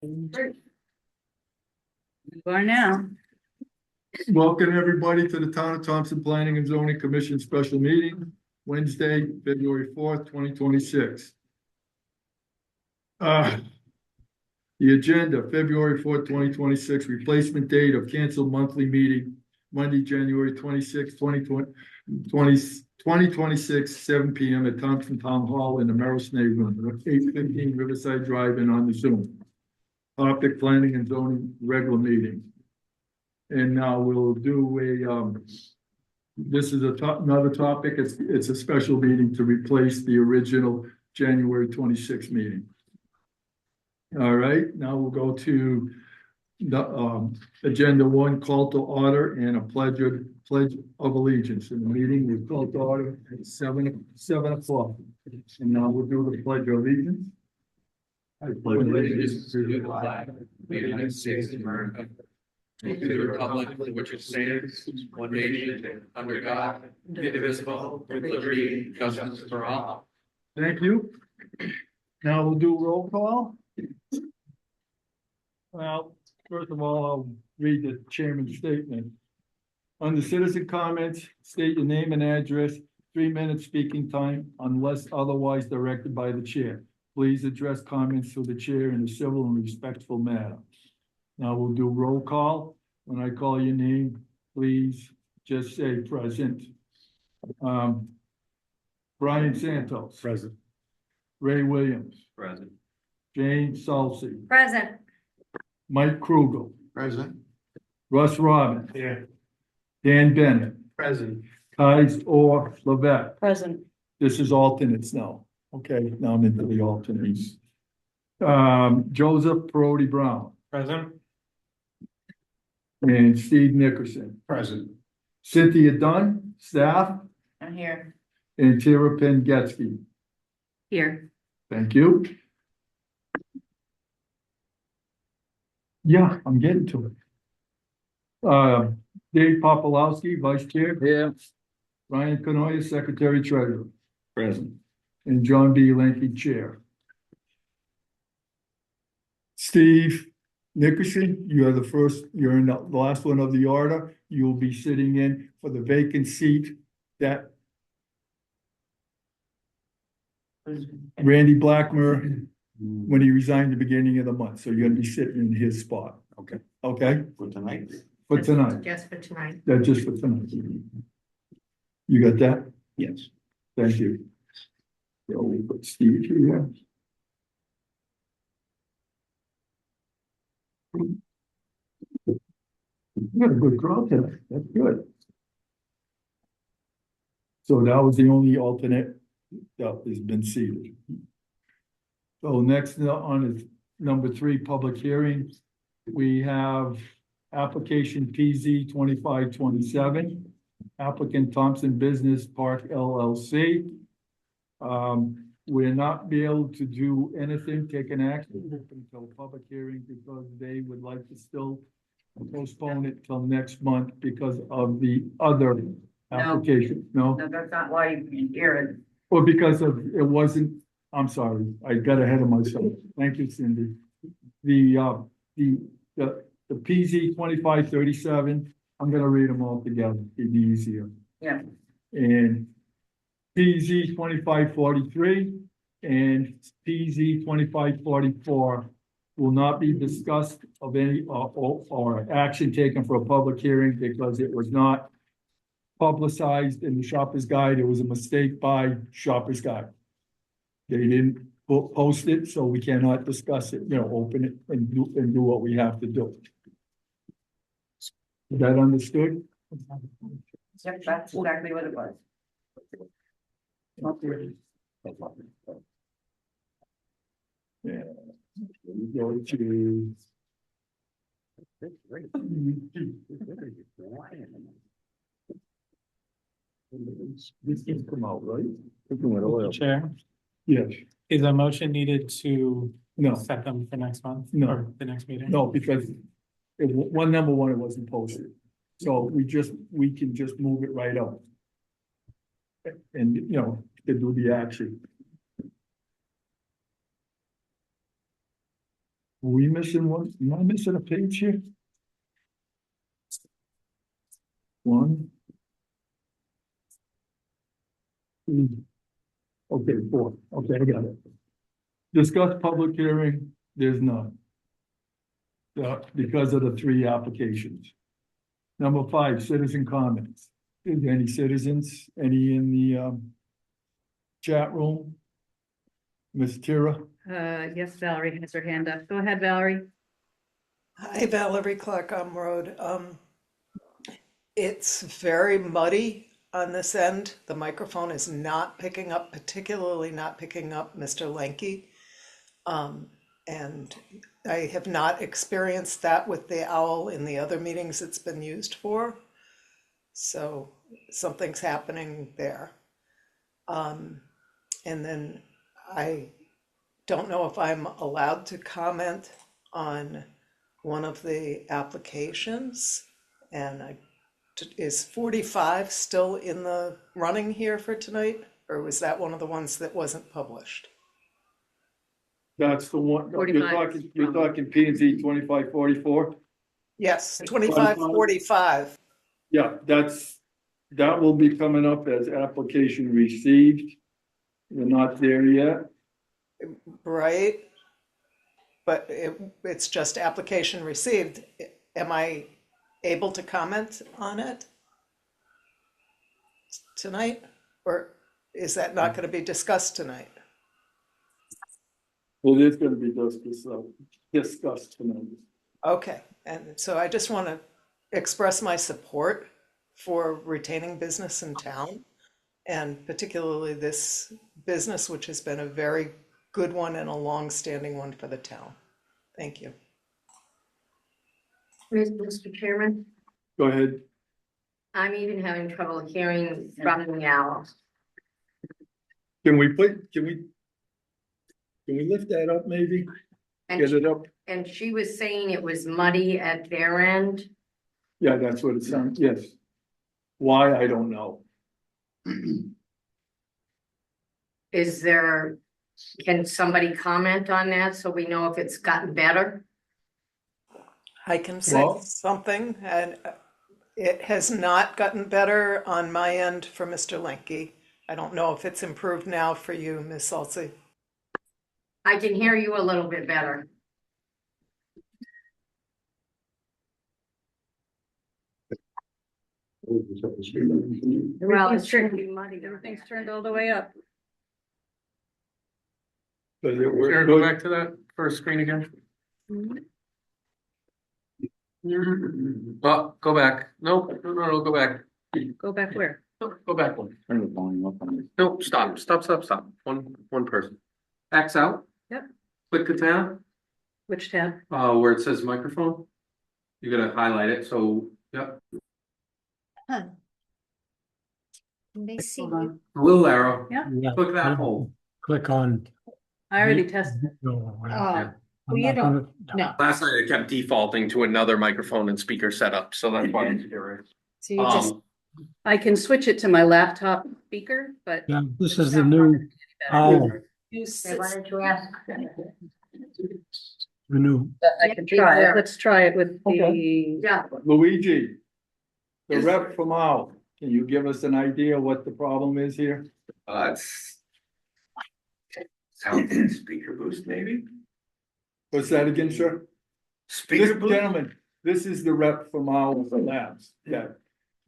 Are now. Welcome everybody to the Town of Thompson Planning and Zoning Commission special meeting, Wednesday, February 4th, 2026. The agenda, February 4th, 2026, replacement date of canceled monthly meeting, Monday, January 26th, 2026, 7 p.m. at Thompson Town Hall in the Merrill neighborhood, 815 Riverside Drive and on the Zoom. Topic, planning and zoning regular meeting. And now we'll do a, this is another topic, it's a special meeting to replace the original January 26th meeting. All right, now we'll go to the agenda 1, call to order and a pledge of allegiance. And the meeting was called to order at 7 o'clock. And now we'll do the pledge of allegiance. I pledge allegiance to the flag of the United States of America, and to the republic for which it stands, one nation, under God, indivisible, with liberty and justice for all. Thank you. Now we'll do roll call. Well, first of all, I'll read the chairman's statement. Under citizen comments, state your name and address, 3-minute speaking time unless otherwise directed by the chair. Please address comments to the chair in a civil and respectful manner. Now we'll do roll call. When I call your name, please just say present. Brian Santos. Present. Ray Williams. Present. Jane Salsi. Present. Mike Krugel. Present. Russ Robbins. Here. Dan Bennett. Present. Kais or Levesque. Present. This is alternates now. Okay, now I'm into the alternates. Joseph Perotti Brown. Present. And Steve Nickerson. Present. Cynthia Dunn, staff, I'm here. and Tara Pengetski. Here. Thank you. Yeah, I'm getting to it. Dave Popolowski, Vice Chair. Yeah. Ryan Canoia, Secretary Treasurer. Present. And John B. Lanky, Chair. Steve Nickerson, you're you're in the last one of the order. You'll be sitting in for the vacant seat that Randy Blackmer, when he resigned at the beginning of the month. So you're gonna be sitting in his spot. Okay. Okay? For tonight? For tonight. Just for tonight. That's just for tonight. You got that? Yes. Thank you. Yeah, we'll put Steve here. You got a good crowd tonight. That's good. So that was the only alternate that has been seated. So next on is number 3, public hearing. We have application PZ 2527, applicant Thompson Business Park LLC. We're not be able to do anything, take an action until public hearing because they would like to still postpone it till next month because of the other application. No, No, that's not why you hear it. or because of, it wasn't, I'm sorry, I got ahead of myself. Thank you, Cindy. The PZ 2537, I'm gonna read them all together, it'd be easier. Yeah. And PZ 2543 and PZ 2544 will not be discussed of any or action taken for a public hearing because it was not publicized in the Shopper's Guide. It was a mistake by Shopper's Guide. They didn't post it, so we cannot discuss it, open it and do what we have to do. Is that understood? Yep, that's exactly what it was. Yeah. We go to. This can come out, right? Chair, Yes, is a motion needed to no, set them for next month? No. Or the next meeting? no, because number one, it wasn't posted. So we can just move it right up. And, to do the action. we missing one? Am I missing a page here? One. Okay, 4. Okay, I got it. Discuss public hearing, there's none. Because of the 3 applications. Number 5, citizen comments. Is there any citizens, any in the chat room? Ms. Tira? Yes, Valerie has her hand up. Go ahead, Valerie. Hi, Valerie Clark on Road. It's very muddy on this end. The microphone is not picking up, particularly not picking up Mr. Lenke. And I have not experienced that with the owl in the other meetings it's been used for. So something's happening there. And then I don't know if I'm allowed to comment on one of the applications. And is 45 still in the running here for tonight? Or was that one of the ones that wasn't published? That's the one, 45. you're talking P and Z 2544? Yes, 2545. Yeah, that will be coming up as application received. We're not there yet. Right? But it's just application received. Am I able to comment on it tonight? Or is that not going to be discussed tonight? It is gonna be discussed tonight. Okay, and so I just want to express my support for retaining business in town, and particularly this business, which has been a very good one and a long-standing one for the town. Thank you. Mr. Chairman, Go ahead. I'm even having trouble hearing from the owl. Can we lift that up maybe? And Get it up? And she was saying it was muddy at their end. Yeah, that's what it sounds, yes. Why, I don't know. Can somebody comment on that so we know if it's gotten better? I can say Well- something, and it has not gotten better on my end for Mr. Lenke. I don't know if it's improved now for you, Ms. Salzi. I can hear you a little bit better. Well, it's turned muddy. Everything's turned all the way up. But it Sharon, go worked. back to that first screen again. Oh, go back. Nope, no, go back. Go back where? No, go back one. Turn the volume up on it. Nope, stop. One person. X out. Yep. Click the tab, Which tab? where it says microphone. You gotta highlight it, so, yep, Can they see Hold you? on. a little arrow, Yeah. click that hole. Click on. I already tested. Oh, Yeah. well, you don't, no, Last night it kept defaulting to another microphone and speaker setup, so that's why I'm curious. so you just, I can switch it to my laptop speaker, but. Yeah, this is the new, oh, you sit- Why don't you ask? the new, I can try it. Let's try it with the. Yeah. Luigi, the Yes. rep from Owl, can you give us an idea what the problem is here? It's sound speaker boost, maybe? What's that again, sir? Speaker This boost? gentleman, this is the rep from Owl Labs, yeah.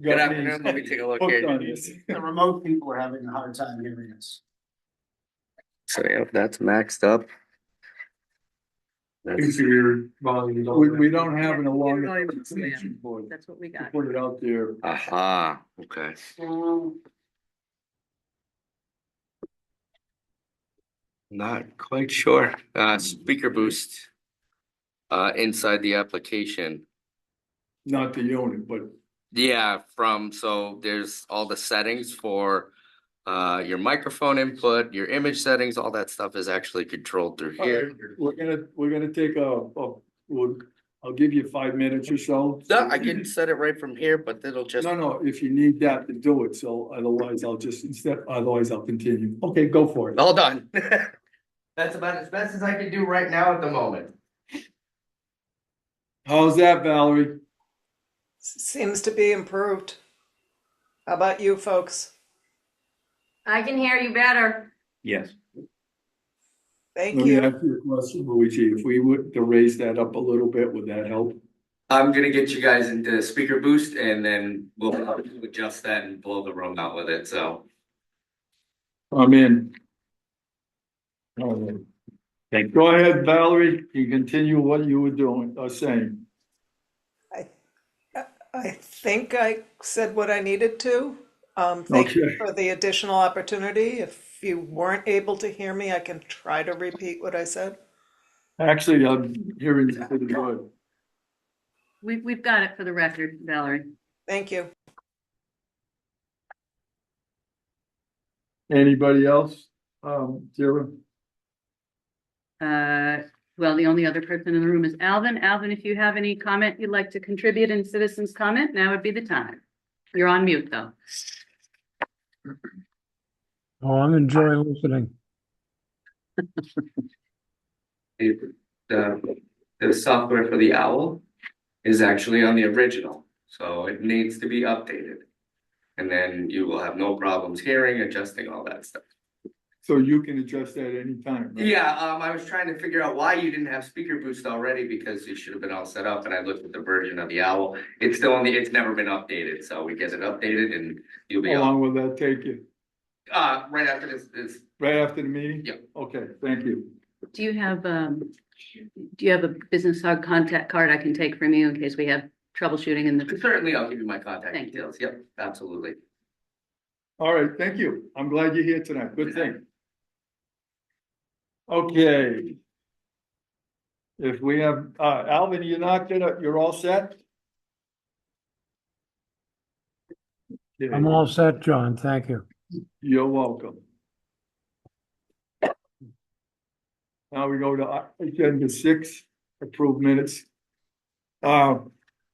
Good afternoon, let me take a look Hooked here. on this. The remote people are having a hard time hearing us. So yeah, that's maxed up. That's, Your volume. We don't have an along. Yeah, That's what we got. Put it out there. aha, okay. Not quite sure. Speaker boost. Inside the application. Not the unit, but Yeah, so there's all the settings for your microphone input, your image settings, all that stuff is actually controlled through here. we're gonna take I'll give you 5 minutes or so. No, I can set it right from here, but it'll just, No, if you need that to do it, so otherwise I'll continue. Okay, go for it. all done. That's about as best as I can do right now at the moment. How's that, Valerie? Seems to be improved. How about you folks? I can hear you better. Yes. Thank Let me you. ask you a question, Luigi. If we were to raise that up a little bit, would that help? I'm gonna get you guys into speaker boost and then we'll adjust that and blow the room out with it, so. I'm in. All right. Go ahead, Valerie. You continue what you were doing, saying. I think I said what I needed to. Thank you Okay. for the additional opportunity. If you weren't able to hear me, I can try to repeat what I said. Actually, I'm hearing you pretty good. We've got it for the record, Valerie. Thank you. Anybody else? Sarah? Well, the only other person in the room is Alvin. Alvin, if you have any comment you'd like to contribute in citizens' comment, now would be the time. You're on mute, though. Oh, I'm enjoying listening. The software for the owl is actually on the original, so it needs to be updated. And then you will have no problems hearing, adjusting all that stuff. So you can adjust that anytime, right? Yeah, I was trying to figure out why you didn't have speaker boost already because you should have been all set up and I looked at the version of the owl. It's still it's never been updated, so we get it updated and you'll be How on. long will that take you? Right after this. Right after the meeting? Yeah. Okay, thank you. Do you have a business hug contact card I can take from you in case we have troubleshooting in the? Certainly, I'll give you my contact Thank you. details. Yep, absolutely. All right, thank you. I'm glad you're here tonight. Good thing. Okay. If we have, Alvin, you're all set? Okay, I'm all set, John. Thank you. you're welcome. Now we go to agenda 6, approved minutes.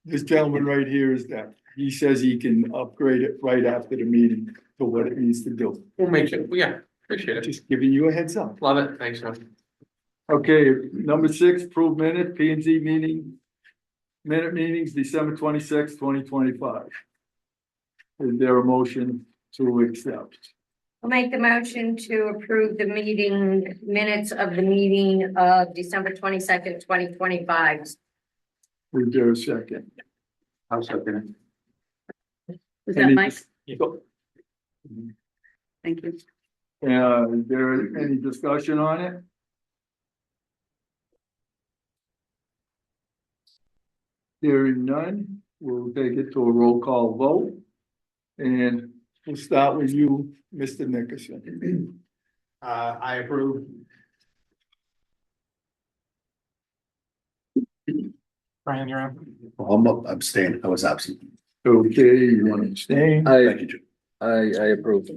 This gentleman right here is that, he says he can upgrade it right after the meeting to what it needs to do. We'll make it, yeah, appreciate it. Just giving you a heads up. Love it, thanks, John. Okay, number 6, approved minute, P and Z minute meetings, December 26, 2025. Is there a motion to accept? I'll make the motion to approve the meeting minutes of the meeting of December 22nd, 2025. Is there a second? I'll second Was that Any Mike? it. Thank you. Is there any discussion on it? Hearing none, we'll take it to a roll call vote. And we'll start with you, Mr. Nickerson. I approve. Brian, you're on. I'm abstaining. I was absent. Okay, you want to abstain? Thank you, Jim. I approve.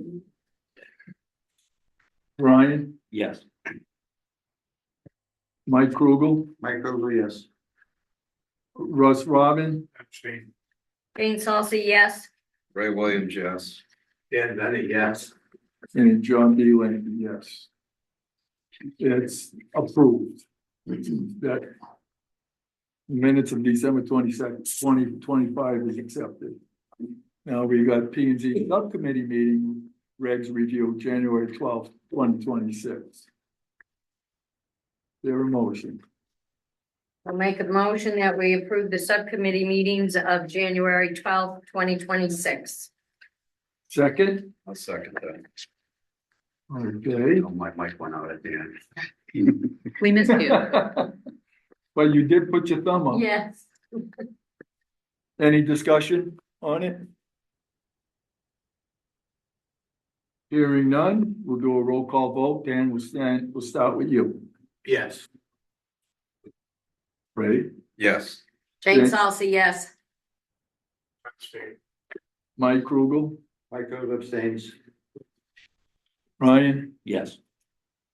Brian, Yes. Mike Krugel, Mike Ogle, yes. Russ Robin, Abstain. Jane Salsa, yes. Ray Williams, yes. Dan Benny, yes. and John D. Langley, yes. It's approved. That minutes of December 22nd, 2025 is accepted. Now we got P and Z subcommittee meeting, regs review, January 12th, 2026. There a motion? I'll make a motion that we approve the subcommittee meetings of January 12th, 2026. Second? I'll second that. Okay. Oh, my mic went out at the end. We missed you. But you did put your thumb up. Yes. Any discussion on it? Hearing none, we'll do a roll call vote. Dan, we'll start with you. Yes. Ready? Yes. Jane Jane- Salsa, yes. Abstain. Mike Krugel, Mike Ogle abstains. Ryan, Yes.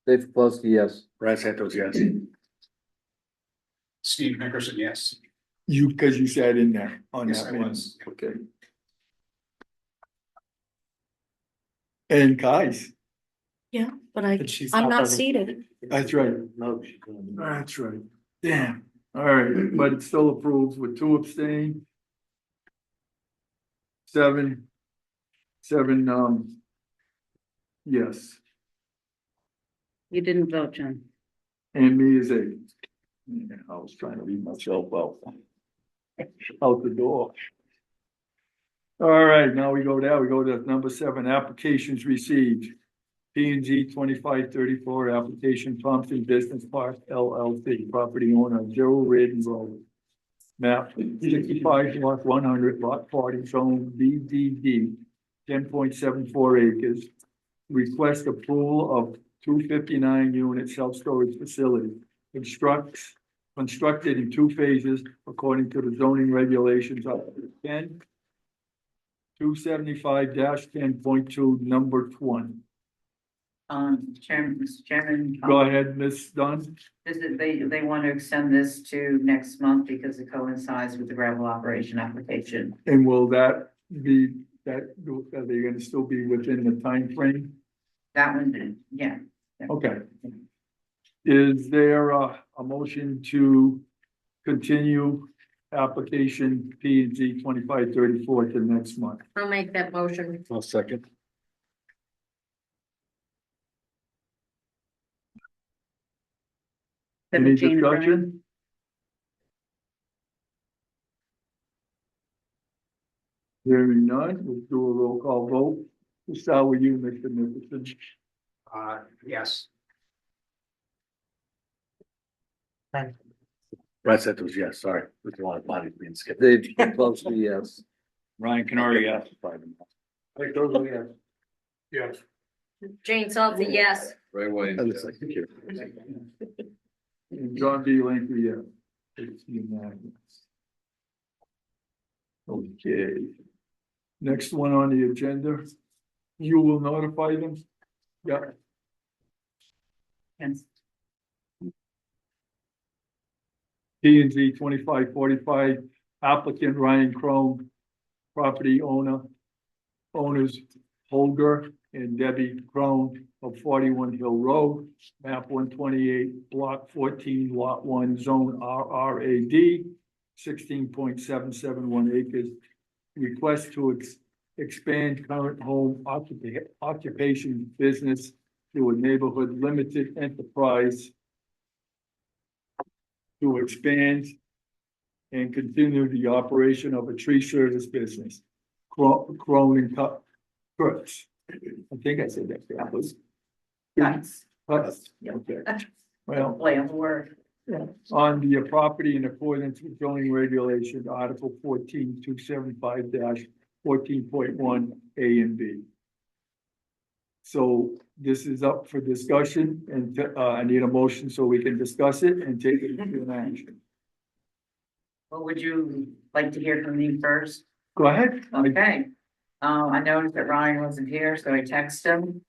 Dave Plowski, yes. Brad Santos, yes. Steve Nickerson, yes. you, because you sat in there on Yes, that I meeting. was. Okay. And guys, Yeah, but But she's I'm not present. seated. that's right. No, she's not. That's right. Damn. All right, but it still approves with 2 abstain. 7, yes, You didn't vote, John. and me is 8. Yeah, I was trying to leave myself out the door. All right, now we go to number 7, applications received. P&Z 2534, application Thompson Business Park LLC, property owner Joe Ridden Road. Map 65 lot 100 lot 40 zone BDD, 10.74 acres. Request approval of 259 unit self-storage facility. Constructed in 2 phases according to the zoning regulations of 275-10.2, number 20. Chairman, Mr. Chairman. Go ahead, Ms. Dunn. They want to extend this to next month because it coincides with the gravel operation application. And will that be, are they gonna still be within the time frame? That one, yeah. Okay. Is there a motion to continue application P&Z 2534 to next month? I'll make that motion. I'll second. Any Jane and Brian. discussion? Hearing none, we'll do a roll call vote. We'll start with you, Mr. Nicholson. Yes. Brett said it was yes, sorry. There's a lot of bodies being skipped. Dave Pakulski, yes. Ryan Canary, yes. Mike Ogle, yes. Yes. Jane Salty, yes. Ray I Williams, was yes. like, And John D. Langley, yes. It's unanimous. Okay. Next one on the agenda. You will notify them? Yeah. Yes. P&Z 2545, applicant Ryan Crone, property owners Holger and Debbie Crone of 41 Hill Road, map 128, block 14, lot 1, zone RRAD, 16.771 acres. Request to expand current home occupation business to a neighborhood limited enterprise to expand and continue the operation of a tree service business. Crone and Kurtz. I think I said that correctly. Nice. Kurtz, okay. Well, Play on the word. on the property in accordance with zoning regulation, Article 14.275-14.1 A and B. So this is up for discussion and I need a motion so we can discuss it and take it into an action. What would you like to hear from me first? Go ahead. Okay. I noticed that Ryan wasn't here, so I texted him.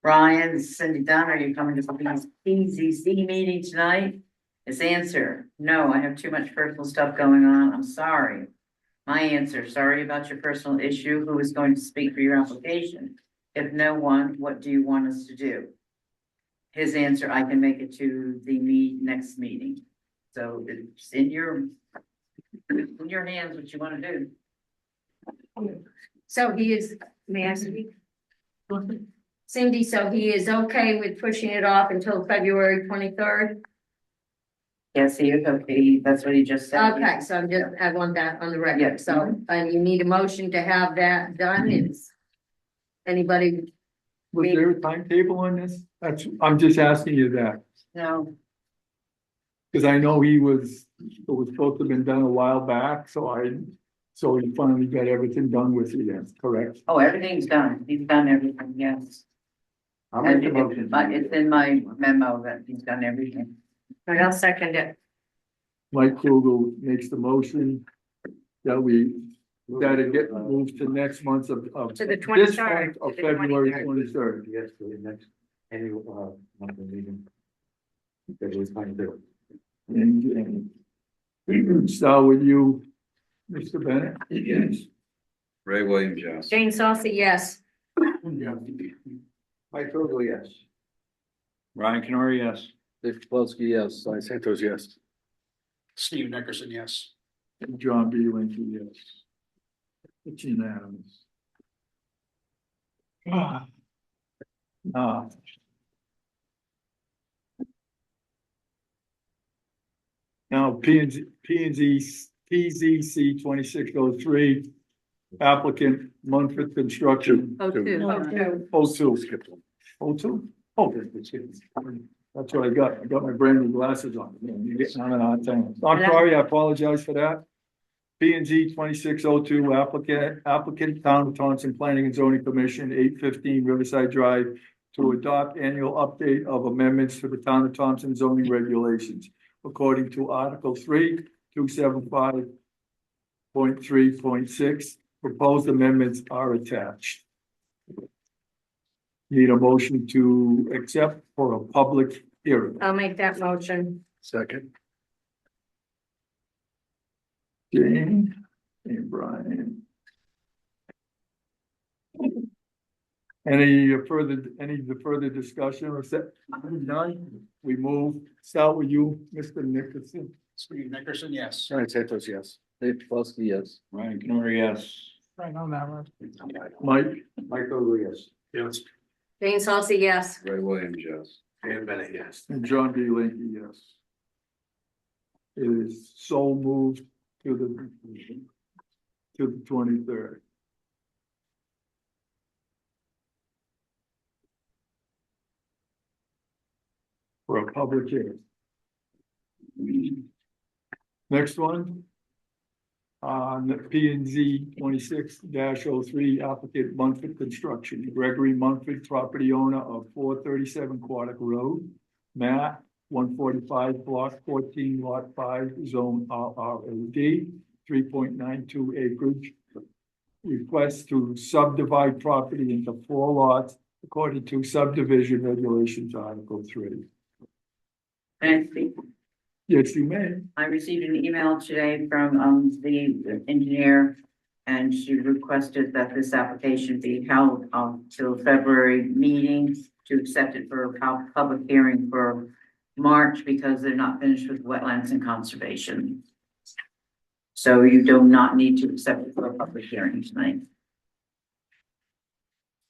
Ryan, this is Cindy Dunn, are you coming to the PZC meeting tonight? His answer, no, I have too much personal stuff going on, I'm sorry. My answer, sorry about your personal issue, who is going to speak for your application? If no one, what do you want us to do? His answer, I can make it to the next meeting. So it's in your hands what you want to do. So he is, may I speak? Cindy, so he is okay with pushing it off until February 23rd? Yes, he is okay, that's what he just said. Okay, so I want that on the Yeah. record, so, and you need a motion to have that done, is anybody, Was there a timetable on this? I'm just asking you that, No, because I know it was supposed to have been done a while back, so you finally got everything done with you then, correct? oh, everything's done, he's done everything, yes. I'll make the motion. But it's in my memo that he's done everything. I'll second it. Mike Krugel makes the motion that it get moved to next month of To the this 23rd, month of to the February 23rd. 23rd. Yes, for the next annual, monthly meeting. February 23rd. And start with you, Mr. Bennett. Yes. Ray Williams, yes. Jane Saucy, yes. Mike Ogle, yes. Ryan Canary, yes. Dave Pakulski, yes. Ryan Santos, yes. Steve Nickerson, yes. And John B. Lindsay, yes. It's unanimous. Ah. Now, PZC 2603, applicant Munford Construction. Oh, two. Skipped one. Oh, that's what I got. I got my brand new glasses on. You're getting on and on time. I'm sorry, I apologize for that. P and Z 2602, applicant Town of Taunton Planning and Zoning Commission, 815 Riverside Drive, to adopt annual update of amendments to the Town of Taunton zoning regulations according to Article 3, 275.3.6. Proposed amendments are attached. Need a motion to accept for a public hearing. I'll make that motion. Second. Jane and Brian. Any further discussion or set? None. We move. Start with you, Mr. Nickerson. Steve Nickerson, yes. Ryan Santos, yes. Dave Plosky, yes. Ryan Canori, yes. Right on that one. Mike, Michael, yes. Yes. Jane Salcy, yes. Ray Williams, yes. Dan Bennett, yes. and John B. Linky, yes. It is so moved to the 23rd. For a public hearing. Next one. On the P and Z 26-03, applicant Munford Construction, Gregory Munford, property owner of 437 Quadic Road, map 145, block 14, lot 5, zone RROD, 3.92 acreage. Request to subdivide property into 4 lots according to subdivision regulations, Article 3. Can I speak? Yes, you may. I received an email today from the engineer. And she requested that this application be held till February meeting to accept it for a public hearing for March because they're not finished with wetlands and conservation. So you do not need to accept it for a public hearing tonight.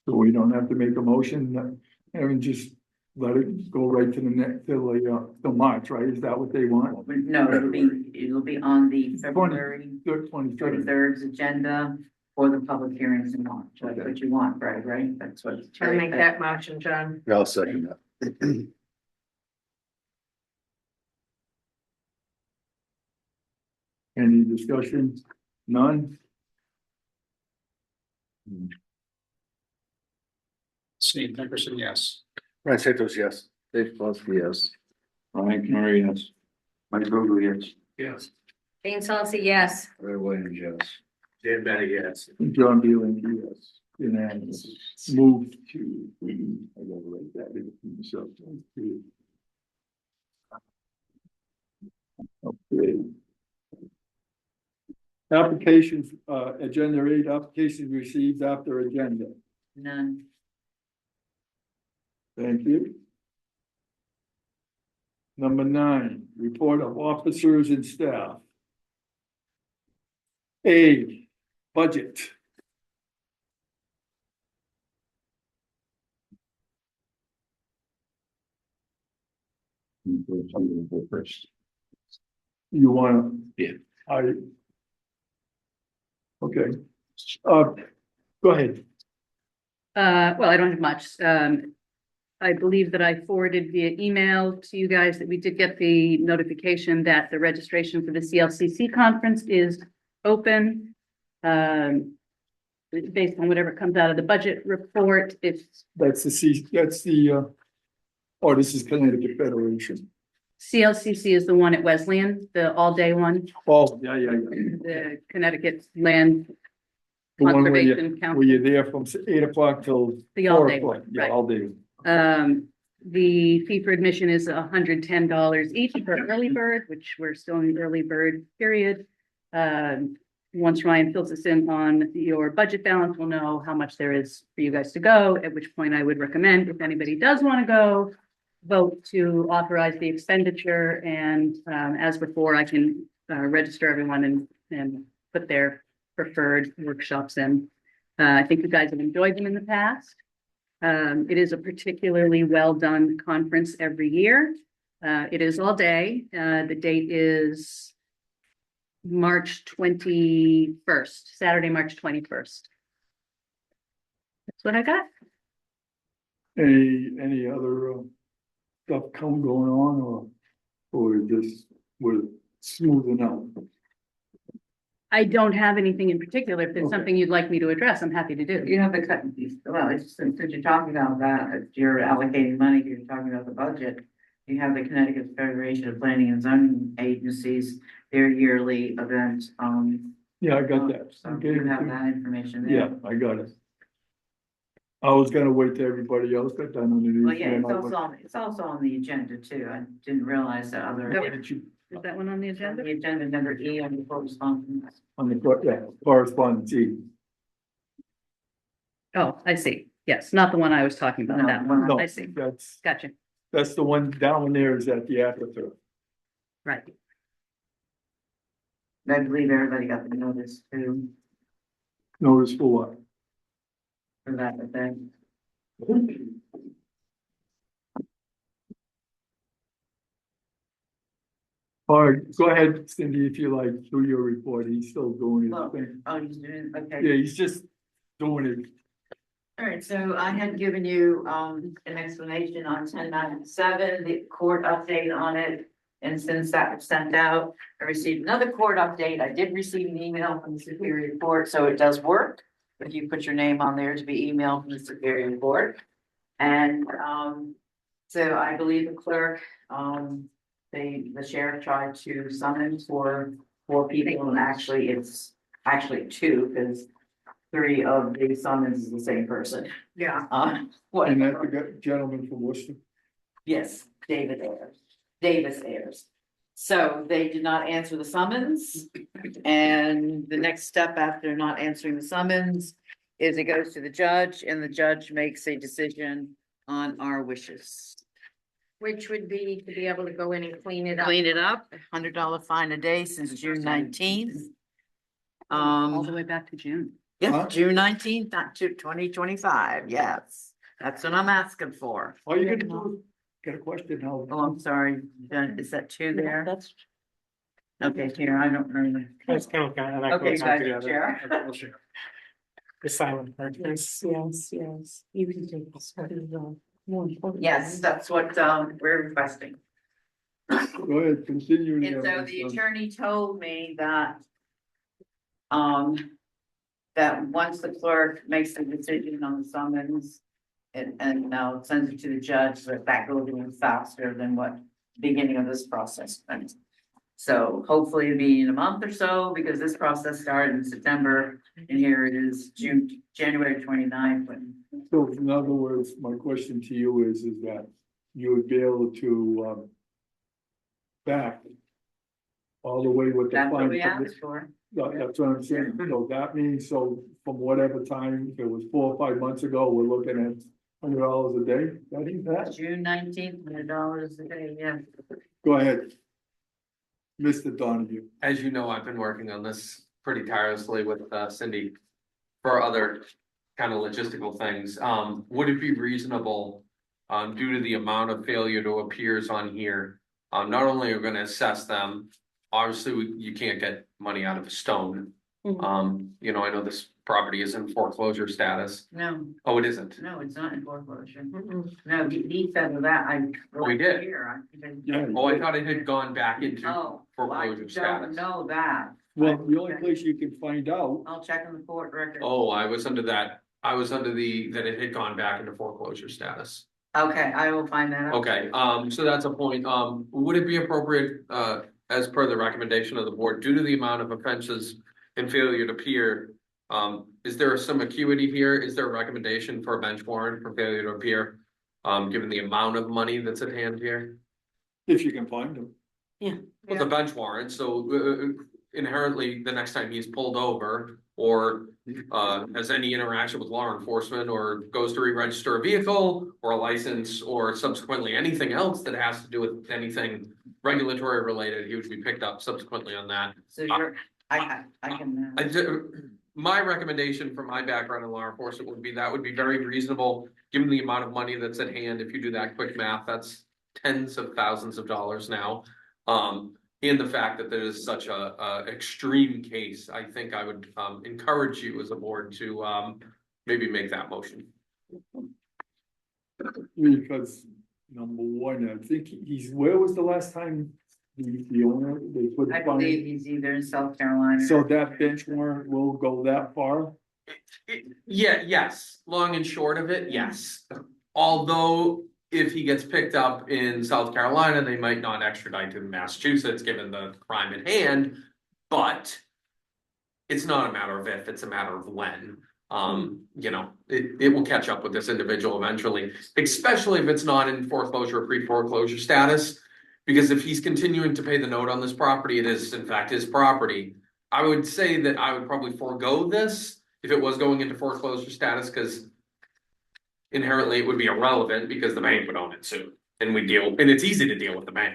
So we don't have to make a motion, and just let it go right to the next, till March, right? Is that what they want? No, it'll be on the February 23rd. 23rd agenda for the public hearings in March. That's what you want, Greg, right? That's what. I'll make that motion, John. I'll second that. Any discussion? None? Steve Nickerson, yes. Ryan Santos, yes. Dave Plosky, yes. Ryan Canori, yes. Mike Vogel, yes. Yes. Jane Salcy, yes. Ray Williams, yes. Dan Bennett, yes. John B. Linky, yes. Unanimous. Move to, I gotta write that in myself. Okay. Applications, agenda 8, applications received after agenda. None. Thank you. Number 9, report of officers and staff. A, budget. You wanna? Yeah. Okay. Go ahead. Well, I don't have much. I believe that I forwarded via email to you guys that we did get the notification that the registration for the CLCC conference is open. Based on whatever comes out of the budget report, it's That's this is Connecticut Federation. CLCC is the one at Wesleyan, the all-day one, Oh, yeah. the Connecticut Land The one where Conservation were Council. you there from 8 o'clock till The 4 all-day o'clock? one, Yeah, right. all day. The fee for admission is $110 each for early bird, which we're still in the early bird period. Once Ryan fills us in on your budget balance, we'll know how much there is for you guys to go, at which point I would recommend if anybody does want to go, vote to authorize the expenditure and, as before, I can, register everyone and put their preferred workshops in. I think you guys have enjoyed them in the past. It is a particularly well-done conference every year. It is all day. The date is March 21st, Saturday, March 21st. That's what I got. Any other stuff going on or just we're smoothing out? I don't have anything in particular. If there's Okay. something you'd like me to address, I'm happy to do. You have the cut, well, it's, since you're talking about that, if you're allocating money, you're talking about the budget. You have the Connecticut Federation of Planning and Zoning Agencies, their yearly event, Yeah, I got that. so Okay, you have that information there. yeah, I got it. I was gonna wait till everybody else got done on the. Well, yeah, it's also on the agenda too. I didn't realize that other. No. You, Is that one on the On agenda? the agenda number E on the correspondence. on the, yeah, correspondence. Oh, I see. Yes, not the one I was talking about, No, that one- one. No, I see. Gotcha. that's the one down there is at the afterthought. Right. I believe everybody got the notice too, Notice for what? for that event. All right, go ahead, Cindy, if you like, do your report. He's still doing his Well, thing. oh, he's doing, okay. Yeah, he's just doing it. All right, so I had given you, an explanation on 1097, the court update on it. And since that was sent out, I received another court update. I did receive an email from the Superior Court, so it does work. If you put your name on there to be emailed from the Superior Court. And, so I believe the clerk, the sheriff tried to summon for 4 people, and actually it's actually 2, because 3 of the summons is the same person. Yeah. What? And that's the gentleman from Worcester. Yes, Davis Ayers. So they did not answer the summons. And the next step after not answering the summons is it goes to the judge, and the judge makes a decision on our wishes. Which would be to be able to go in and clean it up. Clean it up, $100 fine a day since June 19th. All the way back to June. Yeah, Huh? June 19th, not to 2025, yes, that's what I'm asking for. All you gotta do is get a question now. Oh, I'm sorry, is that 2 there? That's. Okay, here, I don't remember. It's kind of, and that Okay, goes on guys, together. Chair. Okay, we'll share. The silent part. Yes. You can take this. More important. Yes, that's what we're requesting. Go ahead, continue. And so the attorney told me that that once the clerk makes the decision on the summons and now sends it to the judge, that goes even faster than what beginning of this process went. So hopefully it'll be in a month or so, because this process started in September, and here it is January 29th. So in other words, my question to you is that you would be able to back all the way with the That's what fine. we asked for. That's what I'm saying. So that means, so from whatever time, if it was 4 or 5 months ago, we're looking at $100 a day. That ain't bad. June 19th, $100 a day, yeah. Go ahead. Mr. Donahue. As you know, I've been working on this pretty tirelessly with Cindy for other kind of logistical things. Would it be reasonable, due to the amount of failure to appears on here, not only are we gonna assess them, obviously you can't get money out of a stone. You know, I know this property is in foreclosure status. No, Oh, it isn't? no, it's not in foreclosure. No, he said that We did. Here, Yeah. Oh, I thought it had gone back into Oh, well, I foreclosure don't status. know that. Well, the only place you can find out, I'll check on the court record. Oh, I was under that, that it had gone back into foreclosure status. Okay, I will find that out. Okay, so that's a point. Would it be appropriate, as per the recommendation of the board, due to the amount of offenses and failure to appear, is there some acuity here? Is there a recommendation for a bench warrant for failure to appear? Given the amount of money that's at hand here? if you can find them. Well, the bench warrant, so, inherently, the next time he's pulled over or has any interaction with law enforcement or goes to re-register a vehicle or a license or subsequently anything else that has to do with anything regulatory related, he would be picked up subsequently on that. So you're, I can. My recommendation from my background in law enforcement would be that would be very reasonable, given the amount of money that's at hand. If you do that quick math, that's tens of thousands of dollars now. In the fact that there is such a extreme case, I think I would encourage you as a board to maybe make that motion. Because number one, I think where was the last time the owner, they put I the money? believe he's either in South Carolina. So that bench warrant will go that far? Yes, long and short of it, yes. Although if he gets picked up in South Carolina, they might not extradite to Massachusetts, given the crime at hand, but it's not a matter of if, it's a matter of when. You know, it will catch up with this individual eventually, especially if it's not in foreclosure or pre-foreclosure status. Because if he's continuing to pay the note on this property, it is in fact his property. I would say that I would probably forego this if it was going into foreclosure status, because inherently it would be irrelevant because the bank would own it soon. And it's easy to deal with the bank.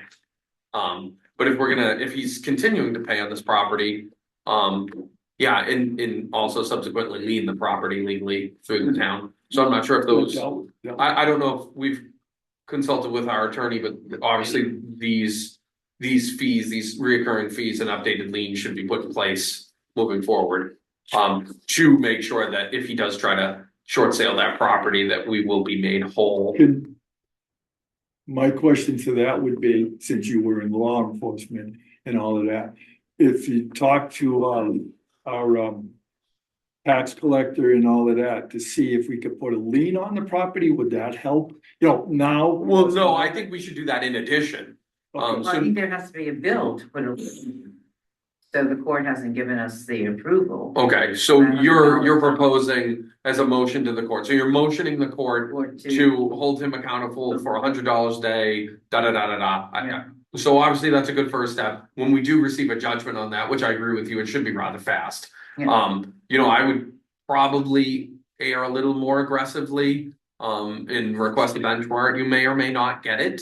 But if he's continuing to pay on this property, yeah, and also subsequently lien the property legally through the town. So I'm not sure if those, I don't know if we've consulted with our attorney, but obviously these fees, these reoccurring fees and updated liens should be put in place moving forward. To make sure that if he does try to short sale that property, that we will be made whole. My question to that would be, since you were in law enforcement and all of that, if you talk to our tax collector and all of that to see if we could put a lien on the property, would that help? You know, now. Well, no, I think we should do that in addition. Well, I think there has to be a bill to put a. So the court hasn't given us the approval. Okay, so you're proposing as a motion to the court. So you're motioning the court to hold him accountable for $100 a day, Yeah. So obviously that's a good first step. When we do receive a judgment on that, which I agree with you, it should be rather fast. Yeah. You know, I would probably err a little more aggressively and request a bench warrant. You may or may not get it.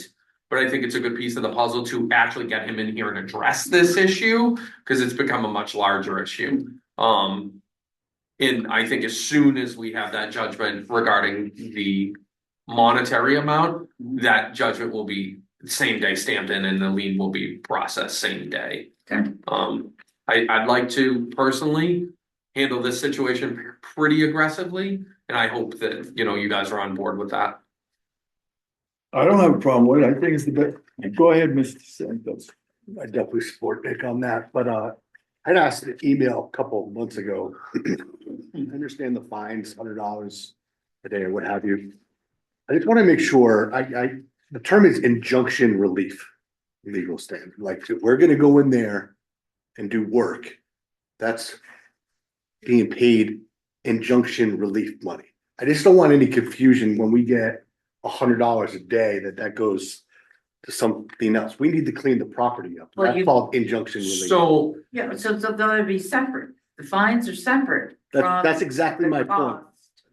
But I think it's a good piece of the puzzle to actually get him in here and address this issue, because it's become a much larger issue. And I think as soon as we have that judgment regarding the monetary amount, that judgment will be same day stamped in and the lien will be processed same day. Okay. I'd like to personally handle this situation pretty aggressively, and I hope that, you know, you guys are on board with that. I don't have a problem with it. I think it's the best. Go ahead, Mr. Santos. I definitely support Nick on that, but I'd asked an email a couple of months ago. I understand the fines, $100 a day or what have you. I just want to make sure the term is injunction relief, legal standard. Like, if we're gonna go in there and do work, that's being paid injunction relief money. I just don't want any confusion when we get $100 a day that goes to something else. We need to clean the property up. Well, That's called injunction relief. So Yeah, so they'll be separate. The fines are separate. from That's exactly the my point.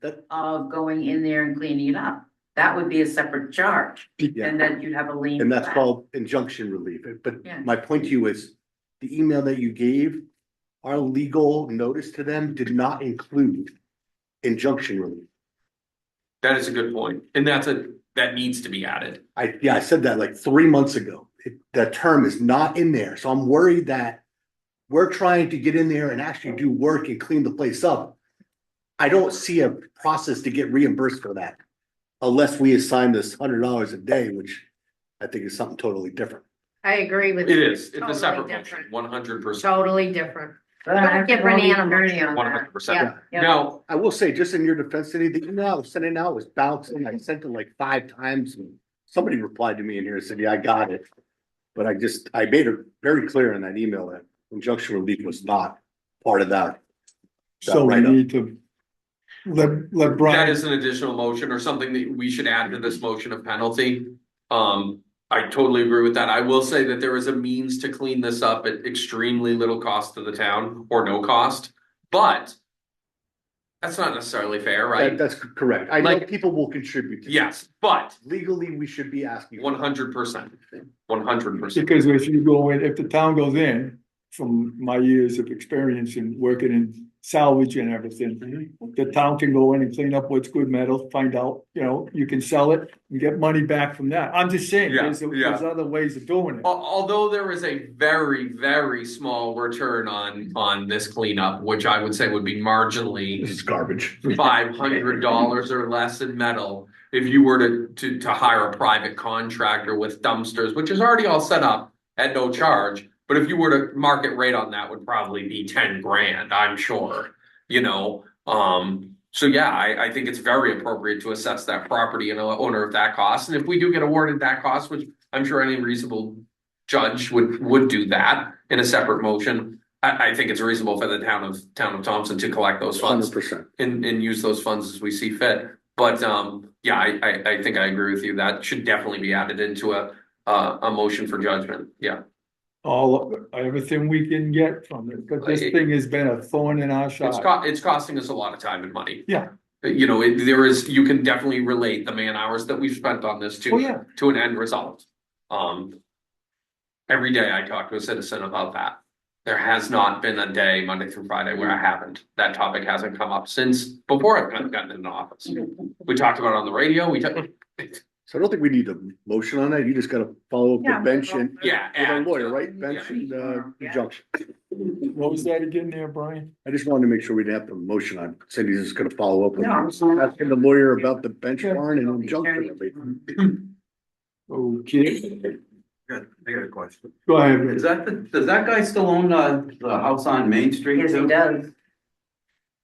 cost Of going in there and cleaning it up. That would be a separate charge. Yeah. And then you'd have a lien. And for that's that. called injunction relief. But Yeah. my point to you is, the email that you gave, our legal notice to them did not include injunction relief. that is a good point, and that needs to be added. I said that like 3 months ago. That term is not in there, so I'm worried that we're trying to get in there and actually do work and clean the place up. I don't see a process to get reimbursed for that unless we assign this $100 a day, which I think is something totally different. I agree with It you. is, it's a Totally separate different. motion, 100%, Totally different. But I have to Different call the animal. attorney on that. 100%. Yeah. Now, I will say, just in your defense, Cindy, the email I was sending out was bouncing. I sent it like 5 times and somebody replied to me in here and said, yeah, I got it. But I made it very clear in that email that injunction relief was not part of that. So we write-up. need to let Brian. that is an additional motion or something that we should add to this motion of penalty. I totally agree with that. I will say that there is a means to clean this up at extremely little cost to the town or no cost, but that's not necessarily fair, right? That's correct. I know Like- people will contribute. to Yes, but this. Legally, we should be asking. 100%, 100%. Because if you go in, if the town goes in, from my years of experience in working in salvage and everything, the town can go in and clean up what's good metal, find out, you can sell it and get money back from that. I'm just saying, Yeah, there's yeah. other ways of doing it. Although there is a very, very small return on this cleanup, which I would say would be marginally This is garbage. $500 or less in metal. If you were to hire a private contractor with dumpsters, which is already all set up at no charge. But if you were to market rate on that would probably be 10 grand, I'm sure, so yeah, I think it's very appropriate to assess that property and owner of that cost. And if we do get awarded that cost, which I'm sure any reasonable judge would do that in a separate motion, I think it's reasonable for the town of Thompson to collect those funds 100%. and use those funds as we see fit. But yeah, I think I agree with you. That should definitely be added into a motion for judgment. Yeah. Everything we can get from it, but this thing has been a thorn in our side. It's costing us a lot of time and money. Yeah. You can definitely relate the man hours that we've spent on this Oh, yeah. to an end result. Every day I talk to a citizen about that. There has not been a day, Monday through Friday, where I haven't. That topic hasn't come up since before I've gotten into office. We talked about it on the radio. So I don't think we need a motion on that. You just gotta follow up Yeah, with bench and. Yeah, With our and- lawyer, right? Bench and, injunction. What was that again there, Brian? I just wanted to make sure we didn't have the motion on. Cindy's just gonna follow up with No, I'm sorry. asking the lawyer about the bench barn and injunction. Okay, Good, I got a question. go ahead. Is that does that guy still own the house on Main Street? Yes, he too? does.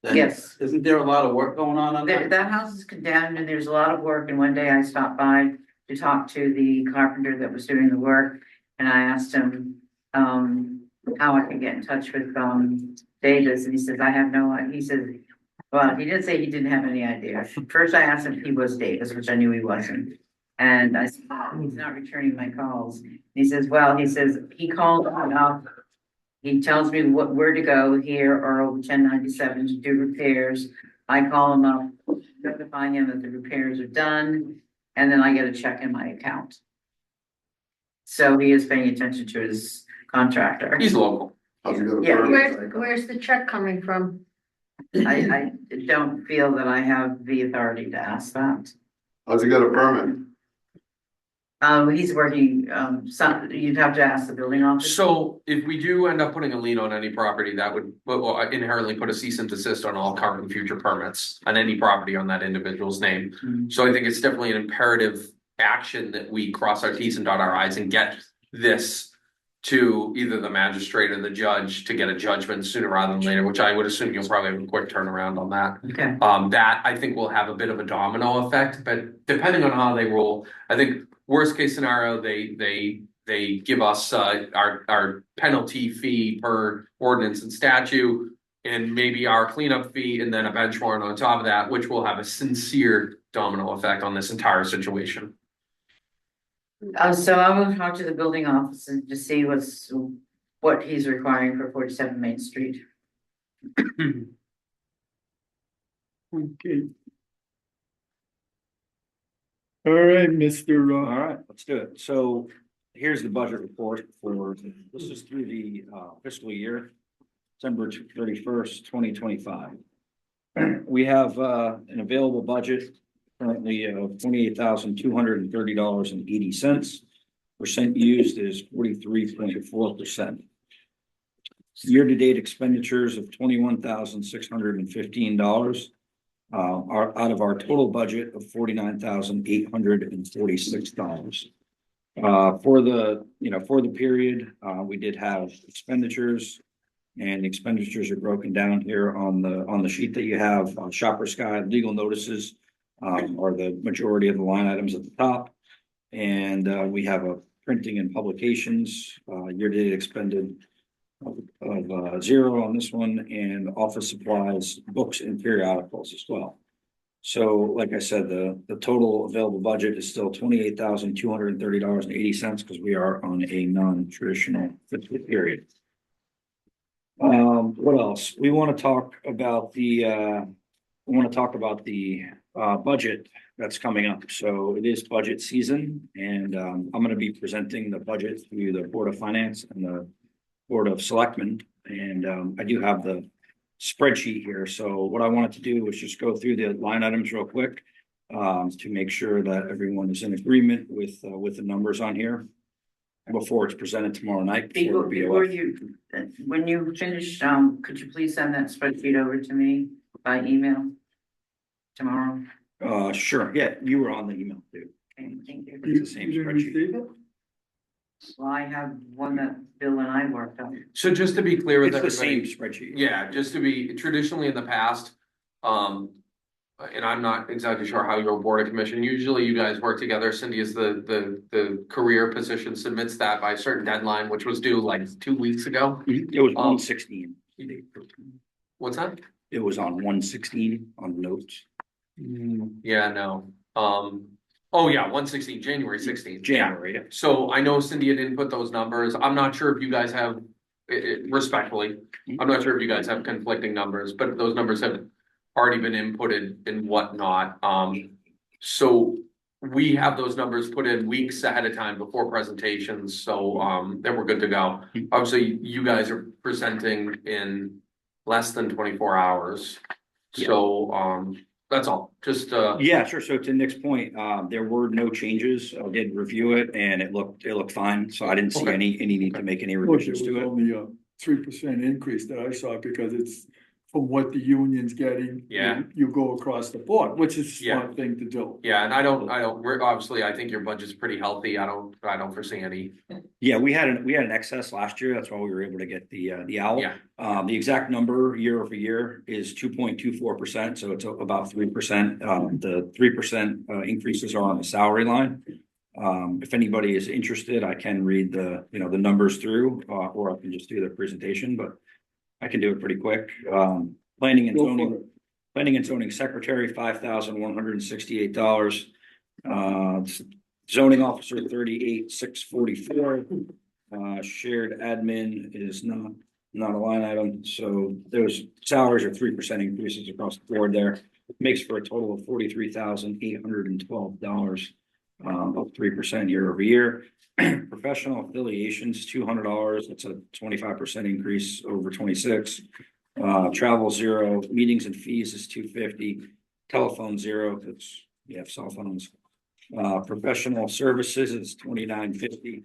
Then Yes. Isn't there a lot of work going on That, that? that house is condemned and there's a lot of work. And one day I stopped by to talk to the carpenter that was doing the work. And I asked him, how I could get in touch with, Davis. And he says, I have no, he says, well, he didn't say he didn't have any idea. First I asked him if he was Davis, which I knew he wasn't. And I said, oh, he's not returning my calls. And he says, well, he called me up. He tells me where to go here or over 1097 to do repairs. I call him up, notify him that the repairs are done, and then I get a check in my account. So he is paying attention to his contractor. He's local. Yeah, Where's the check coming from? I don't feel that I have the authority to ask that. How's he got a permit? He's working, you'd have to ask the building officer. So if we do end up putting a lien on any property, that would inherently put a cease and desist on all current and future permits on any property on that individual's name. So I think it's definitely an imperative action that we cross our T's and dot our I's and get this to either the magistrate or the judge to get a judgment sooner rather than later, which I would assume you'll probably have a quick turnaround on that. Okay. That I think will have a bit of a domino effect, but depending on how they rule, I think worst case scenario, they give us our penalty fee per ordinance and statute, and maybe our cleanup fee, and then a bench warrant on top of that, which will have a sincere domino effect on this entire situation. So I will talk to the building officer to see what he's requiring for 47 Main Street. Okay. All right, Mr. All right, let's do it. So here's the budget report for, this is through the fiscal year, December 31st, 2025. We have an available budget currently of $28,230.80. Percent used is 43.4%. Year-to-date expenditures of $21,615 are out of our total budget of $49,846. For the period, we did have expenditures, and expenditures are broken down here on the sheet that you have. Shopper Sky legal notices are the majority of the line items at the top. And we have a printing and publications, year-to-date expended of zero on this one, and office supplies, books and periodicals as well. So like I said, the total available budget is still $28,230.80 because we are on a non-traditional fiscal period. What else? We want to talk about the budget that's coming up. So it is budget season and I'm going to be presenting the budget to the Board of Finance and the Board of Selectmen. And I do have the spreadsheet here. So what I wanted to do was just go through the line items real quick to make sure that everyone is in agreement with the numbers on here before it's presented tomorrow night. Before you, when you finish, could you please send that spreadsheet over to me by email tomorrow? Sure. Yeah, you were on the email too. Okay, thank you. It's the same You didn't spreadsheet. receive it? Well, I have one that Bill and I worked on. So just to be clear with It's the same everybody, spreadsheet. yeah, just to be traditionally in the past, and I'm not exactly sure how your board of commission, usually you guys work together. Cindy is the career position submits that by a certain deadline, which was due like 2 weeks ago. It was 116. What's that? It was on 116 on notes. Yeah, no, oh yeah, 116, January 16th. January, yeah. So I know Cindy had input those numbers. I'm not sure if you guys have, respectfully, I'm not sure if you guys have conflicting numbers, but those numbers have already been inputted and whatnot. So we have those numbers put in weeks ahead of time before presentations, so then we're good to go. Obviously, you guys are presenting in less than 24 hours. So that's all, just Yeah, sure. So to Nick's point, there were no changes. I did review it and it looked fine. So I didn't see Okay. any need to make any Look, it revisions was to it. only a 3% increase that I saw because it's from what the union's getting. Yeah. You go across the board, which is a Yeah. smart thing to do. yeah, and we're obviously, I think your budget's pretty healthy. I don't foresee any. Yeah, we had an excess last year. That's why we were able to get the owl. Yeah. The exact number year over year is 2.24%. So it's about 3%. The 3% increases are on the salary line. If anybody is interested, I can read the numbers through, or I can just do the presentation, but I can do it pretty quick. Planning and Go for zoning, it. planning and zoning secretary, $5,168. Zoning officer, 38,644. Shared admin is not a line item, so those salaries are 3% increases across the board there. Makes for a total of $43,812, up 3% year over year. Professional affiliations, $200. That's a 25% increase over 26. Travel zero, meetings and fees is $250. Telephone zero, because we have cell phones. Professional services is $29.50.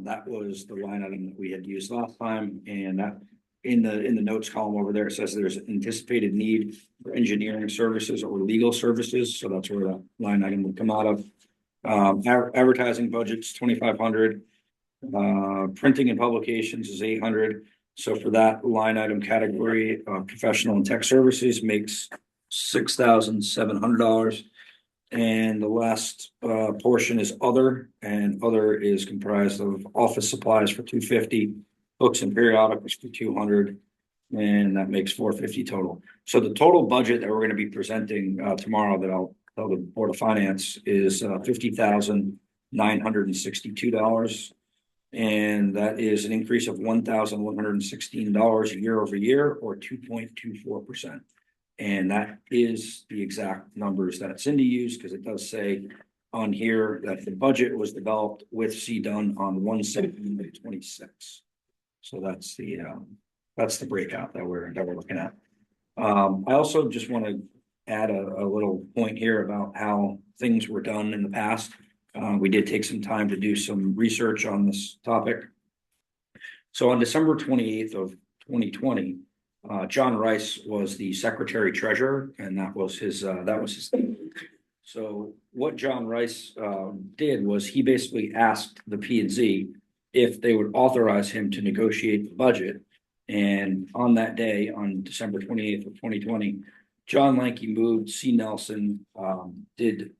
That was the line item that we had used last time, and that in the notes column over there, it says there's anticipated need for engineering services or legal services, so that's where that line item would come out of. Advertising budget's $2,500. Printing and publications is $800. So for that line item category, professional and tech services makes $6,700. And the last portion is other, and other is comprised of office supplies for $250, books and periodicals for $200, and that makes $450 total. So the total budget that we're going to be presenting tomorrow, that I'll tell the Board of Finance, is $50,962, and that is an increase of $1,116 year over year, or 2.24%. And that is the exact numbers that Cindy used, because it does say on here that the budget was developed with CDON on 1/17/26. So that's the breakout that we're looking at. I also just want to add a little point here about how things were done in the past. We did take some time to do some research on this topic. So on December 28th of 2020, John Rice was the secretary treasurer, and that was his. So what John Rice did was he basically asked the P&Z if they would authorize him to negotiate the budget. And on that day, on December 28th of 2020, John Lanky moved, C. Nelson did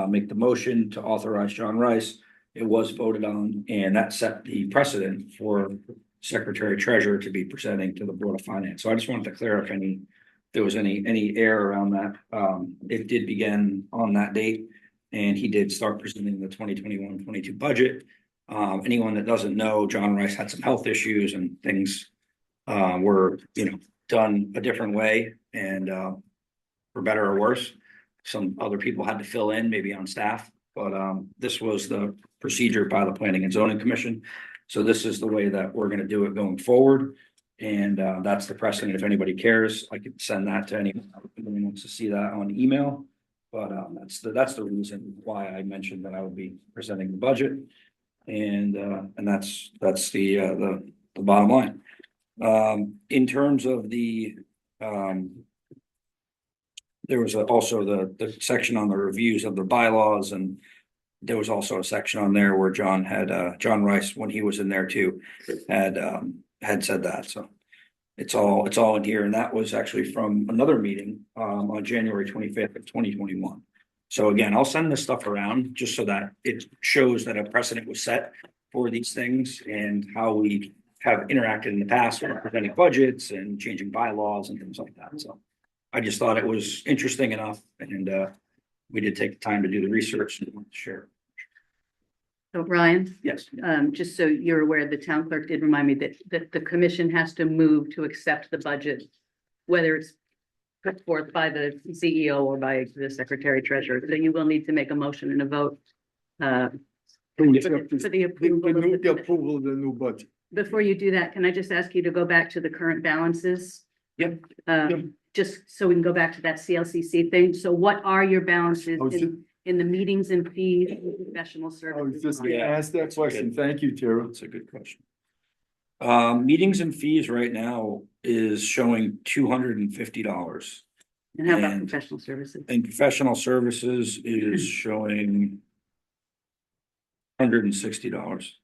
make the motion to authorize John Rice. It was voted on, and that set the precedent for Secretary Treasurer to be presenting to the Board of Finance. So I just wanted to clear up any there was any error around that. It did begin on that date. And he did start presenting the 2021-22 budget. Anyone that doesn't know, John Rice had some health issues and things were, done a different way and for better or worse. Some other people had to fill in, maybe on staff, but this was the procedure by the Planning and Zoning Commission. So this is the way that we're gonna do it going forward. And that's the precedent. If anybody cares, I could send that to anyone who wants to see that on email. But that's the reason why I mentioned that I would be presenting the budget. And that's the bottom line. In terms of the there was also the section on the reviews of the bylaws, and there was also a section on there where John Rice, when he was in there too, had said that. So it's all in here, and that was actually from another meeting on January 25th of 2021. So again, I'll send this stuff around just so that it shows that a precedent was set for these things and how we have interacted in the past with presenting budgets and changing bylaws and things like that. So I just thought it was interesting enough, and we did take the time to do the research and want to share. So Ryan, Yes. just so you're aware, the town clerk did remind me that the commission has to move to accept the budget, whether it's put forth by the CEO or by the secretary treasurer. So you will need to make a motion and a vote for the approval of the new budget. Before you do that, can I just ask you to go back to the current balances? Yep. Just so we can go back to that CLCC thing. So what are your balances Oh, in the meetings and fees, professional I was services? just gonna ask that question. Thank you, Tara. That's a good question. Meetings and fees right now is showing $250. And how about and- professional services? And professional services is showing $160.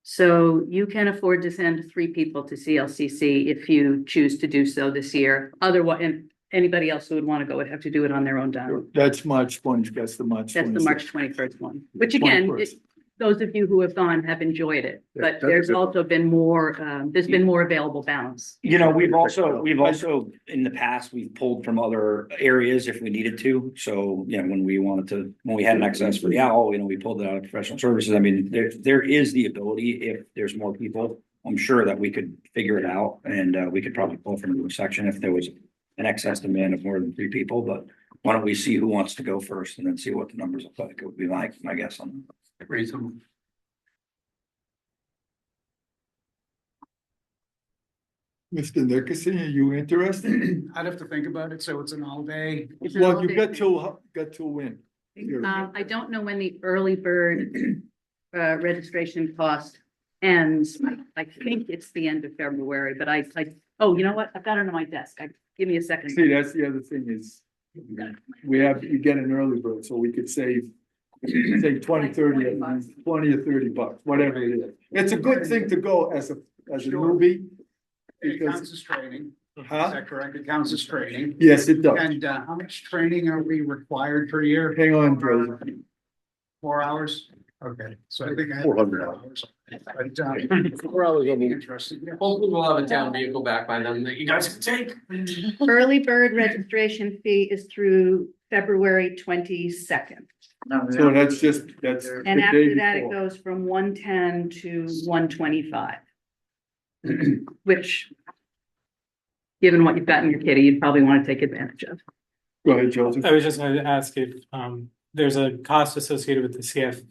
So you can afford to send 3 people to CLCC if you choose to do so this year. Otherwise, and anybody else who would want to go would have to do it on their own dime. That's March 20, that's the March. That's the 26th. March 21st one, which again, 21st. those of you who have gone have enjoyed it, Yeah, but that's a there's good one. also been more available balance. We've also, in the past, we've pulled from other areas if we needed to. So, when we had an excess for the owl, we pulled it out of professional services. I mean, there is the ability, if there's more people, I'm sure that we could figure it out, and we could probably pull from a section if there was an excess demand of more than 3 people. But why don't we see who wants to go first and then see what the numbers look like? It would be my guess on that. Reasonable. Mr. Nickerson, are you interested? I'd have to think about it, so it's an all day. It's an Well, all you've day got thing. to win. I don't know when the early bird registration cost ends. I think it's the end of February, but oh, you know what? I've got it on my desk. Give me a second. See, that's the other thing is, you get an early bird, so we could save, say 20, 30, 20 or 30 bucks, whatever it is. It's a good thing to go as a newbie. It Because, counts as training. Is huh? that correct? It counts as training. Yes, it does. And how much training are we required per year? Hang on, Joe. 4 hours? Okay, so I think I have 400 hours. But 4 hours will be interesting. Yeah. Hopefully we'll have a town vehicle back by then that you guys can take. Early bird registration fee is through February 22nd. So that's the And day after that, it before. goes from 110 to 125. Which, given what you've got in your kitty, you'd probably want to take advantage of. Go ahead, Joseph. I was just going to ask if there's a cost associated with the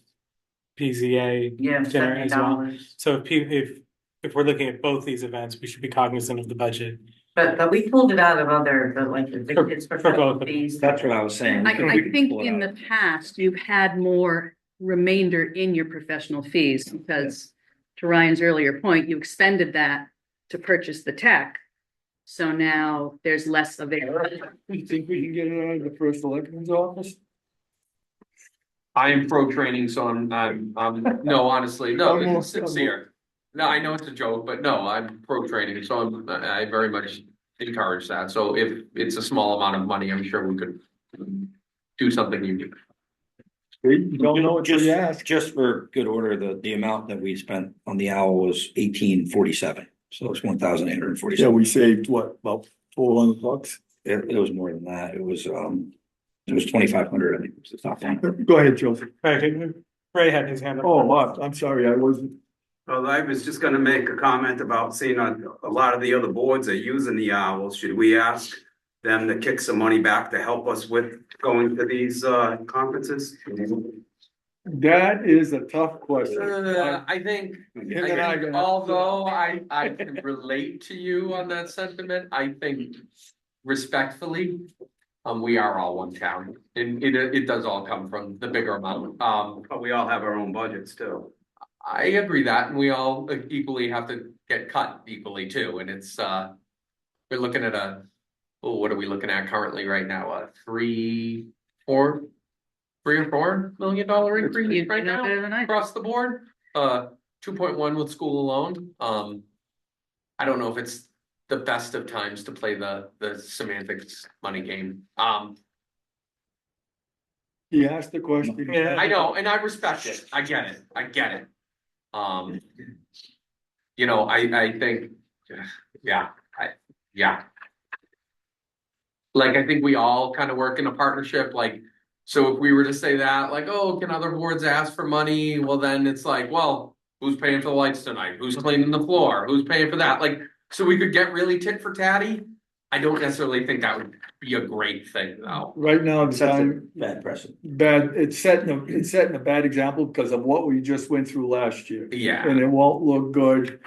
CFPZA Yeah, dinner as well. $70. So if we're looking at both these events, we should be cognizant of the budget. But we pulled it out of other, it's For both. fees. That's what I was saying. I think in the past, you've had more remainder in your professional fees because to Ryan's earlier point, you expended that to purchase the tech. So now there's less available. You think we can get it out of the first elections office? I am pro training, so I'm, no, honestly, no, I'm it's sincere. No, I know it's a joke, but no, I'm pro training, so I very much encourage that. So if it's a small amount of money, I'm sure we could do something unique. You don't know what you ask. Just for good order, the amount that we spent on the owl was 1847. So it's $1,840. Yeah, we saved what, about $400? It was more than that. It was 2,500, I think was the top one. Go ahead, Joseph. Ray had his hand up. Oh, I'm sorry, I wasn't. Well, I was just gonna make a comment about seeing a lot of the other boards are using the owls. Should we ask them to kick some money back to help us with going to these conferences? That is a tough question. I think, Him and I gonna- although I can relate to you on that sentiment, I think respectfully, we are all one town, and it does all come from the bigger amount. But we all have our own budgets too. I agree that, and we all equally have to get cut equally too, and it's, we're looking at what are we looking at currently right now? $3 or $4 million increase You right know now better than I do. across the board. 2.1 with school alone. I don't know if it's the best of times to play the semantics money game. He asked the question. I know, and I respect it. I get it. I think, yeah. Like, I think we all kind of work in a partnership, like, so if we were to say that, like, oh, can other boards ask for money? Well, then it's like, well, who's paying for the lights tonight? Who's cleaning the floor? Who's paying for that? Like, so we could get really tit for tatty. I don't necessarily think that would be a great thing, though. Right now, the Sets a time, bad precedent. it's setting a bad example because of what we just went through last year. Yeah. And it won't look good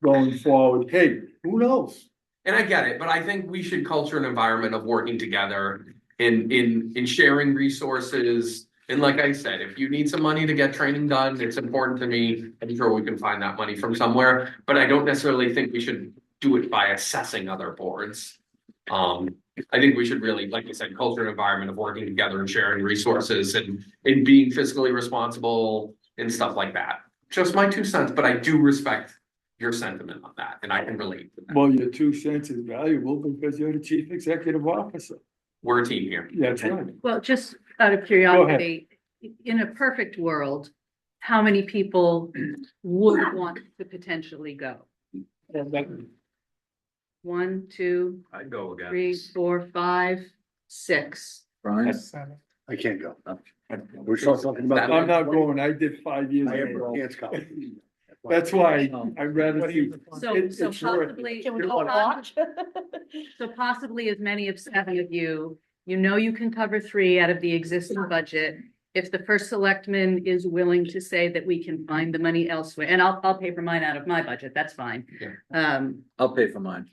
going forward. Hey, who knows? And I get it, but I think we should culture an environment of working together in sharing resources. And like I said, if you need some money to get training done, it's important to me. I'm sure we can find that money from somewhere, but I don't necessarily think we should do it by assessing other boards. I think we should really, like I said, culture an environment of working together and sharing resources and being fiscally responsible and stuff like that. Just my 2 cents, but I do respect your sentiment on that, and I can relate to that. Well, your 2 cents is valuable because you're the chief executive officer. We're a team here. That's right. Well, just out of curiosity, in a perfect world, how many people would want to potentially go? 1, 2, I'd go again. 3, 4, 5, 6. Brian, I can't go. We're still talking about. I'm not going. I did 5 years. I have in a no row. hands count. That's why I'd rather see. So it's worth it. possibly, Can we go watch? so possibly as many of 7 of you, you can cover 3 out of the existing budget. If the first selectman is willing to say that we can find the money elsewhere, and I'll pay for mine out of my budget, that's fine. I'll pay for mine.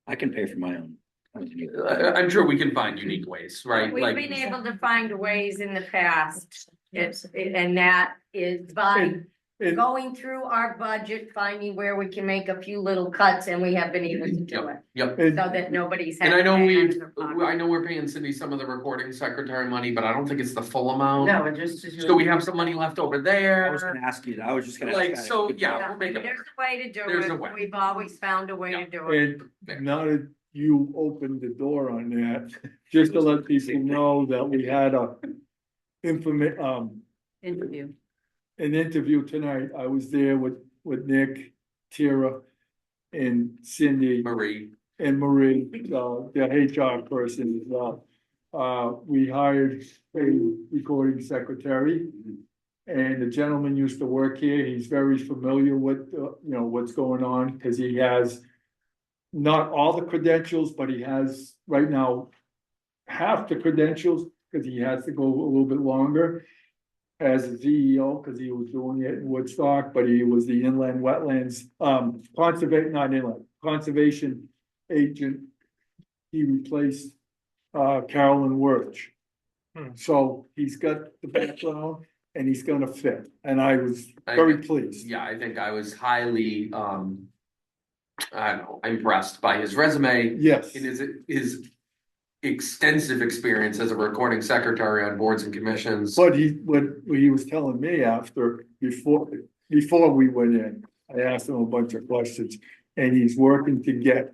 I can pay for my own. I'm sure we can find unique ways, right? We've been able to find ways in the past, and that is by And going through our budget, finding where we can make a few little cuts, and we have been able to do it. Yep. So that nobody's. And had I know to pay out of their pocket. I know we're paying Cindy some of the recording secretary money, but I don't think it's the full amount. No, it just. So we have some money left over I there. was gonna ask you, I was just gonna. ask Like, that. so, yeah, we'll make it. There's a way to do There's a it. way. We've always found a way to do it. And now that you opened the door on that, just to let people know that we had Interview. an interview tonight. I was there with Nick, Tara, and Cindy. Marie. And Marie, the HR person as well. We hired a recording secretary. And the gentleman used to work here. He's very familiar with, what's going on, because he has not all the credentials, but he has right now half the credentials, because he has to go a little bit longer as a CEO, because he was doing it in Woodstock, but he was the inland wetlands, conservation agent. He replaced Carolyn Wirch. So he's got the background and he's gonna fit, and I was very pleased. Yeah, I think I was highly, I don't know, impressed by his resume. Yes. And his extensive experience as a recording secretary on boards and commissions. What he was telling me before we went in, I asked him a bunch of questions, and he's working to get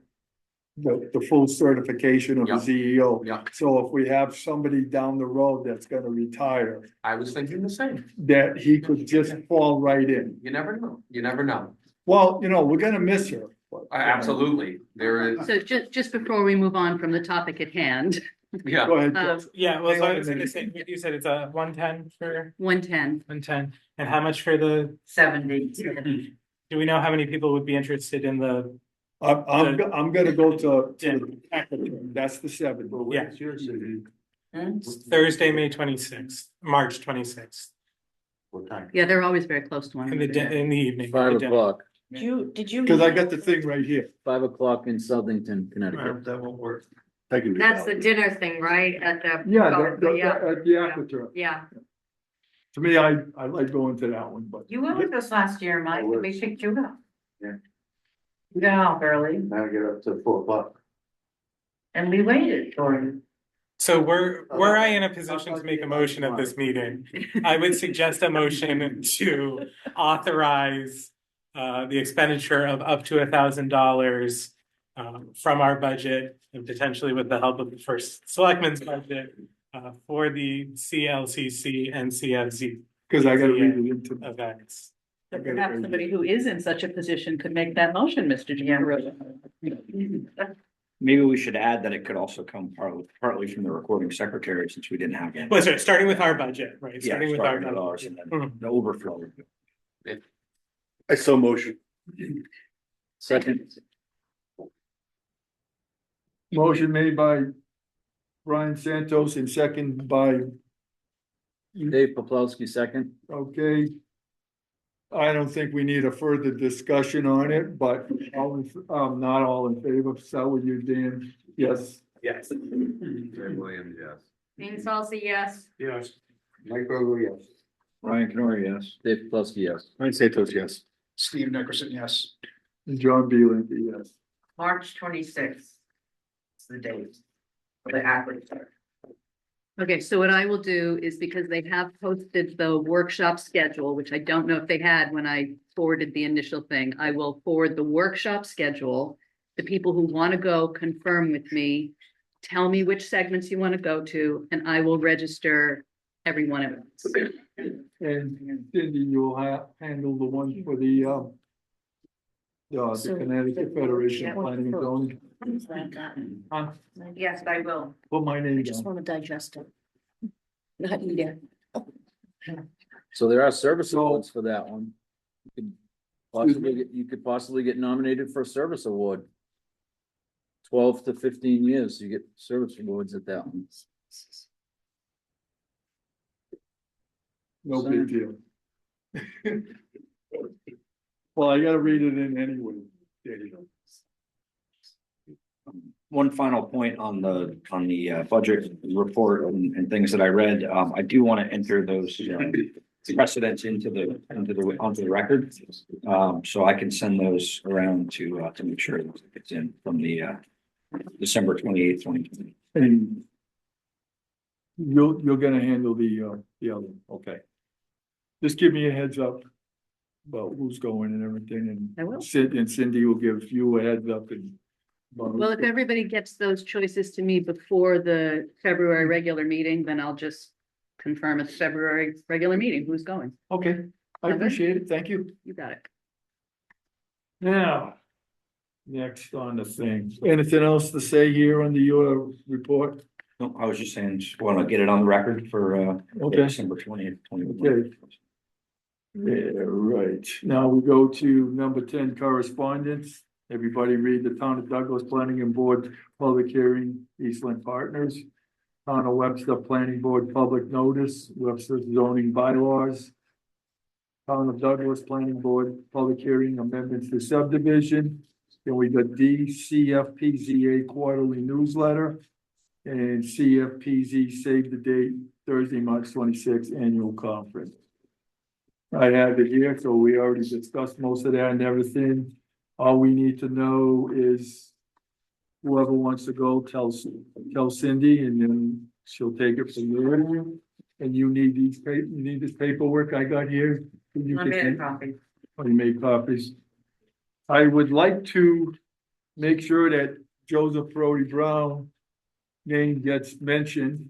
the full certification of the CEO. Yeah. So if we have somebody down the road that's gonna retire, I was thinking the same. that he could just fall right in. You never know. You never know. Well, we're gonna miss her. Absolutely, there is, So just before we move on from the topic at hand, yeah. Go ahead, um, Joe. Yeah, well, so Hang on I a was gonna minute. say, you said it's a 110 for 110. 110, and how much for the, 70. do we know how many people would be interested in the, I'm gonna go to that's the 7th. Yeah. Hmm? Thursday, May 26th, March 26th, What time? Yeah, they're always very close to one in the, another. in the evening. 5 the dinner. o'clock, Did you? Cause I got the thing right here. 5 o'clock in Southington, Connecticut. That won't work. Thank you. That's the dinner thing, right? At the. Yeah, Yeah, at the Aquaturf. yeah. To me, I like going to that one, but. You went with us last year, Mike, I was. we picked you up. Yeah. We got off early Now get up to 4 o'clock. and we waited for you. So were I in a position to make a motion at this meeting, I would suggest a motion to authorize the expenditure of up to $1,000 from our budget and potentially with the help of the first selectman's budget for the CLCC and CFZ Cause I gotta read it into. events. But perhaps somebody who is in such a position could make that motion, Mr. Giancarlo. Maybe we should add that it could also come partly from the recording secretary, since we didn't have. Well, sorry, starting with our budget, right? Yeah, Starting with our starting with budget. ours and then Mhm. the overflow. I so motion. Second, Motion made by Brian Santos and second by, Dave Poplawski, second. okay. I don't think we need a further discussion on it, but not all in favor. So with you, Dan? Yes. Yes. Jay Williams, yes. Dean Salsa, yes. Yes. Mike Vogel, yes. Ryan Canori, yes. Dave Poplawski, yes. Ryan Santos, yes. Steve Nickerson, yes. And John Beelan, yes. March 26th. It's the date. For the Aquaturf. Okay, so what I will do is because they have posted the workshop schedule, which I don't know if they had when I forwarded the initial thing, I will forward the workshop schedule. The people who want to go confirm with me, tell me which segments you want to go to, and I will register every one of them. And Cindy, you'll handle the one for the Connecticut Federation of Planning and Zoning. Huh? Yes, I will. Put my name down. Want to digest it. Not eat it. So there are service awards for that one. You could possibly get nominated for a service award. 12 to 15 years, you get service awards at that one. No big deal. Well, I gotta read it in anyway. There you go. One final point on the budget report and things that I read, I do want to enter those precedents onto the record. So I can send those around to make sure it's in from the December 28th, 2020. And you're gonna handle the other, okay. Just give me a heads up about who's going and everything, I will. and Cindy will give you a heads up and. Well, if everybody gets those choices to me before the February regular meeting, then I'll just confirm it's February regular meeting, who's going. Okay, I Okay. appreciate it, thank you. You got it. Now. Next on the thing, anything else to say here on the report? No, I was just saying, just want to get it on the record for Okay. December 20th, 2020. Okay. Yeah, right, now we go to number 10, correspondence. Everybody read the Town of Douglas Planning and Board Public Hearing, Eastland Partners. Town of Webster Planning Board Public Notice, Webster zoning bylaws. Town of Douglas Planning Board Public Hearing Amendments to Subdivision. Then we got DCFPZA Quarterly Newsletter. And CFPZ Save the Date Thursday, March 26th Annual Conference. I have it here, so we already discussed most of that and everything. All we need to know is whoever wants to go, tell Cindy, and then she'll take it from there. And you need you need this paperwork I got here. You I can made a take- copy. Oh, you made copies. I would like to make sure that Joseph Brody Brown name gets mentioned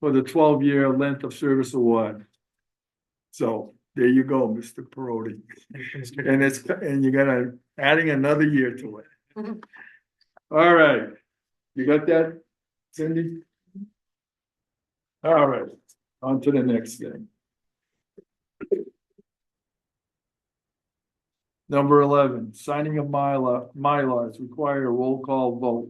for the 12-year length of service award. So There you go, Mr. Perotti. And you're gonna adding another year to it. All right, you got that, Cindy? All right, on to the next thing. Number 11, signing of Mylars require a roll call vote.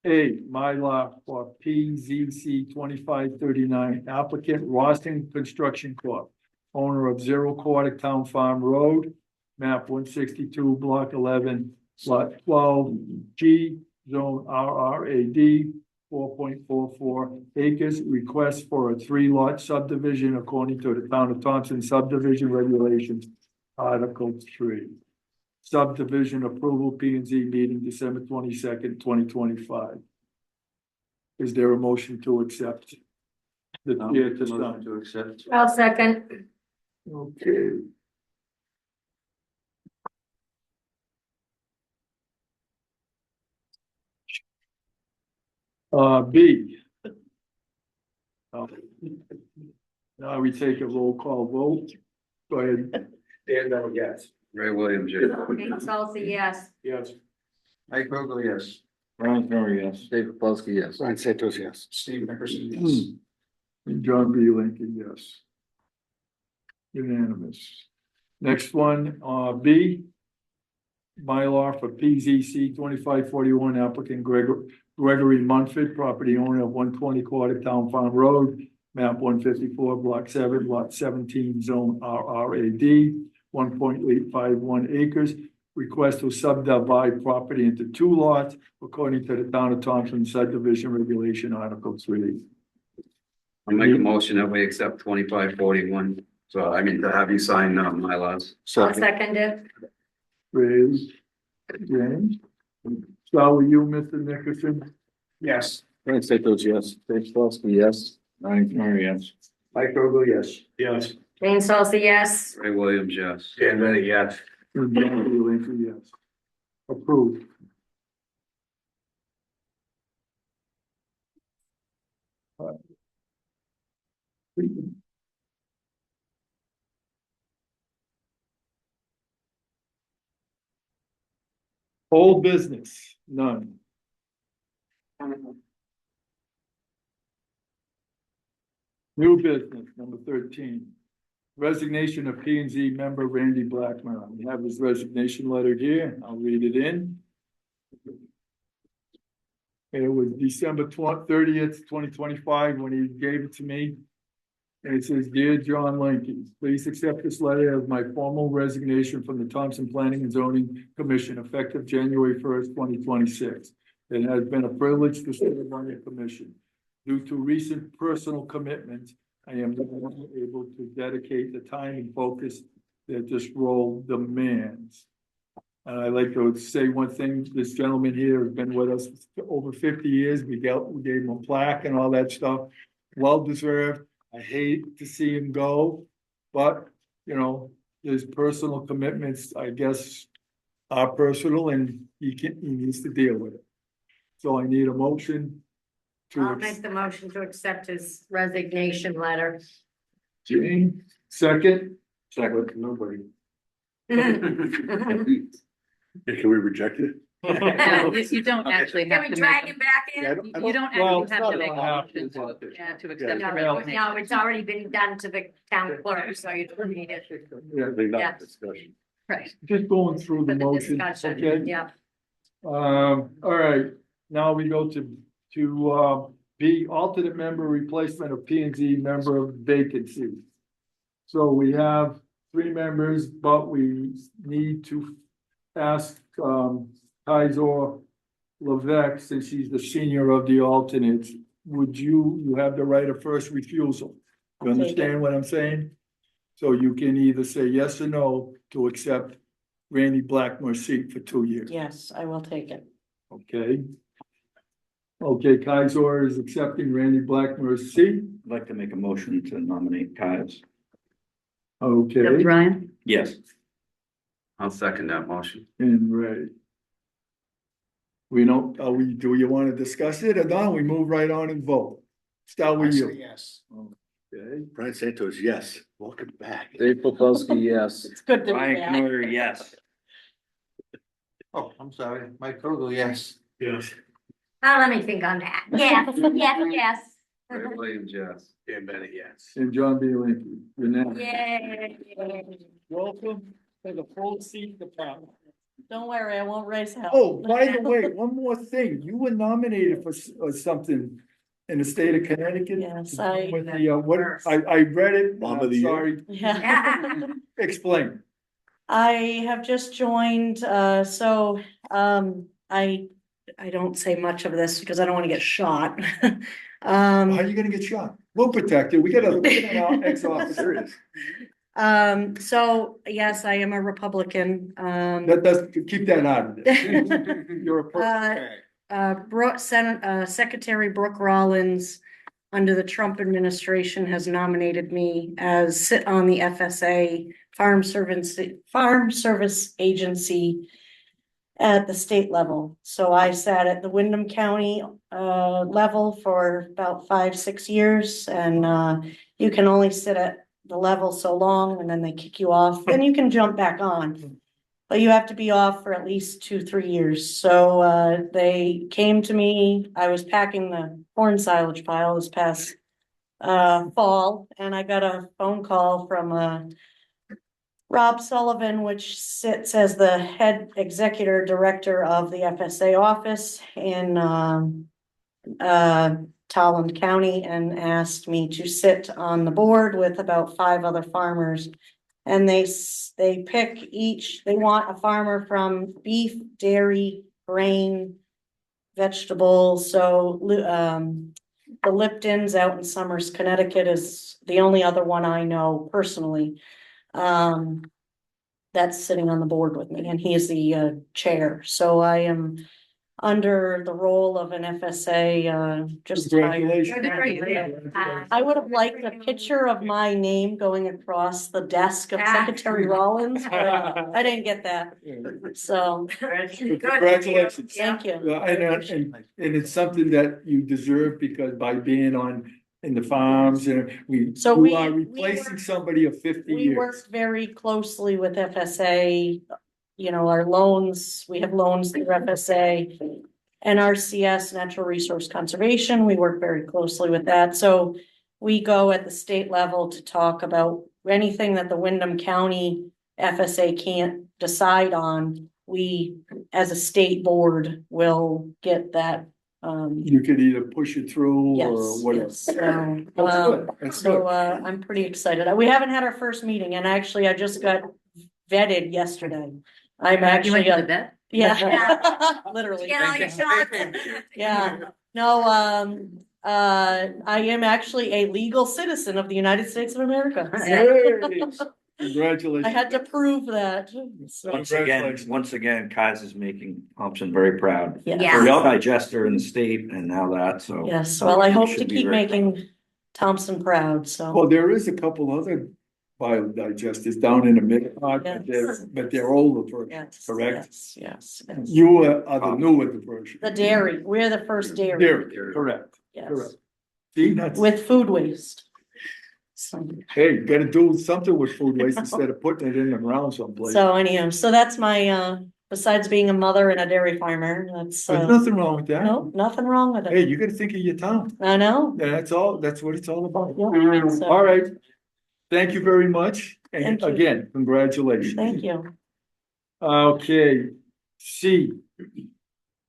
A, Mylar for PZC 2539, applicant Roston Construction Corp., owner of 0 Quarter Town Farm Road, map 162, block 11, lot 12, G, zone RRAD, 4.44 acres, request for a 3-lot subdivision according to the Town of Thompson subdivision regulations, Article 3. Subdivision approval, P and Z meeting December 22nd, 2025. Is there a motion to accept? The chair to sign. To accept. I'll second. Okay. B. Now we take a roll call vote. Go ahead. Dan, yes. Ray Williams, yes. Jane Salsa, yes. Yes. Mike Vogel, yes. Brian Ferry, yes. Dave Popolski, yes. Brian Santos, yes. Steve Nickerson, yes. And John B. Lincoln, yes. Unanimous. Next one, B. Mylar for PZC 2541, applicant Gregory Munford, property owner of 120 Quarter Town Farm Road, map 154, block 7, lot 17, zone RRAD, 1.851 acres. Request to subdivide property into 2 lots according to the Town of Thompson subdivision regulation, Article 3. I'll make a motion that we accept 2541. So I mean, to have you sign, my laws. I'll second it. Raise, James. So will you, Mr. Nickerson? Yes. Brian Santos, yes. Dave Popolski, yes. Brian Ferry, yes. Mike Vogel, yes. Yes. Jane Salsa, yes. Ray Williams, yes. Dan, yes. And John B. Lincoln, yes. Approved. Old business, none. New business, number 13. Resignation of P and Z member Randy Blackmer. We have his resignation letter here. I'll read it in. It was December 30th, 2025, when he gave it to me. And it says, "Dear John Lincoln, please accept this letter as my formal resignation from the Thompson Planning and Zoning Commission effective January 1st, 2026. It has been a privilege to serve on your commission. Due to recent personal commitments, I am not able to dedicate the time and focus that this role demands." And I like to say one thing, this gentleman here has been with us for over 50 years. We gave him a plaque and all that stuff. Well deserved. I hate to see him go, but you know, his personal commitments, I guess, are personal and he needs to deal with it. So I need a motion. I'll make the motion to accept his resignation letter. Jane, second. Second, nobody. Can we reject it? No, you don't actually have Can to we drag make, him back in? you don't Well, actually have to make a have motion to. to accept Yeah. the No, resignation. it's already been done to the town clerk, so you don't need it. Yeah, Yeah. Discussion. Right. just going through the For the motion, discussion, okay? yeah. All right, now we go to B, alternate member replacement of P and Z member vacancy. So we have 3 members, but we need to ask Kaiser Levesque, since she's the senior of the alternates, you have the right of first refusal. You understand what I'm saying? So you can either say yes or no to accept Randy Blackmore's seat for 2 years. Yes, I will take it. Okay. Okay, Kaiser is accepting Randy Blackmore's seat. I'd like to make a motion to nominate Kaz. That was Okay, Ryan? Yes. I'll second that motion. and Ray. Do you want to discuss it or not? We move right on and vote. Start with you. Yes. Okay, Brian Santos, yes. Welcome back. Dave Popelski, yes. It's good to be Ryan back. Knoyer, yes. Oh, I'm sorry, Mike Kruger, yes. Yes. Let me think on that. Yes, yes, Ray Williams, yes. Dan Bennett, yes. And John B. Lincoln, unanimous. Yay. Welcome to the full seat department. Don't worry, I won't raise hell. Oh, by the way, one more thing, you were nominated for something in the state of Connecticut. Yes, I- With the, what, I read it, Mom of I'm the year? sorry, Yeah. explain. I have just joined, I don't say much of this because I don't want to get shot. How are you gonna get shot? We'll protect you, we got our ex-officer. So yes, I am a Republican. That does, keep that out of this. You're a person. Secretary Brooke Rollins, under the Trump administration, has nominated me as sit on the FSA Farm Service Agency at the state level. So I sat at the Wyndham County level for about 5-6 years, and you can only sit at the level so long, and then they kick you off, then you can jump back on. But you have to be off for at least 2-3 years. So they came to me, I was packing the corn silage pile this past fall, and I got a phone call from Rob Sullivan, which sits as the head executive director of the FSA office in Talland County, and asked me to sit on the board with about 5 other farmers. And they pick they want a farmer from beef, dairy, grain, vegetables. So the Lipton's out in Somers, Connecticut is the only other one I know personally. That's sitting on the board with me, and he is the chair. So I am under the role of an FSA, just hired. Congratulations. I would have liked a picture of my name going across the desk of Secretary Rollins, but I didn't get that. So, Congratulations. thank you. And it's something that you deserve, because by being in the farms, and you are replacing somebody of 50 We years. work very closely with FSA, our loans, we have loans through FSA. NRCS, Natural Resource Conservation, we work very closely with that. So we go at the state level to talk about anything that the Wyndham County FSA can't decide on. We, as a state board, will get that. You could either push it through Yes, or whatever. yes. So, That's good. That's good. I'm pretty excited. We haven't had our first meeting, and actually I just got vetted yesterday. I'm actually, You went to the vet? yeah, literally. Yeah, no, I am actually a legal citizen of the United States of America. Yay. Congratulations. I had to prove that. So, Once again, Kaz is making Thompson very proud. Yeah. For y'all digester in the state and now that, so. Yes, well, I hope Should to be keep very making Thompson proud, so. Well, there is a couple other biodigesters down in the mid, but they're older versions, Yes, correct? yes. You are the newer version. The dairy, we're the first dairy. Dairy, correct, Yes, correct. See, that's, with food waste. So, hey, you gotta do something with food waste instead of putting it in the ground someplace. so anyhow, so that's my, besides being a mother and a dairy farmer, that's, There's nothing wrong with that. no, nothing wrong with Hey, it. you gotta think of your town. I know. That's what it's all about. Yeah, so- All right. Thank you very much. And Thank you. again, congratulations. Thank you. Okay, C,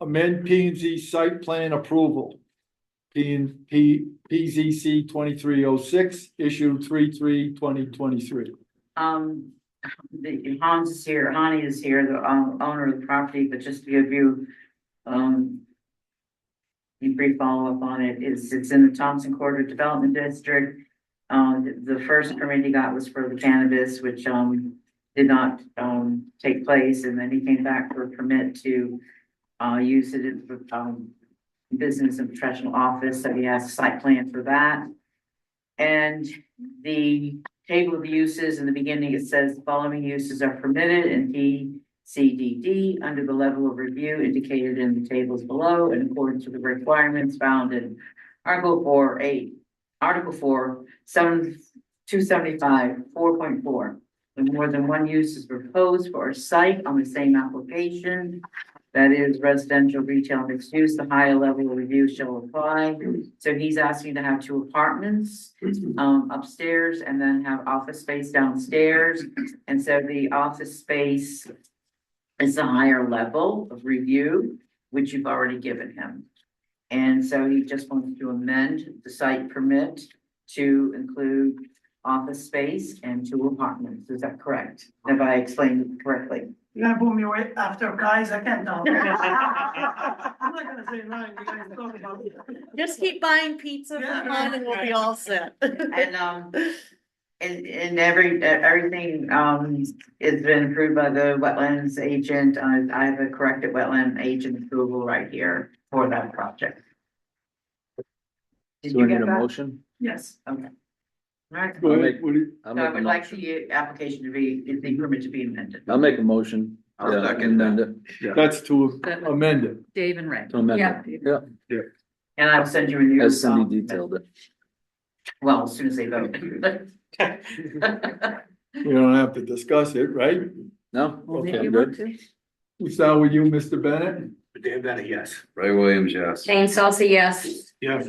amend P and Z site plan approval. PZC 2306, issued 3/3/2023. The Hans is here, Hani is here, the owner of the property, but just to give you, a brief follow-up on it, it's in the Thompson Corridor Development District. The first permit he got was for the cannabis, which, did not, take place, and then he came back for a permit to, use it as, business and professional office, so he has a site plan for that. And the table of uses, in the beginning, it says the following uses are permitted in PCDD under the level of review indicated in the tables below in accordance with the requirements found in Article Article 4, 275, 4.4. When more than one use is proposed for a site on the same application, that is residential, retail, mixed use, the higher level of review shall apply. So he's asking to have 2 apartments upstairs and then have office space downstairs. And so the office space is the higher level of review, which you've already given him. And so he just wants to amend the site permit to include office space and 2 apartments. Is that correct? Have I explained it correctly? You're gonna boom me away after guys, I can't talk. I'm not gonna say Ryan, you guys talk about it. Just keep buying pizza from on and we'll be all set. And everything has been approved by the wetlands agent. I have a corrected wetland agent approval right here for that project. Did Do you we need get a that? motion? Yes. Okay. All right. Go I'll ahead, make- what do you- I'll So I make a would like motion. the application to be, the permit to be amended. I'll make a motion. I'll Yeah, second that. amend it. that's to amend it. Dave and Ray. To amend Yeah. it. Yeah, And I'll send you a new. as Cindy detailed it. Well, as soon as they vote. We don't have to discuss it, right? No? Only if Okay, you good. want to. We start with you, Mr. Bennett. Dan Bennett, yes. Ray Williams, yes. Jane Salsa, yes. Yes.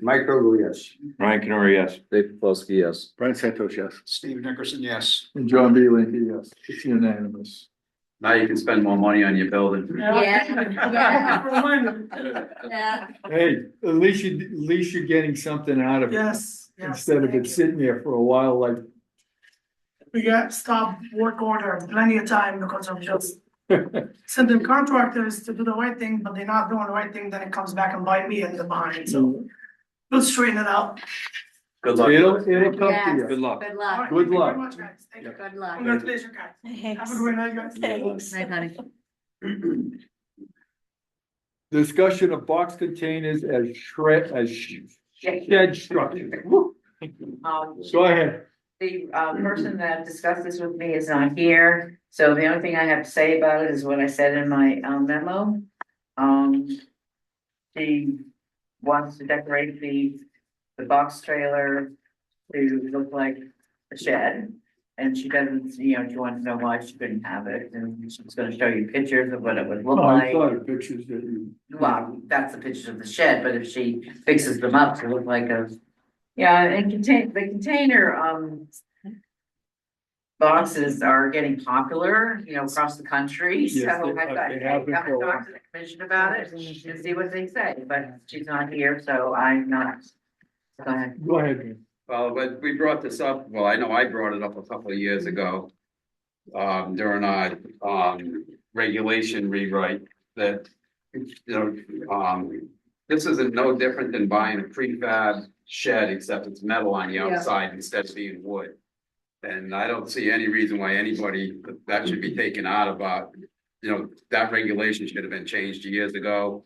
Mike Vogel, yes. Ryan Canori, yes. Dave Plowski, yes. Brian Santos, yes. Steve Nickerson, yes. And John B. Lindsay, yes, it's unanimous. Now you can spend more money on your building. Yeah. Yeah. Hey, at least you're getting something out of it. Yes. Instead of it sitting there for a while, like, We got stopped work order plenty of time because of just sending contractors to do the right thing, but they're not doing the right thing, then it comes back and bite me in the behind, so we'll straighten it out. Good luck. it'll come to Yes. you. Good luck. Good All luck. right, Good thank you very luck. much, guys. Thank you. Good luck. Congratulations, guys. Have a great night, guys. Thanks. Night, honey. Discussion of box containers as shed structure. Woo. Go ahead. The person that discussed this with me is not here, so the only thing I have to say about it is what I said in my memo. She wants to decorate the box trailer to look like a shed. And she doesn't, she wants to know why she couldn't have it, and she's gonna show you pictures of what it would look Oh, I like. saw the pictures that you. Well, that's the pictures of the shed, but if she fixes them up to look like a, yeah, and the container, boxes are getting popular, across the country, so Yes, I've got they to have been for a talk to the commission about it and see what they say, but she's not here, so I'm not. Go ahead. Go ahead, man. Well, but we brought this up, well, I know I brought it up a couple of years ago. During our, regulation rewrite that, this isn't no different than buying a prefab shed, except it's metal on the Yeah. outside instead of being wood. And I don't see any reason why anybody, that should be taken out about, that regulation should have been changed years ago.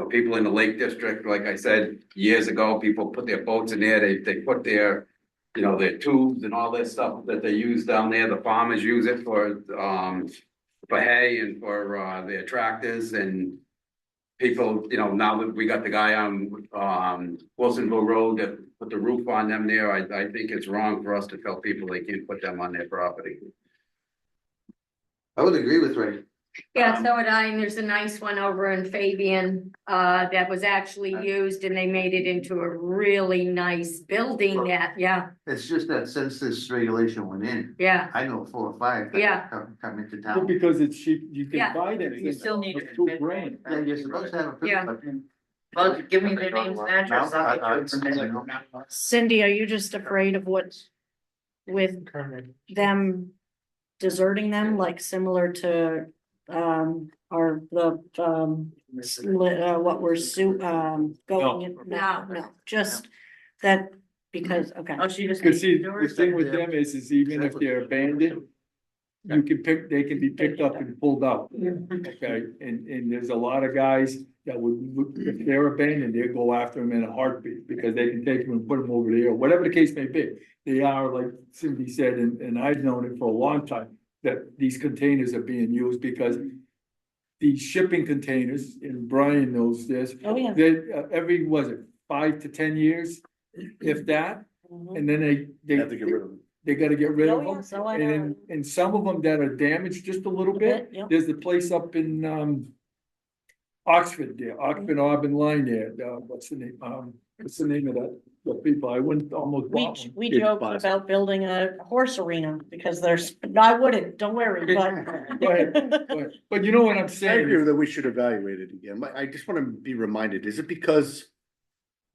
People in the Lake District, like I said, years ago, people put their boats in there, they put their, their tubes and all this stuff that they use down there, the farmers use it for hay and for, their tractors and people, now that we got the guy on, Wilsonville Road that put the roof on them there, I think it's wrong for us to tell people they can't put them on their property. I would agree with Ray. Yeah, so would I, and there's a nice one over in Fabian, that was actually used and they made it into a really nice building that, yeah, It's just that since this regulation went in, yeah. I know 4 or 5 Yeah. come into Well, town. because it's cheap, you Yeah. can buy them. You still need for it. $2,000. Yeah, you're supposed to have a. Yeah. Well, give me their names and addresses, I'll get you a permit. Cindy, are you just afraid of what with them deserting them, like similar to or the what we're going in? No, just that because, okay. Oh, she just. Cause see, the thing with them is even if they're abandoned, they can be picked up and pulled out. Okay, and there's a lot of guys that would, if they're abandoned, they'll go after them in a heartbeat because they can take them and put them over there, whatever the case may be. They are, like Cindy said, and I've known it for a long time, that these containers are being used because these shipping containers, and Brian knows this, Oh, yeah. that every, was it 5 to 10 years, if that, Mhm. and then they Have to get rid of them. they gotta get rid Oh, of yeah, them. so I And know. then, and some of them that are damaged just a little bit, Yep. there's the place up in, Oxford there, Oxford, Auburn line there, what's the name, what's the name of that, the people, I wouldn't almost We, bought one. we It's joked possible. about building a horse arena because there's, no, I wouldn't, don't worry, Go ahead, but. go ahead. But you know what I'm I saying? agree that we should evaluate it again. I just wanna be reminded, is it because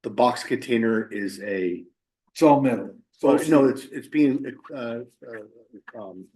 the box container is It's all metal. well, no, it's being, um,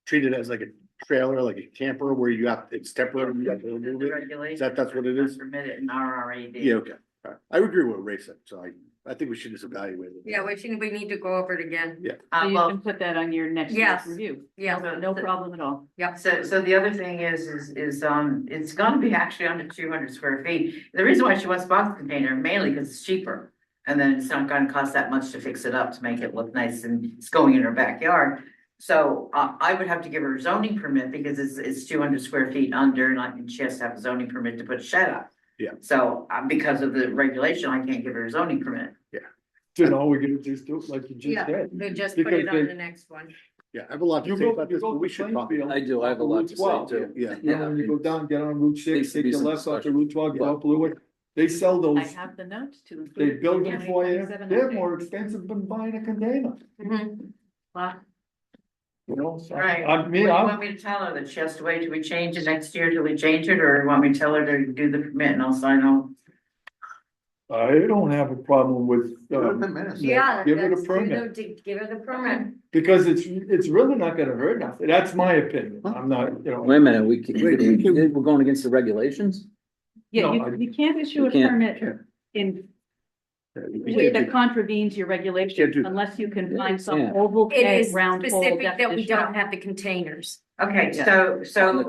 treated as like a trailer, like a camper where it's temporary, you have to remove The it? regulation. That's what it is? Permit it in RRAD. Yeah, okay. All right. I agree with what Ray said, so I think we should just evaluate it. Yeah, we need to go over it again. Yeah. So you Well, can put that on your next Yes. review. Yeah. No problem at all. Yep. so the other thing is, it's gonna be actually under 200 square feet. The reason why she wants box container mainly because it's cheaper. And then it's not gonna cost that much to fix it up to make it look nice and it's going in her backyard. So I would have to give her a zoning permit because it's 200 square feet under and she has to have a zoning permit to put a shed up. Yeah. So because of the regulation, I can't give her a zoning permit. You know, we're gonna just do it like you just Yeah, said. they just put it Because on they- the next one. Yeah, I have a lot You to say go, about you this, go but we to should talk. Plainfield. I do, I have a lot to say Route 12, too. Yeah. You know, when you go down, get on Route Needs 6, to take be your some left off the discussion. Route 12, go Yeah. up Blue. They sell I those, have the notes to include. they build them for you, 27 they're update. more expensive than buying a container, Mhm. Wow. you know? So, Right. I What do mean, you want me to tell her that she has to wait till we change it next year till we change it, or you want me to tell her to do the permit and I'll sign off? I don't have a problem with, Yeah. give it a that's- permit, Give her the permit. because it's really not gonna hurt nothing, that's my opinion, I'm not, you know. Wait a minute, we're going against the regulations? Yeah, No, you can't issue a can't- permit in You way can't that do- contravenes your Can't do regulations that. unless you can find some Yeah. oval It peg, is round hole specific that we definition. don't have the containers. Okay, Yeah. so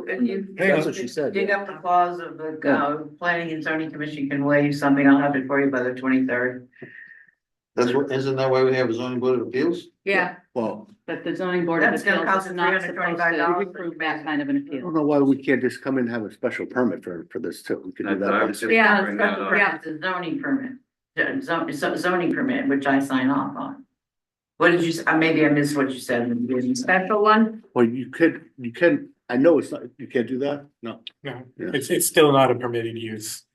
if you. Hang That's on. what she said. Dig yeah. up the clause of the, Yeah. planning and zoning commission can waive something, I'll have it for you by the 23rd. Isn't that why we have a zoning board of appeals? Yeah. Well, But the zoning board of That's gonna appeals cost is us not supposed $325 to approve that kind of an I appeal. don't know why we can't just come in and have a special permit for this too. We could do That's what I that. was just Yeah, bring that up. yeah. It's a zoning permit, zoning permit, which I sign off on. What did you, maybe I missed what you said in the beginning. Special one? Well, you can, I know it's not, you can't do that, no. No, Yeah. it's still not a permitted use.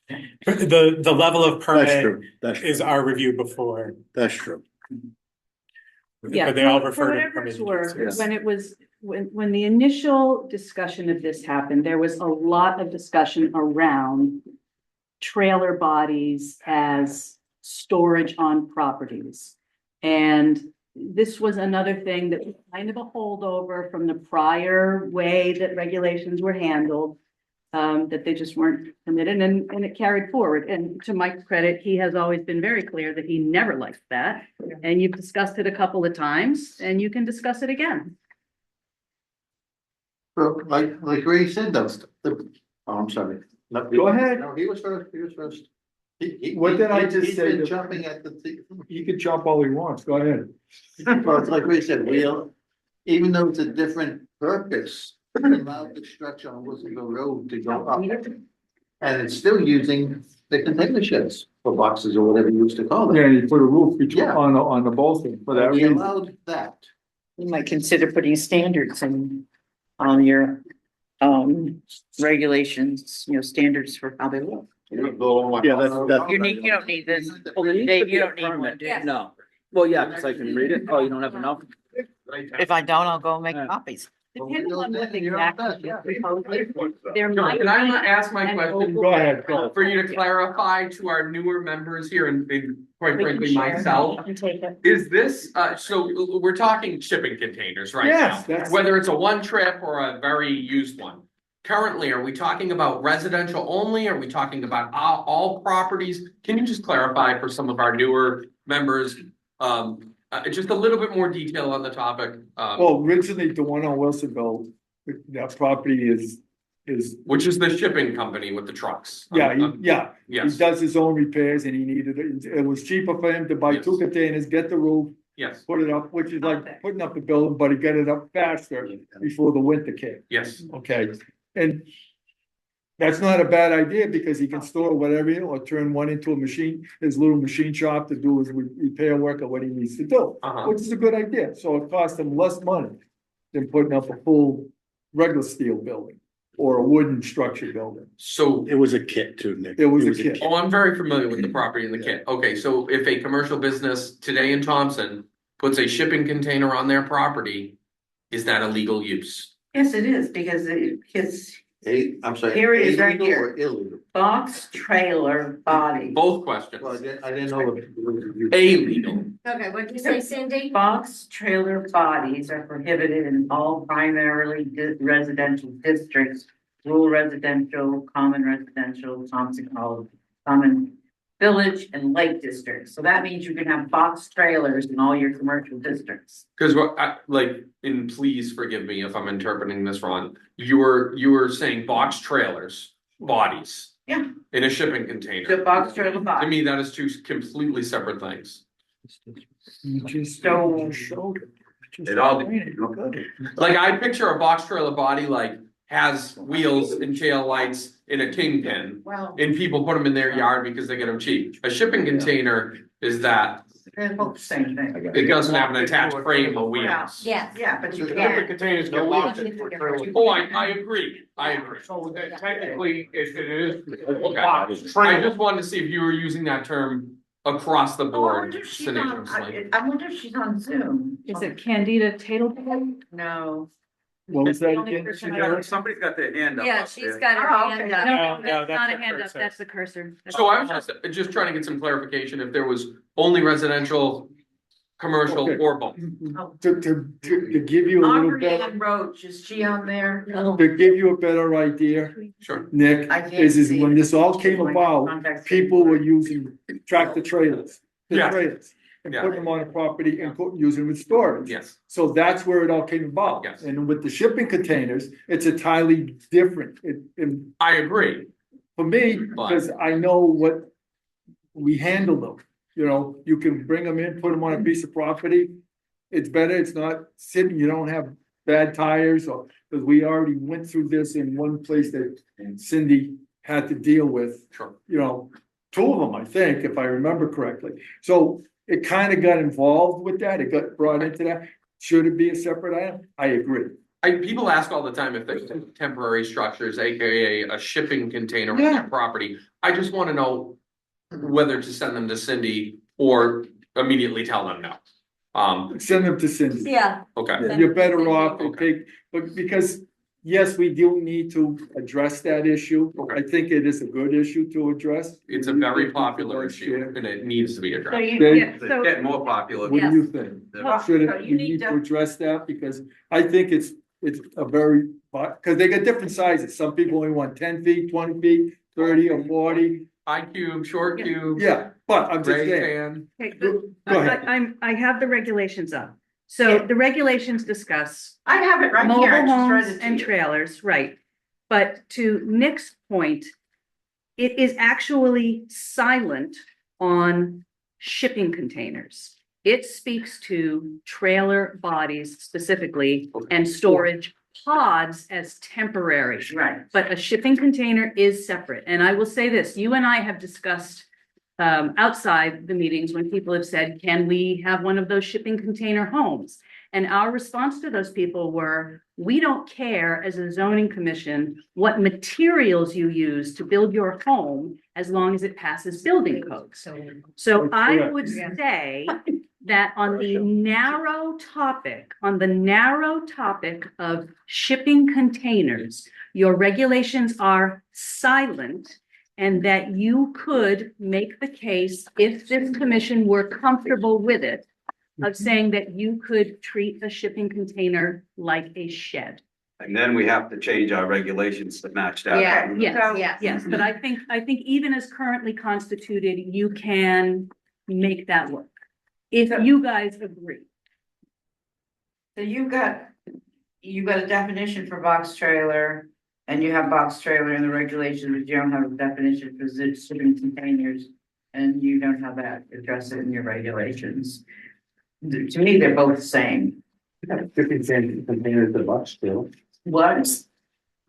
The level of That's permit true, that's is true, our review before, that's true. Yeah, but they all for refer to whatever it's permitted worth, uses. when it was, when the initial discussion of this happened, there was a lot of discussion around trailer bodies as storage on properties. And this was another thing that was kind of a holdover from the prior way that regulations were handled. That they just weren't permitted and it carried forward. And to Mike's credit, he has always been very clear that he never liked that. And you've discussed it a couple of times and you can discuss it again. Well, like Ray said, I'm sorry. Go ahead. No, he was first. What did I just He's say? been jumping at the thing. He can chop all he wants, go ahead. Well, it's like Ray said, even though it's a different purpose, we allowed the structure on Wilsonville Road to go up. And it's still using the container sheds for boxes or whatever you used to call them. Yeah, you put a roof between, Yeah. on the both for that We reason. allowed that. You might consider putting standards on your, regulations, standards for how they look. Yeah, that's. You don't need this, Well, there needs to Dave, be you a don't need one, permit. do you? No, well, yeah, because I can read it, oh, you don't have enough? If I don't, I'll go make Yeah. copies. Depending on what exactly you're proposing, there might. Can I not ask my an question? oval Go ahead, peg. go. For you to clarify to our newer members here and quite We can frankly share. myself, You can take it. is this, so we're talking shipping containers right Yes, now? that's- Whether it's a one trip or a very used one. Currently, are we talking about residential only? Are we talking about all properties? Can you just clarify for some of our newer members? Just a little bit more detail on the topic, Well, originally, the one on Wilsonville, that property is, which is the shipping company with the trucks. yeah, he Yes, does his own repairs and he needed it. It was cheaper for him to buy two Yes. containers, get the roof, yes, put it up, which is like putting up the building, but he got it up faster before the winter came. yes. Okay, and That's not a bad idea because he can store whatever, or turn one into a machine, his little machine shop to do his repair work or what he needs to do. Uh-huh. Which is a good idea, so it costs him less money than putting up a full regular steel building or a wooden structure building. So, It was a kit too, Nick. It was a kit. oh, I'm very familiar with the property in the kit. Okay, so if a commercial business today in Thompson puts a shipping container on their property, is that a legal use? Yes, it is, because his I'm sorry. Here it is right illegal here. or Illegal. box trailer body. Both questions. Well, I didn't know. A legal. Okay, what'd you say, Cindy? Box trailer bodies are prohibited in all primarily residential districts, rural residential, common residential, Thompson College, common village and lake districts. So that means you can have box trailers in all your commercial districts. Cause what I like, and please forgive me if I'm interpreting this wrong, you were saying box trailers, bodies. Yeah. In a shipping The container. box trailer To body. me, that is two completely separate things. So- It all, Like I picture a box trailer body like has wheels and tail lights in a kingpin. Well, And people put them in their yard because they get them cheap. A shipping container is that they're both the same thing. it doesn't have an attached frame or wheels. Yes. Yeah, but you The can't. shipping containers get locked in for trailers. Oh, I agree. I agree. So that technically, if it is. Okay. I just wanted to see if you were using that term across the Oh, I board wonder if she's on, synonymously. I wonder if she's on Zoom. Is it Candida Tatlebone? No. What was that The only again? person I- somebody's got their hand up. Yeah, up she's there. got her Oh, hand okay. up. No, No, that's that's not the a hand up, cursor. that's the cursor. So I was just trying to get some clarification if there was only residential, commercial Okay. or both. To give you a little Aubrey better, Ann Roach, is she on there? to give you a better idea, Sure. Nick, I can't is see when it. this all came My about, contacts. people were using tractor trailers. The Yeah. trailers, and Yeah. putting them on a property and using them with storage. Yes. So that's where it all came about. Yes. And with the shipping containers, it's entirely different. I agree. For me, because I know what we handle them. You know, you can bring them in, put them on a piece of property. It's better, it's not sitting, you don't have bad tires or, because we already went through this in one place that Cindy had to deal with. Sure. You know, two of them, I think, if I remember correctly. So it kind of got involved with that. It got brought into that. Should it be a separate item? I agree. People ask all the time if there's temporary structures, AKA a shipping container on Yeah. their property. I just want to know whether to send them to Cindy or immediately tell them no. Send them to Cindy. Yeah. Okay. You're better off to Okay. take, but because, yes, we do need to address that issue. Okay. I think it is a good issue to address. It's a very popular issue and it needs to be So addressed. you, yeah, It's so, getting more popular. What do you think? Well, Should so it, you we need to to- address that because I think it's a very, because they got different sizes. Some people only want 10 feet, 20 feet, 30 or 40. High cube, short cube. Yeah, but I'm just Gray saying. fan. okay, Go ahead. I have the regulations up. So the regulations discuss I have it right here. mobile I just read homes it to and you. trailers, right? But to Nick's point, it is actually silent on shipping containers. It speaks to trailer bodies specifically and storage pods as temporary. Right. But a shipping container is separate. And I will say this, you and I have discussed outside the meetings when people have said, can we have one of those shipping container homes? And our response to those people were, we don't care as a zoning commission what materials you use to build your home as long as it passes building codes. So I Correct. would say that on the narrow topic of shipping containers, your regulations are silent. And that you could make the case, if this commission were comfortable with it, of saying that you could treat a shipping container like a shed. And then we have to change our regulations to match that. Yeah. Yes, yes, but I think even as currently constituted, you can make that work. If you guys agree. So you've got a definition for box trailer and you have box trailer in the regulations, but you don't have a definition for shipping containers. And you don't have that addressed in your regulations. To me, they're both the same. Shipping containers, the box still. What?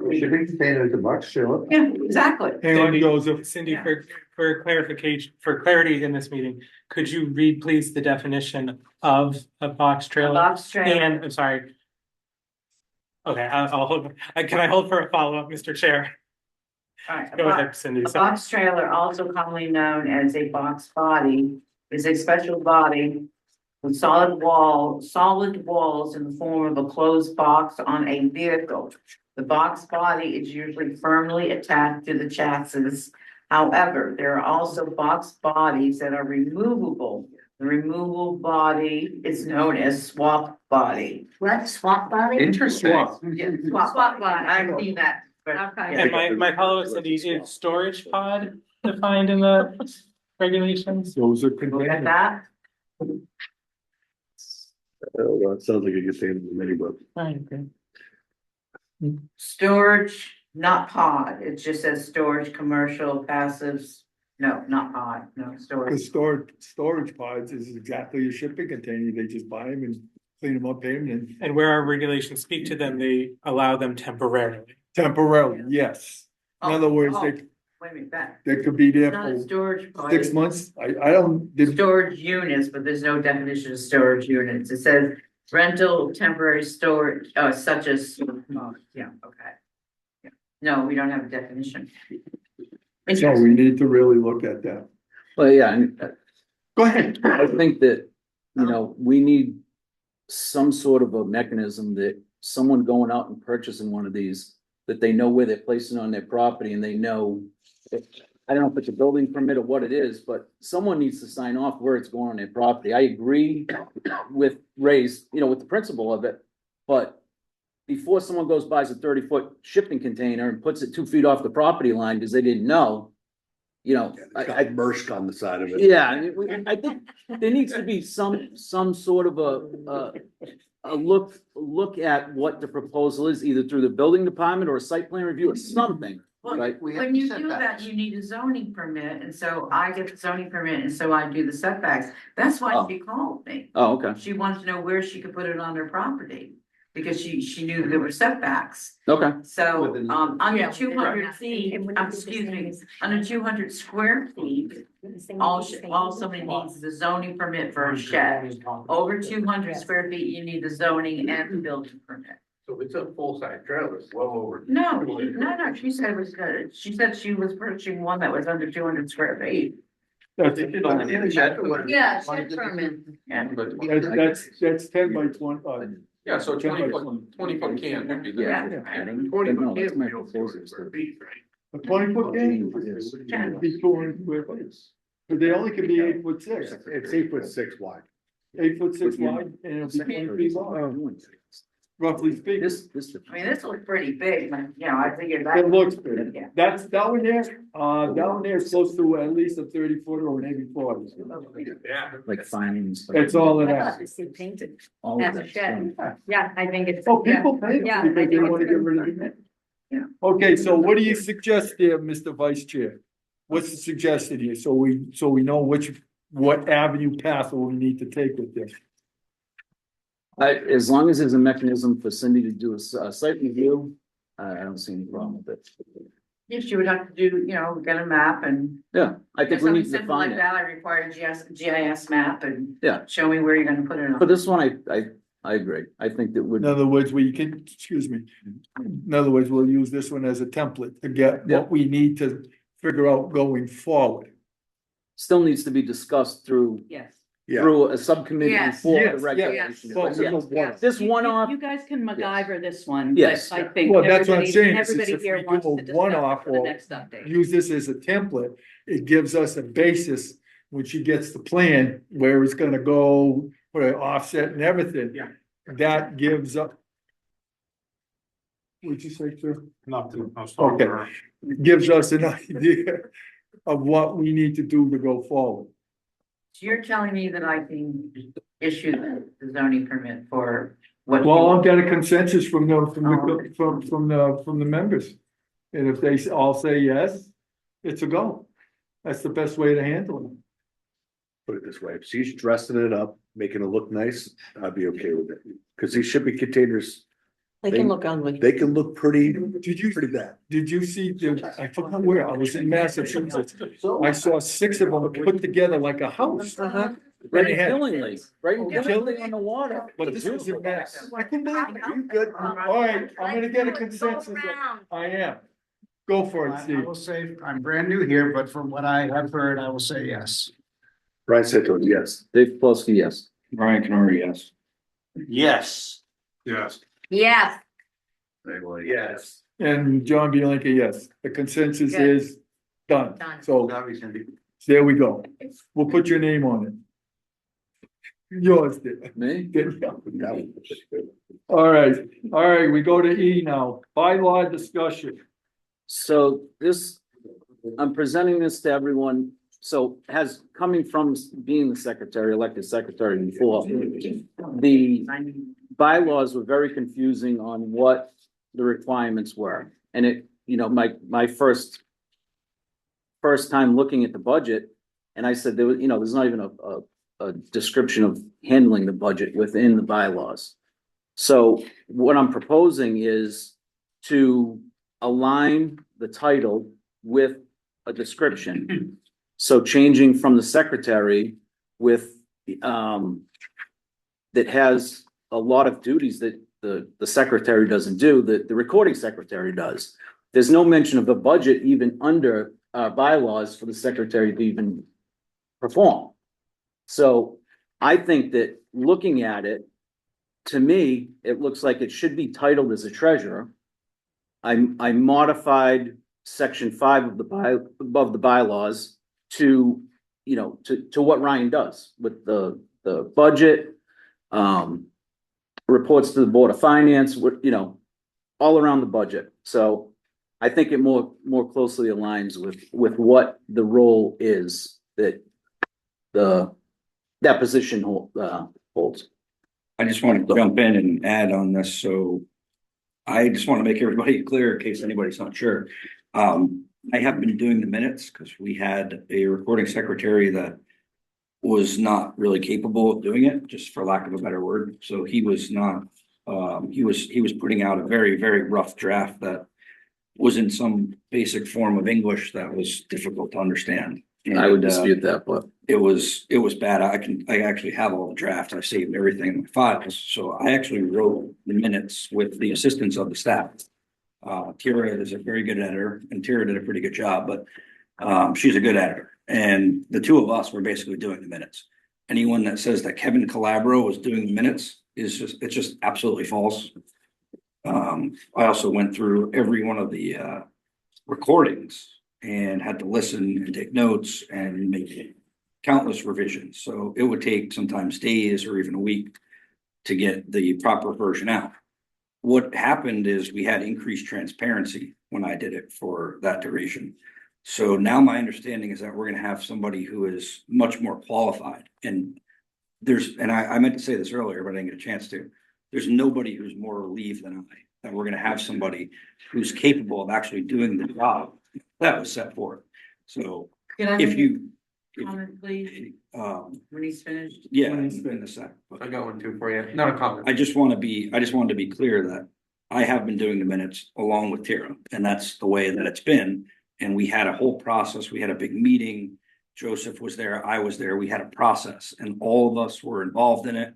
Shipping container at the box trailer. Yeah, exactly. Hang on, Cindy- Joseph. Cindy, for clarification, for clarity in this meeting, could you read please the definition of a box trailer? Box trailer. And, I'm sorry. Okay, I'll hold, can I hold for a follow-up, Mr. Chair? All right. Go ahead, Cindy. A Sorry. box trailer, also commonly known as a box body, is a special body with solid walls in the form of a closed box on a vehicle. The box body is usually firmly attached to the chassis. However, there are also box bodies that are removable. The removable body is known as swap body. What, swap body? Interesting. Yeah, swap body. I've seen that. But Okay. And my follow-up, Cindy, is storage pod defined in the regulations? Those are look at containers. that. Well, it sounds like a container in the book. Fine, okay. Storage, not pod. It just says storage, commercial, passives. No, not pod, no The storage. storage pods is exactly a shipping container. They just buy them and clean them up, pay them, and And where our regulations speak to them, they allow them temporarily. temporarily, yes. In other words, Oh, they, wait a minute, that. they could be there It's not a for storage pod. 6 months. I don't, did, Storage units, but there's no definition of storage units. It says rental, temporary storage, such as, yeah, okay. Yeah. No, we don't have a definition. so we need to really look at that. Well, yeah, and Go ahead. I think that, we need some sort of a mechanism that someone going out and purchasing one of these, that they know where they're placing on their property and they know. I don't know if it's a building permit or what it is, but someone needs to sign off where it's going on their property. I agree with Ray's, with the principle of it. But before someone goes buys a 30-foot shipping container and puts it 2 feet off the property line because they didn't know, It's got immersed on the side of it. yeah, I think there needs to be some sort of a look at what the proposal is, either through the building department or a site plan review or something, right? When you do that, you need a zoning permit, and so I get the zoning permit, and so I do the setbacks. That's why Oh. she called me. Oh, okay, She wanted to know where she could put it on her property, because she knew there were setbacks. okay. So, under Yeah. 200 feet, excuse me, under 200 square feet, all somebody needs is a zoning permit for a shed. Over 200 square feet, you need the zoning and the building permit. So it's a full-size trailer, it's well over. No, she said it was good. She said she was purchasing one that was under 200 square feet. That's, Yeah, shed permit. Yeah. that's 10 by 20, Yeah, so 10 by 20 foot can would be the. Yeah. No, that's my proposal. A 20-foot game would be 200 square feet. But they only can be 8'6". It's 8'6" wide. 8'6" wide, and it'll be 20 feet long, roughly speaking. This. I mean, this looks pretty big, but, I figured that. It looks good. Yeah. That's down there is close to at least a 30-footer or maybe 40. Yeah. Like fines. That's all it I thought has. this was painted all of as a that shed. stuff. Yeah, I think it's. Oh, people pay Yeah, them I because they think want to it's get rid of it. Yeah. Okay, so what do you suggest there, Mr. Vice Chair? What's the suggestion here? So we know what avenue path we need to take with this. As long as there's a mechanism for Cindy to do a site review, I don't see any problem with it. If she would have to do, get a map and. Yeah, I think we Something need to simple define like it. that, I require a GIS map and. Yeah. Show me where you're gonna put it on. For this one, I agree. I think that would, In other words, in other words, we'll use this one as a template to get Yeah. what we need to figure out going forward. still needs to be discussed through Yes. Yeah. through a subcommittee Yes. before Yes, the yes. regulations. Well, But yes, Yes. This You- one-off, You guys can MacGyver this one. but Yes. I think Well, that's what I'm saying, is everybody if here we do wants a to discuss one-off it for the or next update. use this as a template, it gives us a basis when she gets the plan where it's gonna go, put an offset and everything. Yeah. That gives up. What'd you say, sir? Nothing. Okay, gives us an idea of what we need to do to go forward. So you're telling me that I can issue the zoning permit for what? Well, I'll get a consensus from the members. And if they all say yes, it's a go. That's the best way to handle it. Put it this way, if she's dressing it up, making it look nice, I'd be okay with it. Cause these shipping containers, They can look ugly. They can look pretty, Did you, pretty bad. did you see, I forgot where, I was in Massachusetts. I saw 6 of them put together like a house. Right They in had- Killingley, right in Oh, Killingley on the water. But this is a mess. I can believe it. You good? All right, I'm gonna get a consensus. I am. Go for it, I Steve. will say, I'm brand new here, but from what I have heard, I will say yes. Brian Santos, yes. Dave Plosky, yes. Brian Canary, yes. Yes. Yes. Yes, Yes. And John Bielanca, yes. The consensus Good. is done. Done. So there we go. We'll put your name on it. Yours did. Me? All right, we go to E now. Bylaw discussion. So this, I'm presenting this to everyone, so has, coming from being the secretary, elected secretary before, the bylaws were very confusing on what the requirements were. And it, you know, my first time looking at the budget, and I said, there was, you know, there's not even a description of handling the budget within the bylaws. So what I'm proposing is to align the title with a description. So changing from the secretary with, that has a lot of duties that the secretary doesn't do, that the recording secretary does. There's no mention of the budget even under bylaws for the secretary to even perform. So I think that looking at it, to me, it looks like it should be titled as a treasurer. I modified section 5 of above the bylaws to, you know, to what Ryan does with the budget, reports to the Board of Finance, you know, all around the budget. So I think it more closely aligns with what the role is that that position holds. I just want to jump in and add on this, so I just want to make everybody clear in case anybody's not sure. I have been doing the minutes because we had a recording secretary that was not really capable of doing it, just for lack of a better word. So he was not, he was putting out a very, very rough draft that was in some basic form of English that was difficult to understand. I would dispute that, but it was bad. I actually have all the drafts. I saved everything in my files. So I actually wrote the minutes with the assistance of the staff. Tira is a very good editor, and Tira did a pretty good job, but she's a good editor. And the two of us were basically doing the minutes. Anyone that says that Kevin Calabro was doing the minutes it's just absolutely false. I also went through every one of the recordings and had to listen and take notes and make countless revisions. So it would take sometimes days or even a week to get the proper version out. What happened is we had increased transparency when I did it for that duration. So now my understanding is that we're going to have somebody who is much more qualified. And I meant to say this earlier, but I didn't get a chance to. There's nobody who's more relieved than I, that we're going to have somebody who's capable of actually doing the job that was set forth. So if you, Comment, please, when he's finished. yeah, in a sec. I got one too for you. Not a comment. I just wanted to be clear that I have been doing the minutes along with Tara, and that's the way that it's been. And we had a whole process. We had a big meeting. Joseph was there. I was there. We had a process, and all of us were involved in it.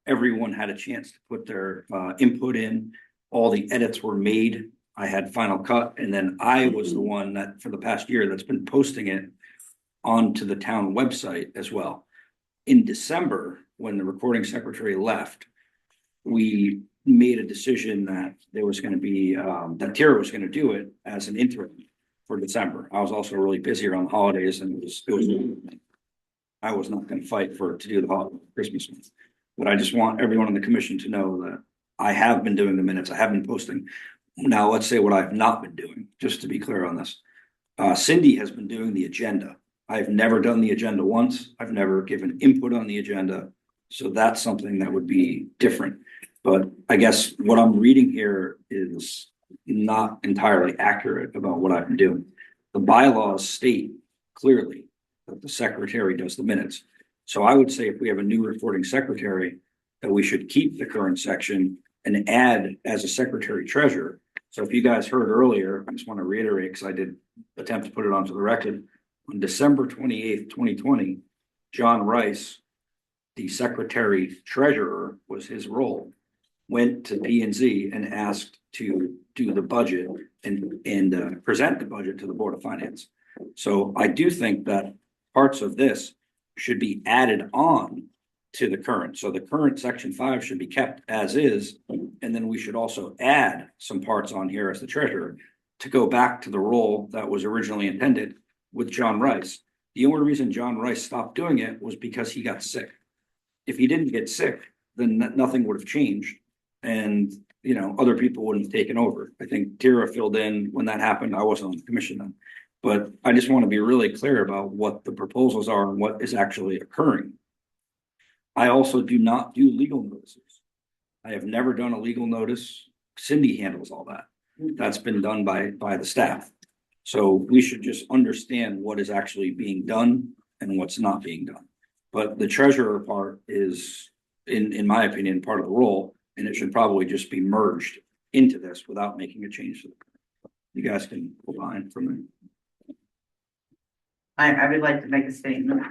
Everyone had a chance to put their input in. All the edits were made. I had final cut, and then I was the one that for the past year that's been posting it onto the town website as well. In December, when the recording secretary left, we made a decision that there was going to be, that Tara was going to do it as an interim for December. I was also really busy around the holidays, and I was not going to fight to do the Christmas month. But I just want everyone on the commission to know that I have been doing the minutes. I have been posting. Now, let's say what I've not been doing, just to be clear on this. Cindy has been doing the agenda. I've never done the agenda once. I've never given input on the agenda. So that's something that would be different. But I guess what I'm reading here is not entirely accurate about what I've been doing. The bylaws state clearly that the secretary does the minutes. So I would say if we have a new recording secretary, that we should keep the current section and add as a secretary treasurer. So if you guys heard earlier, I just want to reiterate, because I did attempt to put it onto the record. On December 28th, 2020, John Rice, the secretary treasurer was his role, went to P and Z and asked to do the budget and present the budget to the Board of Finance. So I do think that parts of this should be added on to the current. So the current section 5 should be kept as is. And then we should also add some parts on here as the treasurer to go back to the role that was originally intended with John Rice. The only reason John Rice stopped doing it was because he got sick. If he didn't get sick, then nothing would have changed. And, you know, other people wouldn't have taken over. I think Tira filled in when that happened. I wasn't on the commission then. But I just want to be really clear about what the proposals are and what is actually occurring. I also do not do legal notices. I have never done a legal notice. Cindy handles all that. That's been done by the staff. So we should just understand what is actually being done and what's not being done. But the treasurer part is, in my opinion, part of the role, and it should probably just be merged into this without making a change to the. You guys can opine from there. I would like to make a statement.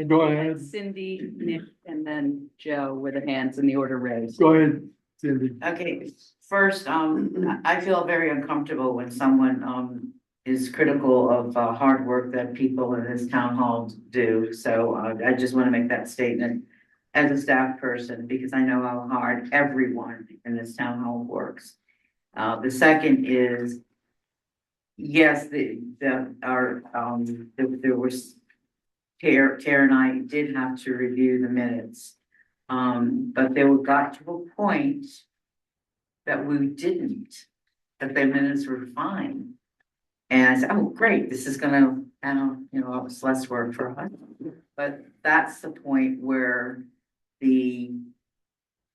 Go ahead. Cindy, Nick, and then Joe with the hands in the order raised. Go ahead, Cindy. Okay, first, I feel very uncomfortable when someone, is critical of, hard work that people in this town hall do. So, I just want to make that statement as a staff person, because I know how hard everyone in this town hall works. The second is, yes, there was, Tara and I did have to review the minutes. But they got to a point that we didn't, that the minutes were fine. And I said, oh, great, this is gonna, it's less work for us. But that's the point where the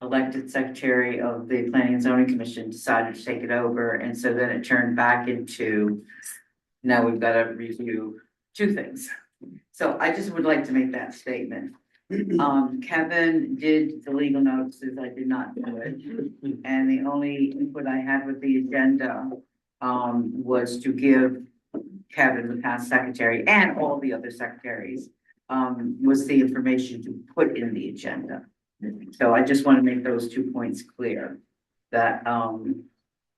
elected secretary of the Planning and Zoning Commission decided to take it over. And so then it turned back into, now we've got to review two things. So I just would like to make that statement. Kevin did the legal notices, I did not do it. And the only input I had with the agenda was to give Kevin, the past secretary, and all the other secretaries, was the information to put in the agenda. So I just want to make those 2 points clear, that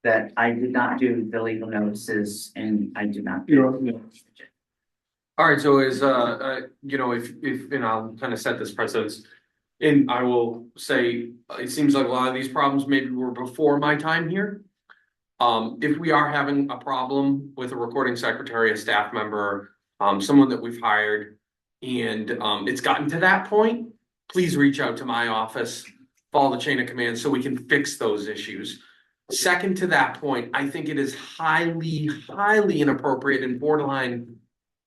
that I did not do the legal notices and I did not. All right, so is, if, and I'll kind of set this precedence. And I will say, it seems like a lot of these problems maybe were before my time here. If we are having a problem with a recording secretary, a staff member, someone that we've hired, and it's gotten to that point, please reach out to my office, follow the chain of command so we can fix those issues. Second to that point, I think it is highly, highly inappropriate and borderline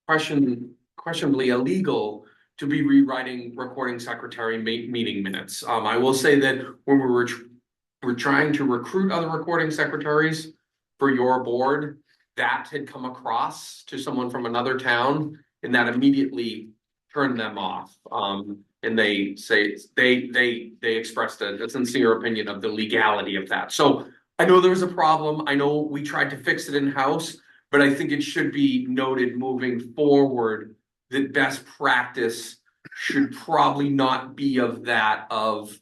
questionably illegal to be rewriting recording secretary meeting minutes. I will say that when we're trying to recruit other recording secretaries for your board, that had come across to someone from another town, and that immediately turned them off. And they say they expressed a sincere opinion of the legality of that. So I know there was a problem. I know we tried to fix it in-house, but I think it should be noted moving forward that best practice should probably not be of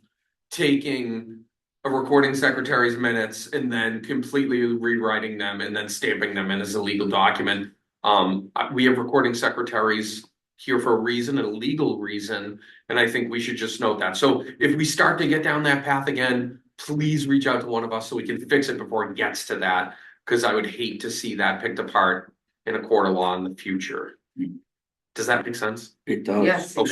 taking a recording secretary's minutes and then completely rewriting them and then stamping them in as a legal document. We have recording secretaries here for a reason, a legal reason, and I think we should just note that. So if we start to get down that path again, please reach out to one of us so we can fix it before it gets to that, because I would hate to see that picked apart in a court of law in the future. Does that make sense? It does. Yes. So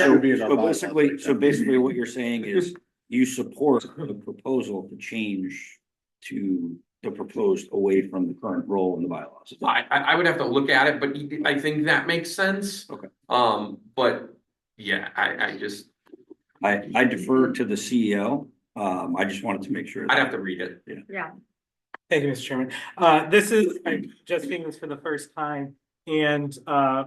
basically what you're saying is you support the proposal to change to the proposed away from the current role in the bylaws. I would have to look at it, but I think that makes sense. Okay. But yeah, I defer to the CEO. I just wanted to make sure. I'd have to read it. Yeah. Thank you, Mr. Chairman. I'm just seeing this for the first time, and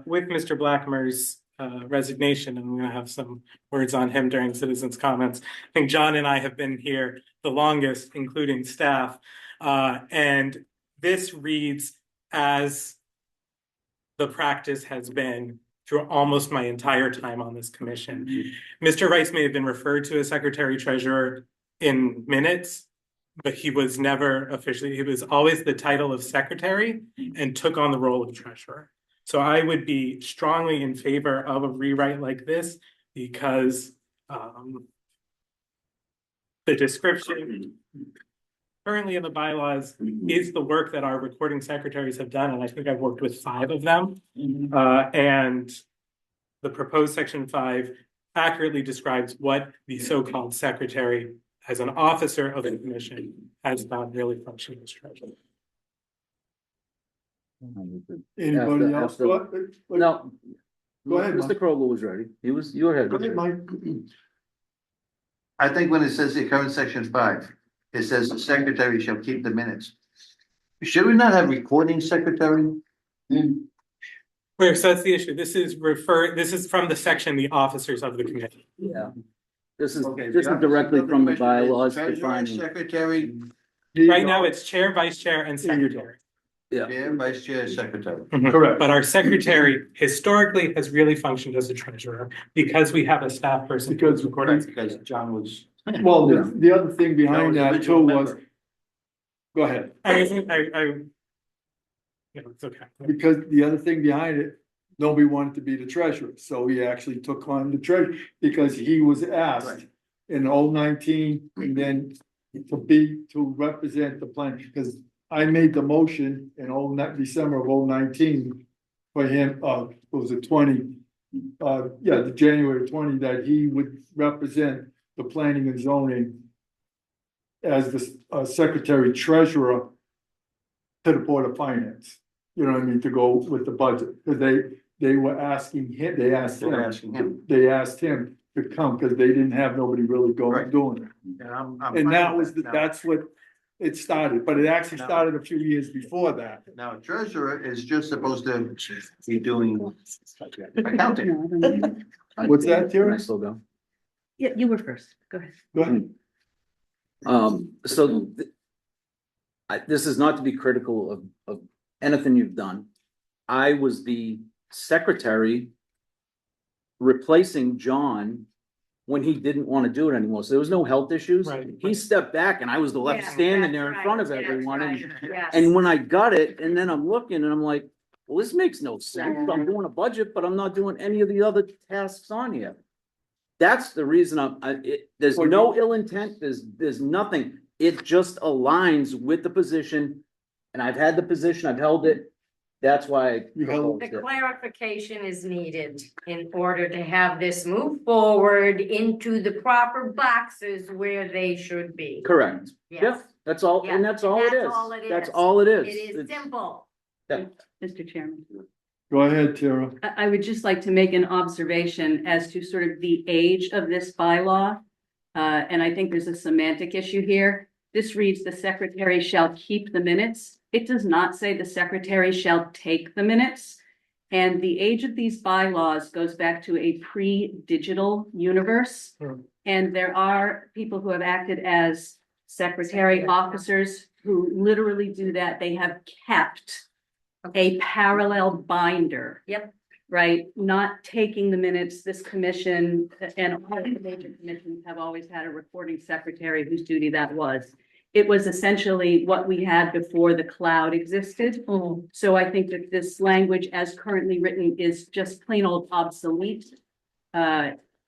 with Mr. Blackmer's resignation, and I'm gonna have some words on him during citizens' comments. I think John and I have been here the longest, including staff, and this reads as the practice has been through almost my entire time on this commission. Mr. Rice may have been referred to as secretary treasurer in minutes, but he was never officially, he was always the title of secretary and took on the role of treasurer. So I would be strongly in favor of a rewrite like this because the description currently in the bylaws is the work that our recording secretaries have done, and I think I've worked with 5 of them. And the proposed section 5 accurately describes what the so-called secretary as an officer of the commission has not really functioned as treasurer. Anybody else? No. Go ahead, Mr. Mike. Kroll was ready. You were ahead. Go ahead, Mike. I think when it says the current section 5, it says the secretary shall keep the minutes. Should we not have recording secretary? Where, so that's the issue. This is from the section, the officers of the committee. Yeah. This is directly from the bylaws Treasurer, defining. secretary, Right now, it's chair, vice chair, and secretary. Yeah. chair, vice chair, secretary. Correct. But our secretary historically has really functioned as a treasurer because we have a staff person. Because- recording. Because John was. Well, the other thing behind That was that too original was, member. go ahead. No, it's okay. Because the other thing behind it, nobody wanted to be the treasurer, so he actually took on the treasurer, because he was asked Right. in 2019, and then to represent the plan, because I made the motion in December of 2019 for him, was it 20? The January 20, that he would represent the planning and zoning as the secretary treasurer to the Board of Finance. You know what I mean, to go with the budget, because they were asking him, they asked They're him, asking him. they asked him to come, because they didn't have nobody really Right. doing it. And I'm And fine that with was, that. Now- that's what it started, but it actually No. started a few years before that. Now, treasurer is just supposed to be doing accounting. What's that, Can I Terry? still go? Yeah, you were first. Go ahead. Go ahead. So this is not to be critical of anything you've done. I was the secretary replacing John when he didn't want to do it anymore. So there was no health issues. Right. He stepped back and I was the left Yeah, standing there in that's front of right, everyone. that's And, right, yes. and when I got it, and then I'm looking and I'm like, well, this makes no sense. I'm doing a budget, but I'm not doing any of the other tasks on here. That's the reason there's no ill intent, there's nothing. It just aligns with the position. And I've had the position, I've held it. That's why. You held The clarification is needed in order to have this move forward into the proper boxes where they should be. Correct. Yes. Yep, that's all, and that's all it is. That's all it That's is. all it is. It is It's- simple. yeah. Mr. Chairman. Go ahead, Tara. I would just like to make an observation as to sort of the age of this bylaw. And I think there's a semantic issue here. This reads, the secretary shall keep the minutes. It does not say the secretary shall take the minutes. And the age of these bylaws goes back to a pre-digital universe. And there are people who have acted as secretary officers who literally do that. They have kept a parallel binder. Yep. Right, not taking the minutes. This commission and all of the major commissions have always had a recording secretary whose duty that was. It was essentially what we had before the cloud existed. So I think that this language as currently written is just plain old obsolete.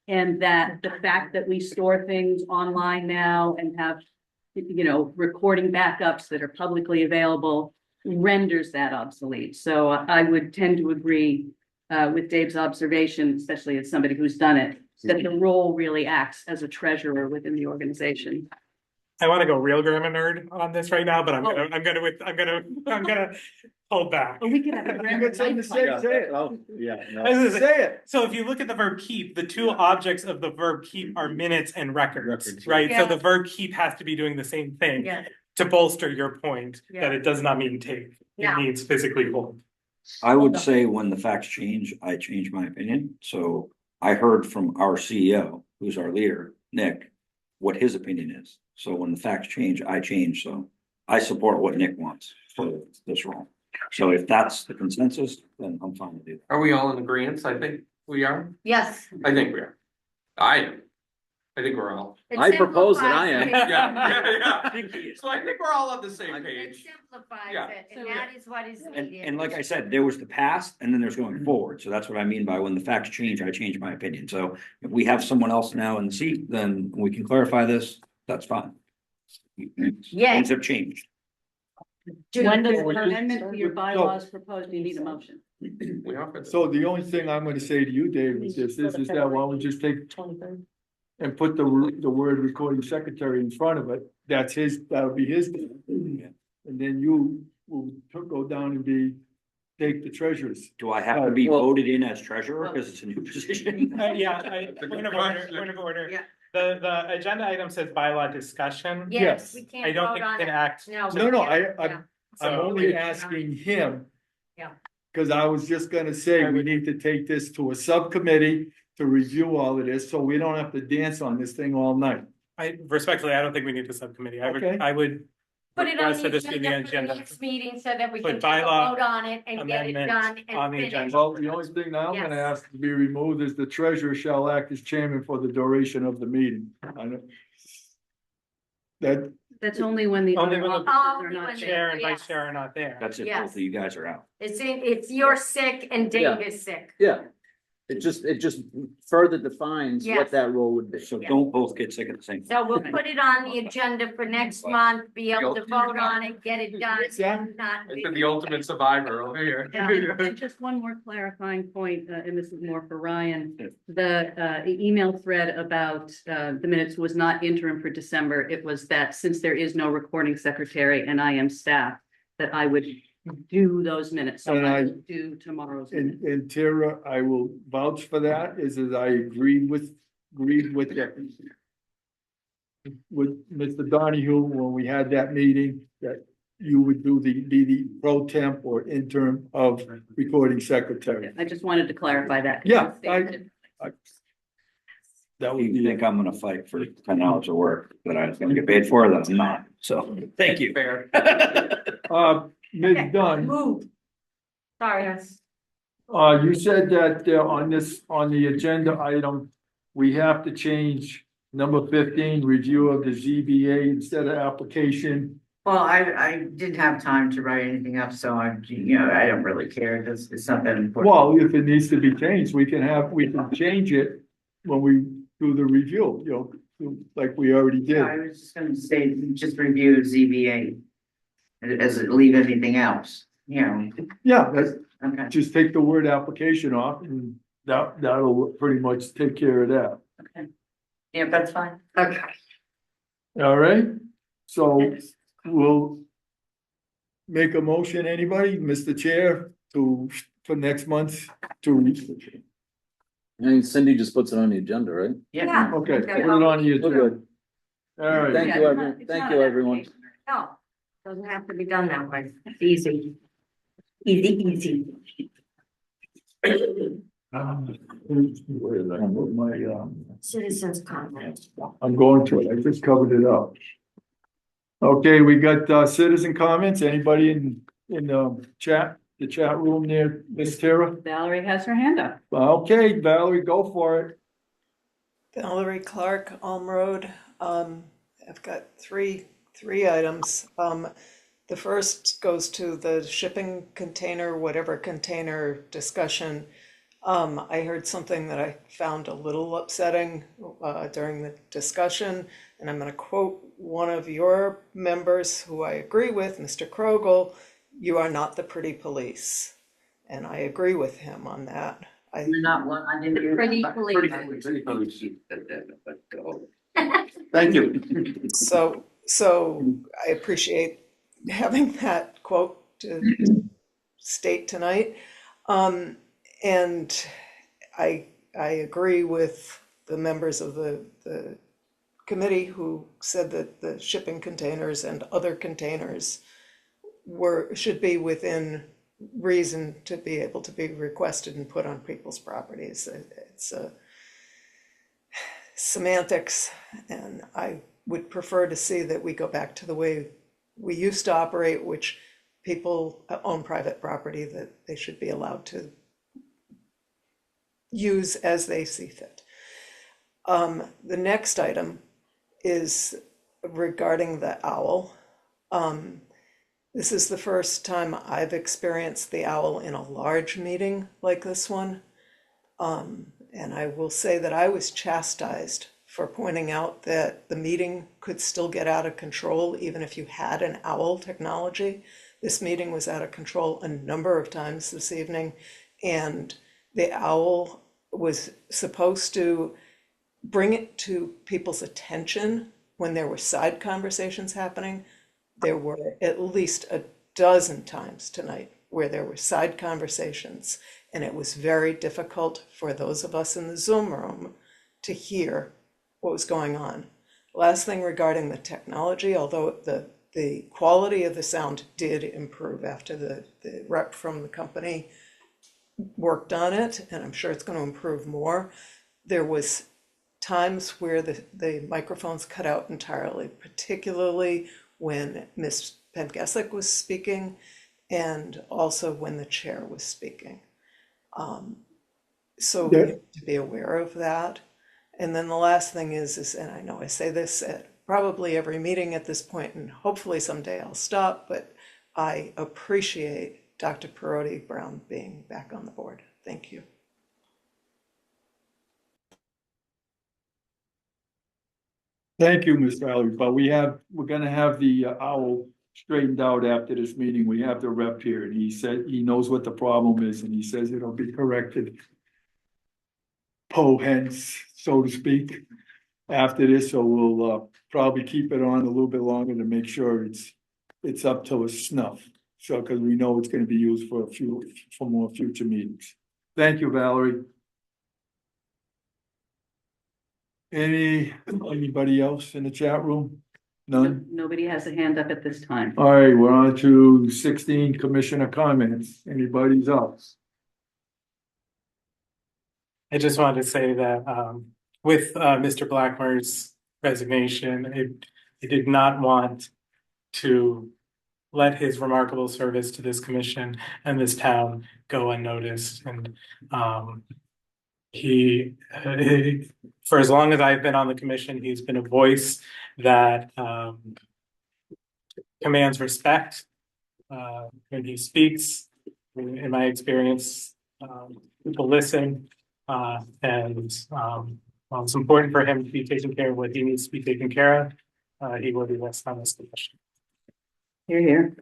And that the fact that we store things online now and have, recording backups that are publicly available renders that obsolete. So I would tend to agree with Dave's observation, especially as somebody who's done it, that the role really acts as a treasurer within the organization. I want to go real grammar nerd on this right now, but I'm gonna hold back. Well, we could have a grammar night. Say it. Oh, yeah. no. Say it. So if you look at the verb keep, the two objects of the verb keep are minutes and records, Records, right? yeah. So the verb keep has to be doing the same thing Yeah. to bolster your point Yeah. that it does not mean take. It Yeah. means physically hold. I would say when the facts change, I change my opinion. So I heard from our CEO, who's our leader, Nick, what his opinion is. So when the facts change, I change. So I support what Nick wants for this role. So if that's the consensus, then I'm fine with it. Are we all in agreement? I think we are. Yes. I think we are. I am. I think we're all. It I propose that I simplifies am. it. Yeah. So I think we're all on the same It page. simplifies Yeah. it, and that is what is needed. And like I said, there was the past and then there's going forward. So that's what I mean by when the facts change, I change my opinion. So if we have someone else now in the seat, then we can clarify this. That's fine. Yeah. Things have changed. When does an amendment to your bylaws proposed, you need a motion? We offered it. So the only thing I'm gonna say to you, Dave, is this, is that why don't we just take and put the word recording secretary in front of it, that'll be his. And then you will go down and take the treasurer's. Do I have to be voted in as treasurer because it's a new position? Point of order. Yeah. The agenda item says bylaw discussion. Yes, we I can't don't vote think on we can it. act. No. No, Yeah. I'm only asking him. Yeah. Cause I was just gonna say, we need to take this to a subcommittee to review all of this, so we don't have to dance on this thing all night. I respectfully, I don't think we need a subcommittee. Okay. I would Put it on request the that this be the agenda for the agenda. next meeting so that we Put can take a bylaw vote on it and get it amendment done on and the finished. agenda. Well, the only thing now I'm gonna Yes. ask to be removed is the treasurer shall act as chairman for the duration of the meeting. I know. That's only when the. Only when the other officers are Only not when there. Chair and vice chair are not there. That's it, Yes. both of you guys are out. It's you're sick and Dave is sick. Yeah. It just further defines Yes. what that role would be. So don't both get sick at the same time. So we'll put it on the agenda for next month, be able to vote on it, get it done, and not. I said the ultimate survivor over here. And just one more clarifying point, and this is more for Ryan. The email thread about the minutes was not interim for December. It was that since there is no recording secretary and I am staff, that I would do those minutes. So And I I- will do tomorrow's minutes. And Tara, I will vouch for that, is that I agreed with that. With Mr. Donahue, when we had that meeting, that you would be the pro temp or interim of recording secretary. I just wanted to clarify that. Yeah, that If would you be, think I'm gonna fight for 10 hours of work that I'm gonna get paid for, then I'm not. So, thank you. Fair. Ms. Okay, Dunn, move. Sorry. you said that on the agenda item, we have to change number 15, review of the ZBA instead of application. Well, I didn't have time to write anything up, so I don't really care. It's not that important. Well, if it needs to be changed, we can change it when we do the review, like we already did. Yeah, I was just gonna say, just review ZBA. As it leave anything else, Yeah, that's, okay. just take the word application off and that'll pretty much take care of that. Yeah, that's fine. Okay. All right, so we'll make a motion, anybody, Mr. Chair, for next month to, And Cindy just puts it on the agenda, right? Yeah. okay, put it on the We're agenda. good. All right, Thank Yeah, you, it's not- everyone. it's Thank not you, an everyone. application. No, doesn't have to be done that way. It's easy. Easy. Citizens comments. I'm going to it, I just covered it up. Okay, we got citizen comments, anybody in the chat room there, Miss Tara? Valerie has her hand up. Okay, Valerie, go for it. Valerie Clark, Alm Road. I've got three items. The first goes to the shipping container, whatever container discussion. I heard something that I found a little upsetting during the discussion, and I'm going to quote one of your members who I agree with, Mr. Krogel. "You are not the pretty police," and I agree with him on that. You're not one, I didn't hear. Pretty that. police. Thank you. So I appreciate having that quote to state tonight. And I agree with the members of the committee who said that the shipping containers and other containers should be within reason to be able to be requested and put on people's properties. It's semantics, and I would prefer to see that we go back to the way we used to operate, which people own private property that they should be allowed to use as they see fit. The next item is regarding the owl. This is the first time I've experienced the owl in a large meeting like this one. And I will say that I was chastised for pointing out that the meeting could still get out of control even if you had an owl technology. This meeting was out of control a number of times this evening, and the owl was supposed to bring it to people's attention when there were side conversations happening. There were at least a dozen times tonight where there were side conversations, and it was very difficult for those of us in the Zoom room to hear what was going on. Last thing regarding the technology, although the quality of the sound did improve after the rep from the company worked on it, and I'm sure it's going to improve more, there was times where the microphones cut out entirely, particularly when Ms. Pengesek was speaking and also when the chair was speaking. So we have to be aware of that. And then the last thing is, and I know I say this at probably every meeting at this point, and hopefully someday I'll stop, but I appreciate Dr. Perotti Brown being back on the board. Thank you. Thank you, Ms. Valerie, but we're gonna have the owl straightened out after this meeting. We have the rep here, and he said he knows what the problem is, and he says it'll be corrected hence, so to speak, after this, so we'll probably keep it on a little bit longer to make sure it's up to a snuff. So, because we know it's gonna be used for more future meetings. Thank you, Valerie. Anybody else in the chat room? None? Nobody has a hand up at this time. All right, we're on to 16 commissioner comments. Anybody's up? I just wanted to say that with Mr. Blackmer's resignation, I did not want to let his remarkable service to this commission and this town go unnoticed. And he, for as long as I've been on the commission, he's been a voice that commands respect when he speaks. In my experience, people listen. Well, it's important for him to be taking care of what he needs to be taken care of. He will be less on this commission. Hear, hear.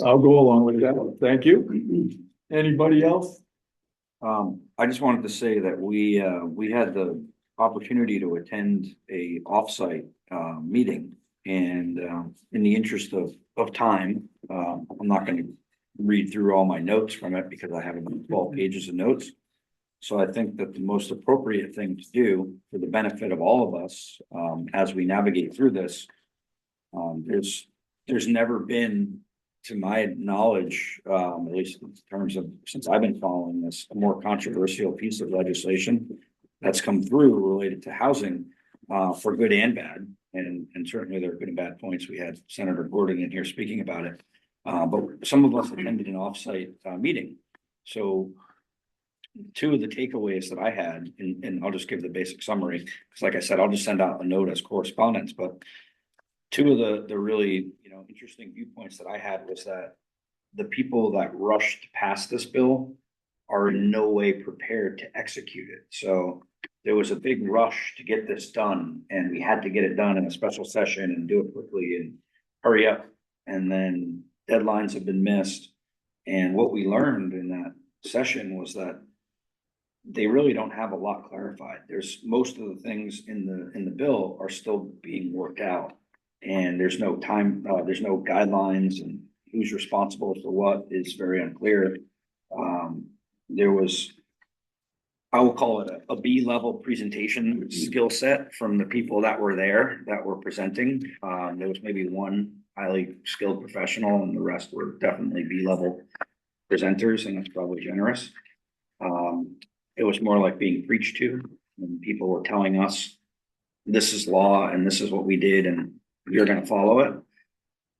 I'll go along with that. Thank you. Anybody else? I just wanted to say that we had the opportunity to attend a offsite meeting, and in the interest of time, I'm not going to read through all my notes from it because I have about 12 pages of notes. So I think that the most appropriate thing to do for the benefit of all of us as we navigate through this, there's never been, to my knowledge, at least in terms of since I've been following this, a more controversial piece of legislation that's come through related to housing for good and bad. And certainly there are good and bad points. We had Senator Gordon in here speaking about it. But some of us attended an offsite meeting. So two of the takeaways that I had, and I'll just give the basic summary, because like I said, I'll just send out a note as correspondence, but two of the really, interesting viewpoints that I had was that the people that rushed past this bill are in no way prepared to execute it. So there was a big rush to get this done, and we had to get it done in a special session and do it quickly and hurry up. And then deadlines have been missed. And what we learned in that session was that they really don't have a lot clarified. There's most of the things in the bill are still being worked out. And there's no time, there's no guidelines, and who's responsible for what is very unclear. There was, I will call it a B-level presentation skill set from the people that were there that were presenting. There was maybe one highly skilled professional, and the rest were definitely B-level presenters, and that's probably generous. It was more like being preached to, and people were telling us, this is law and this is what we did and you're gonna follow it.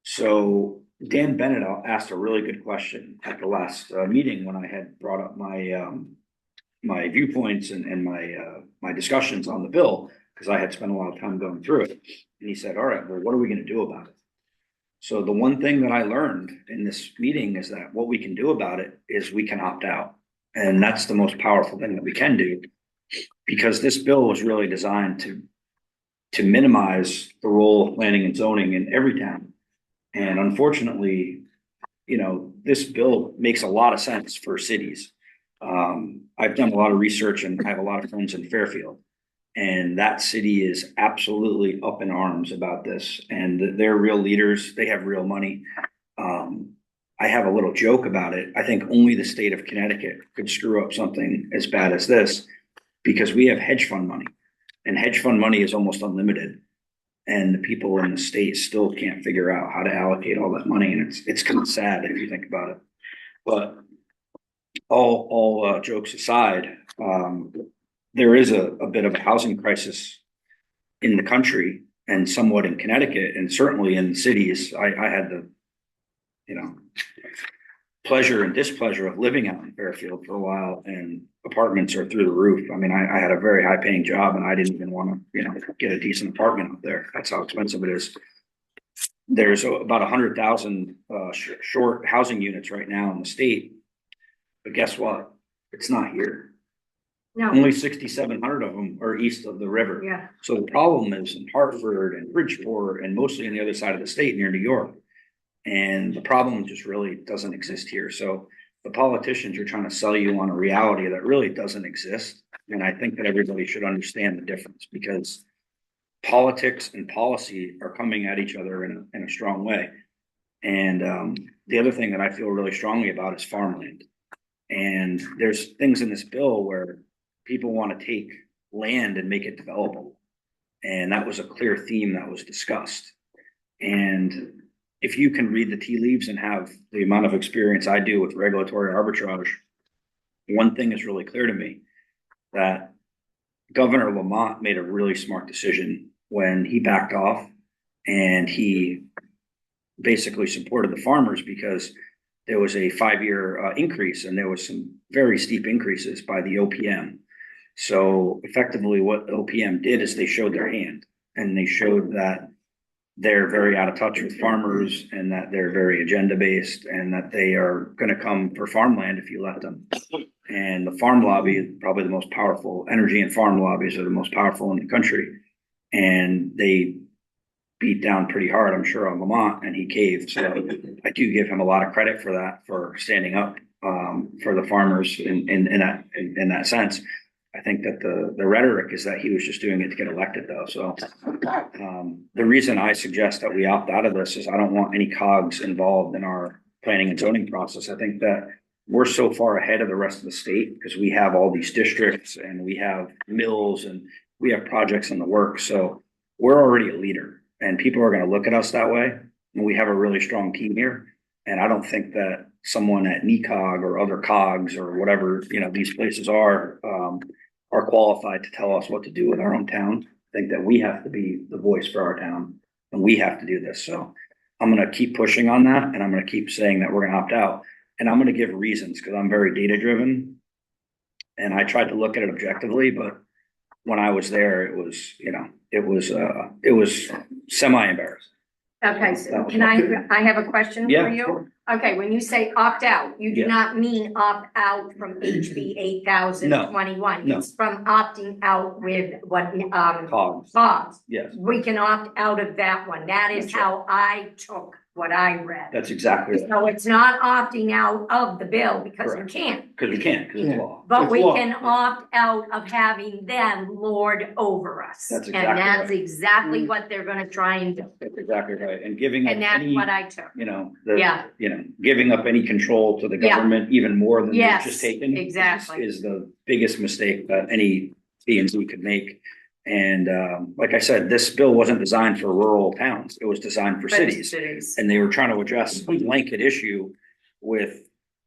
So Dan Bennett asked a really good question at the last meeting when I had brought up my my viewpoints and my discussions on the bill, because I had spent a lot of time going through it. And he said, all right, well, what are we gonna do about it? So the one thing that I learned in this meeting is that what we can do about it is we can opt out. And that's the most powerful thing that we can do, because this bill was really designed to minimize the role of planning and zoning in every town. And unfortunately, you know, this bill makes a lot of sense for cities. I've done a lot of research and I have a lot of friends in Fairfield. And that city is absolutely up in arms about this. And they're real leaders. They have real money. I have a little joke about it. I think only the state of Connecticut could screw up something as bad as this, because we have hedge fund money, and hedge fund money is almost unlimited. And the people in the state still can't figure out how to allocate all that money. And it's kind of sad if you think about it. But all jokes aside, there is a bit of a housing crisis in the country, and somewhat in Connecticut, and certainly in the cities. I had the, you know, pleasure and displeasure of living out in Fairfield for a while, and apartments are through the roof. I mean, I had a very high paying job and I didn't even want to, you know, get a decent apartment up there. That's how expensive it is. There's about 100,000 short housing units right now in the state. But guess what? It's not here. No. Only 6,700 of them are east of the river. Yeah. So the problem is in Hartford and Bridgeport and mostly on the other side of the state near New York. And the problem just really doesn't exist here. So the politicians are trying to sell you on a reality that really doesn't exist. And I think that everybody should understand the difference, because politics and policy are coming at each other in a strong way. And the other thing that I feel really strongly about is farmland. And there's things in this bill where people want to take land and make it developable. And that was a clear theme that was discussed. And if you can read the tea leaves and have the amount of experience I do with regulatory arbitrage, one thing is really clear to me, that Governor Lamont made a really smart decision when he backed off and he basically supported the farmers, because there was a 5-year increase and there was some very steep increases by the OPM. So effectively what OPM did is they showed their hand, and they showed that they're very out of touch with farmers, and that they're very agenda based, and that they are going to come for farmland if you let them. And the farm lobby is probably the most powerful. Energy and farm lobbies are the most powerful in the country. And they beat down pretty hard, I'm sure, on Lamont, and he caved. So I do give him a lot of credit for that, for standing up for the farmers in that sense. I think that the rhetoric is that he was just doing it to get elected, though. So the reason I suggest that we opt out of this is I don't want any cogs involved in our planning and zoning process. I think that we're so far ahead of the rest of the state because we have all these districts and we have mills and we have projects in the works. So we're already a leader, and people are going to look at us that way. And we have a really strong team here. And I don't think that someone at NECOG or other COGs or whatever, you know, these places are qualified to tell us what to do with our own town. I think that we have to be the voice for our town, and we have to do this. So I'm going to keep pushing on that, and I'm going to keep saying that we're going to opt out, and I'm going to give reasons, because I'm very data driven, and I tried to look at it objectively, but when I was there, it was, you know, it was semi-embarrassing. Okay, so can I have a question Yeah, for you? sure. Okay, when you say opt out, you do Yeah. not mean opt out from HB 8021. No. It's from opting out with what, COGS. COGS. Yes, We can opt out of that one. That is That's right. how I took what I read. that's exactly right. So it's not opting out of the bill because we Correct. can't, Because we can't, because it's law. but It's we law. can opt out of having them lord over us. That's And exactly that's right. exactly what they're gonna try and do. That's exactly right. And giving up And that's any, what I took. you know, Yeah. giving up any control to the Yeah. government even more than they've Yes, just taken. exactly. Is the biggest mistake that any P and Z could make. And, like I said, this bill wasn't designed for rural towns. It was designed for cities. And they were trying to address a blanket issue with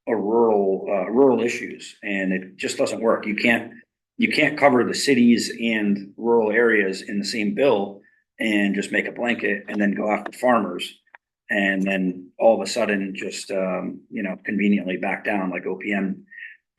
a rural issues, and it just doesn't work. You can't cover the cities and rural areas in the same bill and just make a blanket and then go after farmers. And then all of a sudden just, conveniently back down like OPM.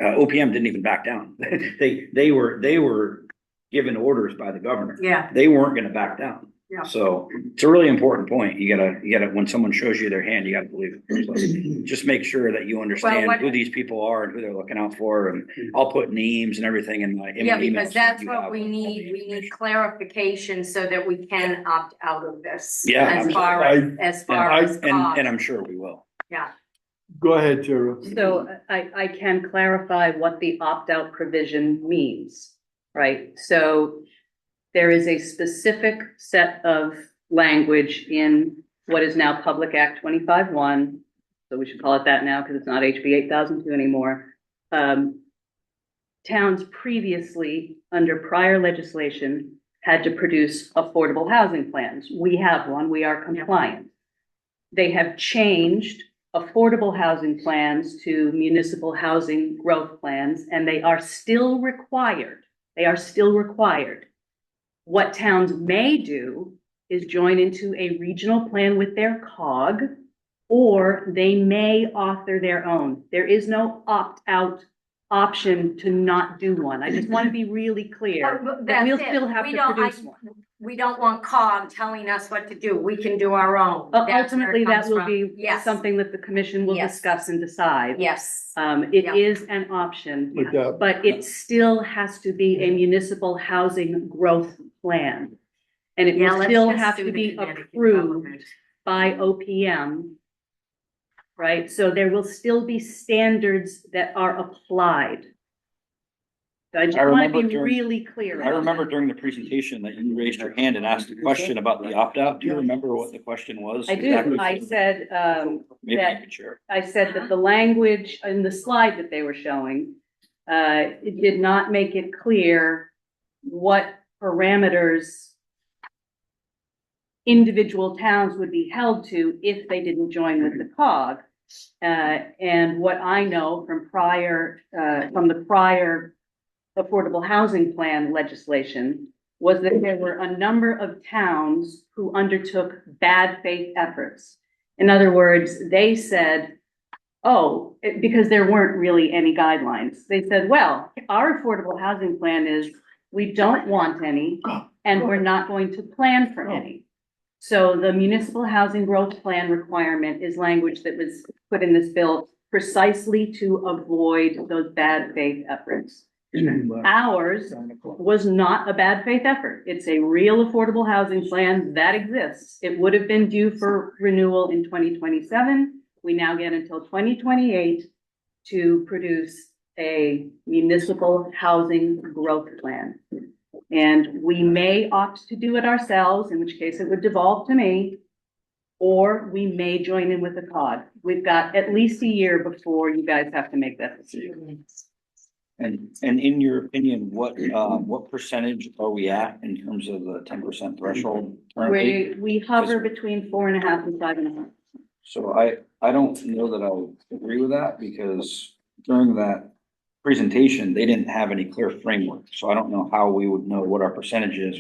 OPM didn't even back down. They were given orders by the governor. Yeah. They weren't gonna back down. Yeah. So it's a really important point. You gotta, when someone shows you their hand, you gotta believe it. So just make sure that you understand who these people are and who they're looking out for. And I'll put names and everything in my Yeah, emails because that that's you what have. we need. We need clarification so that we can opt out of this. Yeah, As far as cost. And I'm sure we will. Yeah. Go ahead, Tara. So I can clarify what the opt-out provision means, right? So there is a specific set of language in what is now Public Act 25-1. So we should call it that now because it's not HB 8002 anymore. Towns previously, under prior legislation, had to produce affordable housing plans. We have one, we are compliant. They have changed affordable housing plans to municipal housing growth plans, and they are still required. They are still required. What towns may do is join into a regional plan with their COG, or they may author their own. There is no opt-out option to not do one. I just want to be really clear that we'll still have to produce one. We don't want COG telling us what to do. We can do our own. Ultimately, that will be something that the commission will discuss and decide. Yes. It is an option, but it still has to be a municipal housing growth plan. And it will still have to be approved by OPM. Right? So there will still be standards that are applied. So I just want to be really clear. I remember during the presentation that you raised your hand and asked a question about the opt-out. Do you remember what the question was? I do. Exactly? I said, Maybe you could share. I said that the language in the slide that they were showing, it did not make it clear what parameters individual towns would be held to if they didn't join with the COG. And what I know from the prior affordable housing plan legislation was that there were a number of towns who undertook bad faith efforts. In other words, they said, because there weren't really any guidelines. They said, well, our affordable housing plan is we don't want any, and we're not going to plan for any. So the municipal housing growth plan requirement is language that was put in this bill precisely to avoid those bad faith efforts. Ours was not a bad faith effort. It's a real affordable housing plan that exists. It would have been due for renewal in 2027. We now get until 2028 to produce a municipal housing growth plan. And we may opt to do it ourselves, in which case it would devolve to me, or we may join in with the COG. We've got at least a year before you guys have to make that decision. And in your opinion, what percentage are we at in terms of the 10% threshold currently? We hover between 4.5 and 5.5. So I don't know that I'll agree with that, because during that presentation, they didn't have any clear framework. So I don't know how we would know what our percentage is.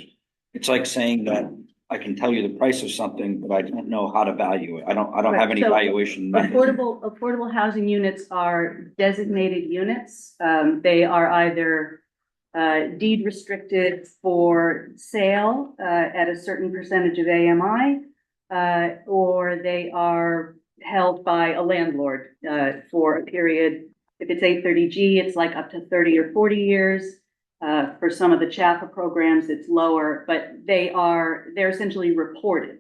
It's like saying that I can tell you the price of something, but I don't know how to value it. I don't have any valuation method. Affordable housing units are designated units. They are either deed restricted for sale at a certain percentage of AMI, or they are held by a landlord for a period. If it's 830G, it's like up to 30 or 40 years. For some of the CHAFA programs, it's lower, but they're essentially reported.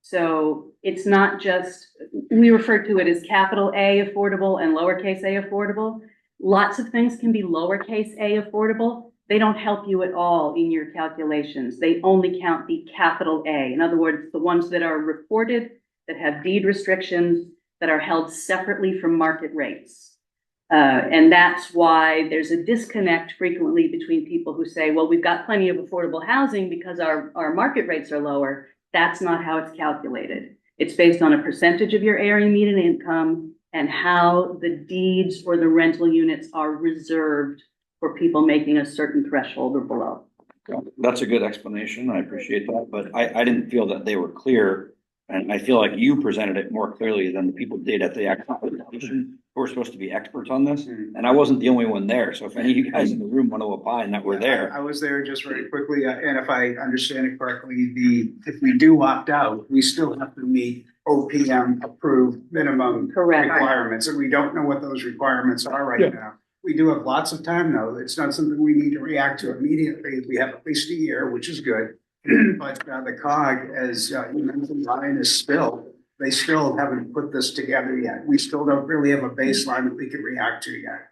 So it's not just, we refer to it as capital A affordable and lowercase a affordable. Lots of things can be lowercase a affordable. They don't help you at all in your calculations. They only count the capital A. In other words, the ones that are reported, that have deed restrictions, that are held separately from market rates. And that's why there's a disconnect frequently between people who say, well, we've got plenty of affordable housing because our market rates are lower. That's not how it's calculated. It's based on a percentage of your area median income and how the deeds or the rental units are reserved for people making a certain threshold or below. That's a good explanation. I appreciate that, but I didn't feel that they were clear. And I feel like you presented it more clearly than the people did at the actual presentation. We're supposed to be experts on this, and I wasn't the only one there. So if any of you guys in the room want to opine that were there. I was there just very quickly, and if I understand it correctly, if we do opt out, we still have to meet OPM approved minimum requirements, and we don't know what those requirements are right now. We do have lots of time though. It's not something we need to react to immediately. We have at least a year, which is good. But the COG, as you mentioned, Ryan, is still, they still haven't put this together yet. We still don't really have a baseline that we can react to yet.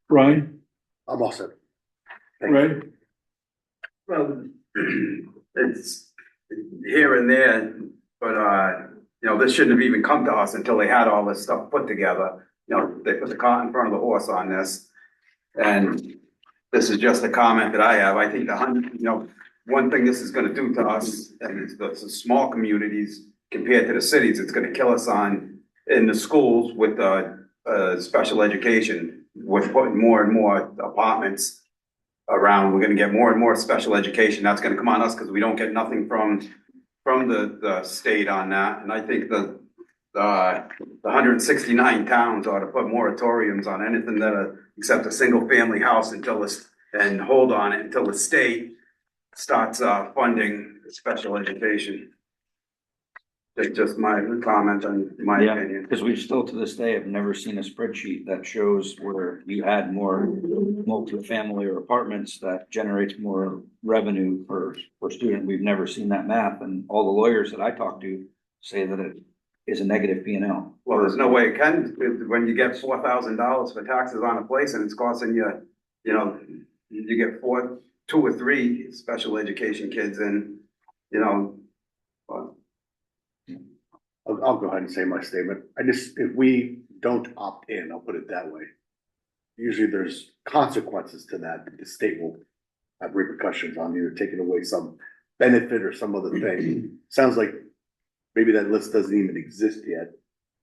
Ryan? I'm all set. Right? Well, it's here and there, but this shouldn't have even come to us until they had all this stuff put together. They put the cart in front of the horse on this. And this is just a comment that I have. I think one thing this is gonna do to us, and it's the small communities compared to the cities, it's gonna kill us in the schools with special education. We're putting more and more apartments around. We're gonna get more and more special education. That's gonna come on us because we don't get nothing from the state on that. And I think the 169 towns ought to put moratoriums on anything except a single family house and hold on it until the state starts funding special education. That's just my comment on my opinion. Because we still to this day have never seen a spreadsheet that shows where you add more multifamily or apartments that generates more revenue per student. We've never seen that math, and all the lawyers that I talk to say that it is a negative P&L. Well, there's no way it can, when you get $4,000 for taxes on a place and it's costing you, you get 2 or 3 special education kids and, I'll go ahead and say my statement. If we don't opt in, I'll put it that way. Usually there's consequences to that. The state will have repercussions on either taking away some benefit or some other thing. Sounds like maybe that list doesn't even exist yet,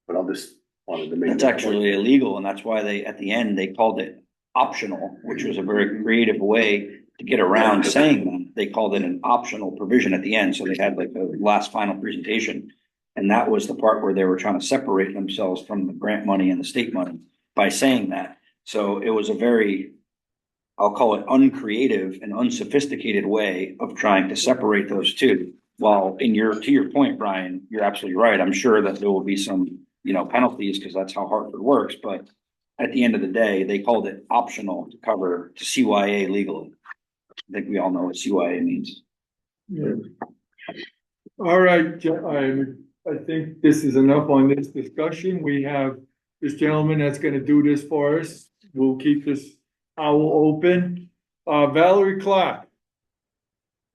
but I'll just wanted to make. It's actually illegal, and that's why at the end, they called it optional, which was a very creative way to get around saying that. They called it an optional provision at the end, so they had like a last final presentation. And that was the part where they were trying to separate themselves from the grant money and the state money by saying that. So it was a very, I'll call it uncreative and unsophisticated way of trying to separate those two. While to your point, Brian, you're absolutely right. I'm sure that there will be some, penalties because that's how Hartford works. But at the end of the day, they called it optional to CYA legally. I think we all know what CYA means. Yeah. All right, I think this is enough on this discussion. We have this gentleman that's gonna do this for us. We'll keep this owl open. Valerie Clark.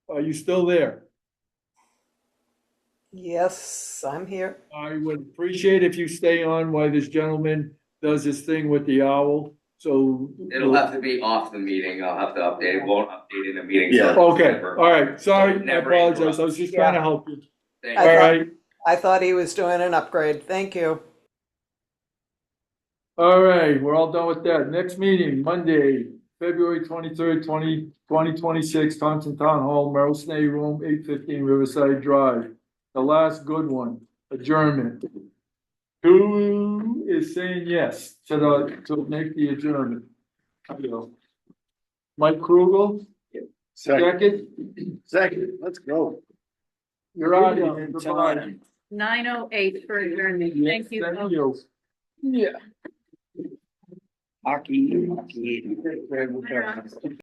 Are you still there? Yes, I'm here. I would appreciate if you stay on while this gentleman does his thing with the owl, so. It'll have to be off the meeting. I'll have to update it. Won't update in the meeting. Yeah, so okay, all right, sorry, I Never apologize, interrupt. I was just trying to help you. Thank All you. right, I thought he was doing an upgrade. Thank you. all right, we're all done with that. Next meeting, Monday, February 23rd, 2026, Thompson Town Hall, Merrill Snee Room, 815 Riverside Drive. The last good one, adjournment. Who is saying yes to make the adjournment? Mike Krugel, second, let's go. you're out of here. Goodbye. 9:08 for adjournment. Thank you. Thank you. Yeah. Hockey.